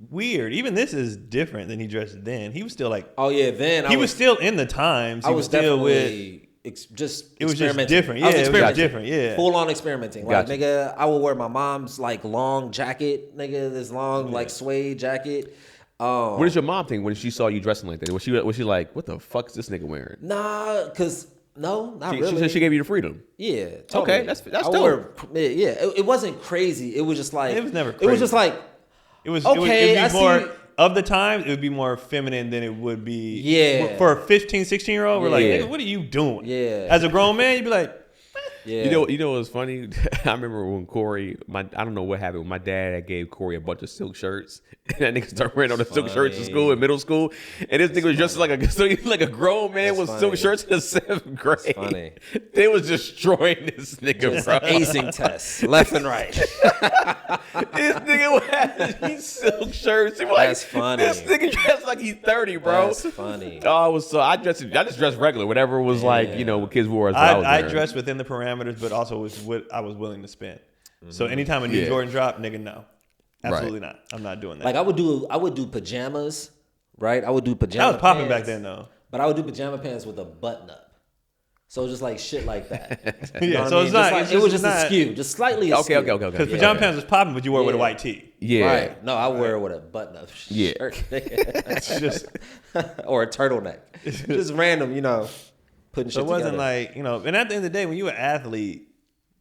weird. Even this is different than he dressed then. He was still like, oh yeah, then he was still in the times. I was still definitely it was just different. I was Yeah, it was experimenting. different. Yeah, full on experimenting. Like Gotcha. nigga, I would wear my mom's like long jacket, nigga, this long like suede jacket. what did your mom think when she saw you dressing like that? Was she like, what the fuck is this nigga wearing? Nah, cause not really. She said she gave you the freedom. Yeah, totally. Okay, that's I dope. It wasn't crazy. It was just like It was never It was just like it was. okay. It I would be more see. of the times. It would be more feminine than it would be. Yeah. For a 15, 16-year-old, we're like, Yeah. nigga, what are you doing? Yeah. As a grown man, you'd be like, yeah. You know what's funny? I remember when Corey, I don't know what happened. My dad gave Corey a bunch of silk shirts, and that nigga started wearing all the silk shirts in school, in middle school, and this nigga was dressed like a grown man with silk shirts in the 7th grade. That's funny. They was destroying this nigga, bro. acing tests left and right. This nigga had these silk shirts. He was like, That's funny. This nigga dressed like he's 30, bro. That's funny. Oh, it was so I just dressed regular, whatever was like, you know, what kids wore. Is what I was I wearing. dressed within the parameters, but also was what I was willing to spend. So anytime a new Jordan drop, nigga, no, absolutely not. I'm not doing that. Like I would do pajamas, right? I would do pajamas. That was popping back then, though. But I would do pajama pants with a button up. So just like shit like that. You know Yeah, what so I mean? it's not. Just like, it's it was just just not, askew, just slightly askew. Okay. Because pajama pants was popping, but you wore it with a Yeah. white tee. Yeah. Right. No, I wear it with a button up shirt. It's just. Or a turtleneck. Just random, you know, putting So shit it wasn't together. like, you know, and at the end of the day, when you're an athlete,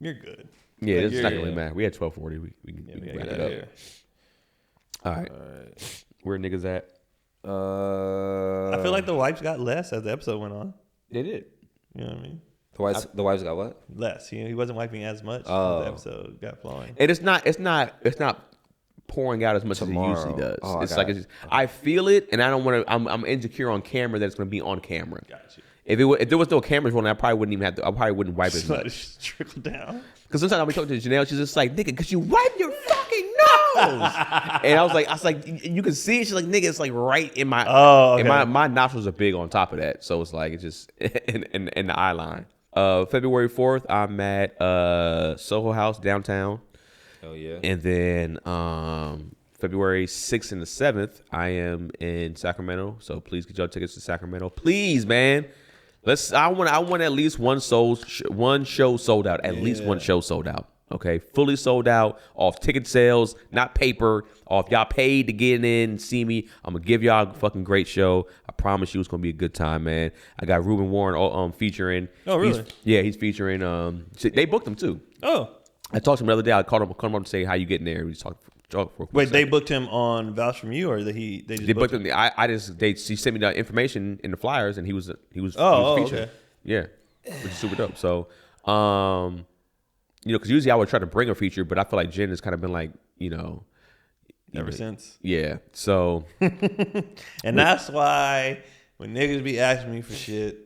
you're good. Yeah, Like, it's you're- not gonna really matter. We had 12:40. We can we gotta wrap get it out up. of here. All right. Where niggas at? I feel like the wipes got less as the episode went on. They did. You know what I mean? the wives got what? Less. He wasn't wiping as much Oh. as the episode got flowing. And it's not pouring out as much Tomorrow. as it usually does. Oh, I it's got like it. it's just, I feel it, and I don't want to. I'm insecure on camera that it's going to be on camera. Got you. If there was no cameras rolling, I probably wouldn't even have to. I probably wouldn't wipe as So much. just trickle down. Because sometimes I'll be talking to Janelle, she's just like, nigga, because you wipe your fucking nose. And I was like, you can see it. She's like, nigga, it's like right in my. Oh, okay. And my nostrils are big on top of that, so it's like it's just in the eye line. February 4th, I'm at Soho House downtown. Hell yeah. And then February 6th and the 7th, I am in Sacramento. So please get your tickets to Sacramento. Please, man. I want at least one show sold out. At least one show sold out. Okay, fully sold out, off ticket sales, not paper, off y'all paid to get in and see me. I'm gonna give y'all a fucking great show. I promise you it's gonna be a good time, man. I got Ruben Warren featuring. Oh, really? He's featuring. They booked him too. Oh, I talked to him the other day. I called him up to say how you getting there. We just talked for a wait, they second. booked him on Vouch From You, or they just booked him. She sent me the information in the flyers, and he was featured. Okay. Yeah, which is super dope. So, because usually I would try to bring a feature, but I feel like Jen has kind of been like, Ever since. Yeah. So, and that's why when niggas be asking me for shit,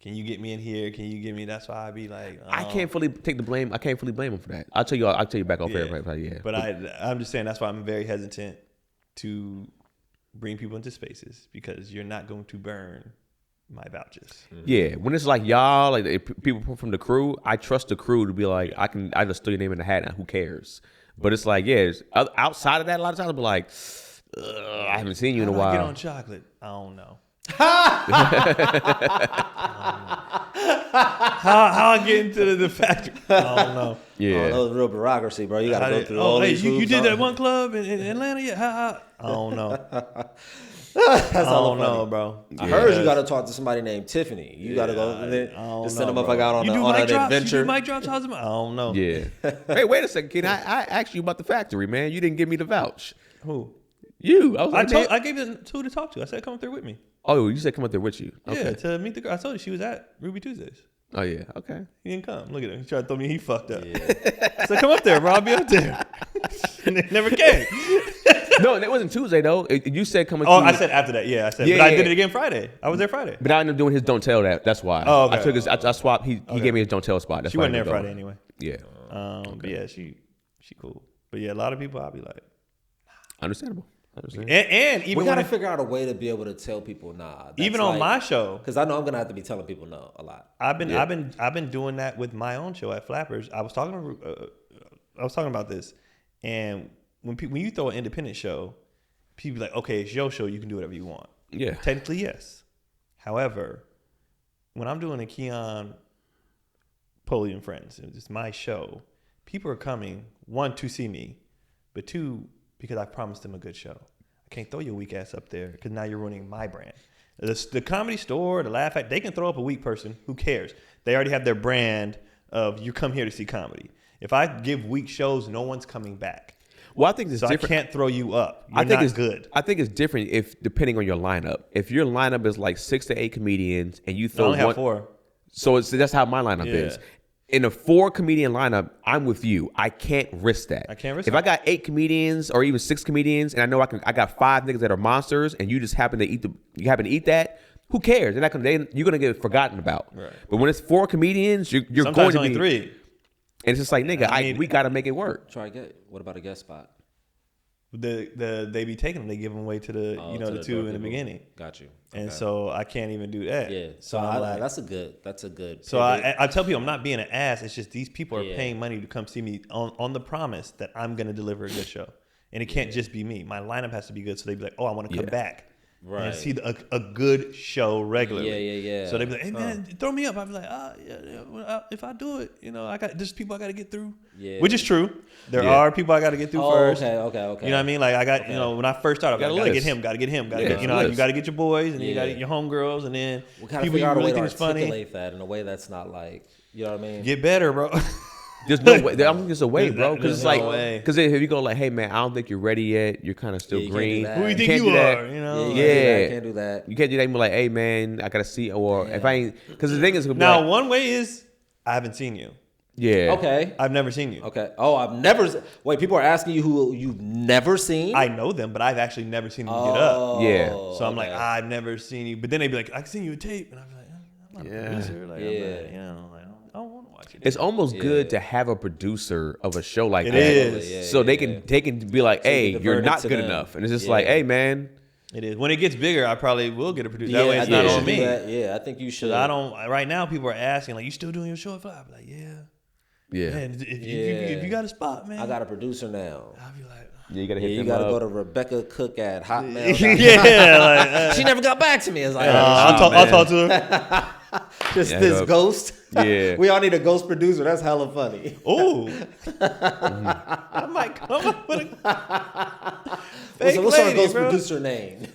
can you get me in here? Can you get me? That's why I be like, I can't fully take the blame. I can't fully blame him for that. I'll tell you back off air. Right? Yeah. But I'm just saying that's why I'm very hesitant to bring people into spaces, because you're not going to burn my vouchers. Yeah, when it's like y'all, like people from the crew, I trust the crew to be like, I just throw your name in the hat and who cares? But it's like, outside of that, a lot of times I'll be like, I haven't seen you in a while. Get on chocolate. I don't know. How I get into the factory? I don't know. Yeah, that was real bureaucracy, bro. You got to go through all these hoops. You did that one club in Atlanta? Yeah. I don't know. That's I all don't know, bro. I heard you got to talk to somebody named Tiffany. You got to go just send them up. I got on an adventure. You do mic drops? I don't know. Yeah. Hey, wait a second, Kenan. I asked you about the factory, man. You didn't give me the vouch. Who? You. I was like, I gave it two to talk to. I said, come up there with me. Oh, you said come up there with you. Okay. Yeah, to meet the girl. I told you she was at Ruby Tuesdays. Oh, yeah. Okay. He didn't come. Look at him. He tried to throw me. He fucked up. Yeah. I said, come up there, bro. I'll be up there. And they never came. No, it wasn't Tuesday, though. You said come up. Oh, I said after that. Yeah, I said. Yeah, but I did it again Friday. I was there Friday. But I ended up doing his don't tell that. That's why. Oh, okay. I took his. I swapped. He gave me his don't tell spot. That's she why wasn't there Friday anyway. Yeah. But yeah, she cool. But yeah, a lot of people I'll be like, Understandable. And even we gotta figure out a way to be able to tell people nah. Even on my show, because I know I'm gonna have to be telling people no a lot. I've been doing that with my own show at Flappers. I was talking about this, and when you throw an independent show, people be like, okay, it's your show, you can do whatever you want. Yeah, technically yes. However, when I'm doing a Keon, Polee and Friends, it's my show. People are coming, one, to see me, but two, because I promised them a good show. I can't throw your weak ass up there because now you're ruining my brand. The Comedy Store, the Laugh Act, they can throw up a weak person. Who cares? They already have their brand of you come here to see comedy. If I give weak shows, no one's coming back. Well, I think it's different. I can't throw you up. I think it's good. I think it's different if depending on your lineup. If your lineup is like 6 to 8 comedians and you throw I only have 4. So that's how my lineup is. In a 4 comedian lineup, I'm with you. I can't risk that. If I got 8 comedians or even 6 comedians, and I know I got 5 niggas that are monsters, and you just happen to eat that. Who cares? You're gonna get forgotten about. Right. But when it's 4 comedians, you're sometimes going to only be 3. And it's just like nigga, we gotta make it work. What about a guest spot? They be taking them. They give them away to the the 2 in the beginning. Got you. And so I can't even do that. Yeah. So that's a good. So I tell people I'm not being an ass. It's just these people are paying money to come see me on the promise that I'm going to deliver a good show. And it can't just be me. My lineup has to be good. So they be like, oh, I want to come back. Right. And see a good show regularly. Yeah. So they be like, hey man, throw me up. I be like, if I do it, there's people I got to get through. Yeah. Which is true. There are people I got to get through first. Okay. You know what I mean? Like I got, when I first started, I got to get him, got to get him, you got to get your boys, and then you got to get your homegirls, and then people you really think is funny. Articulate that in a way that's not like, you know what I mean? Get better, bro. There's no way. I don't think there's a way, bro. Because it's like, because if you go like, hey man, I don't think you're ready yet. You're kind of still green. Who you think you are? Yeah, can't do that. You can't do that. You're like, hey man, I gotta see. Or if I ain't, because the thing is, now one way is I haven't seen you. Yeah. Okay. I've never seen you. Okay. Oh, I've never. Wait, people are asking you who you've never seen. I know them, but I've actually never seen them get up. Yeah. So I'm like, I've never seen you. But then they'd be like, I've seen you a tape, and I'd be like, I'm not a producer. Like, I don't want to watch it. It's almost good to have a producer of a show like that. It is. So they can be like, hey, you're not good enough. And it's just like, hey, man. It is. When it gets bigger, I probably will get a producer. That way it's not on me. Yeah, I think you should. Right now, people are asking, like, you still doing your show at Fly? I'll be like, yeah. Man, if you got a spot, man. I got a producer now. I'll be like, you gotta hit you gotta go to Rebecca Cook at Hotmail. She never got back to me. It's like, I'll talk to her. Just this ghost. Yeah. We all need a ghost producer. That's hella funny. Ooh. I might come up with a fake What's our lady, ghost bro. producer name?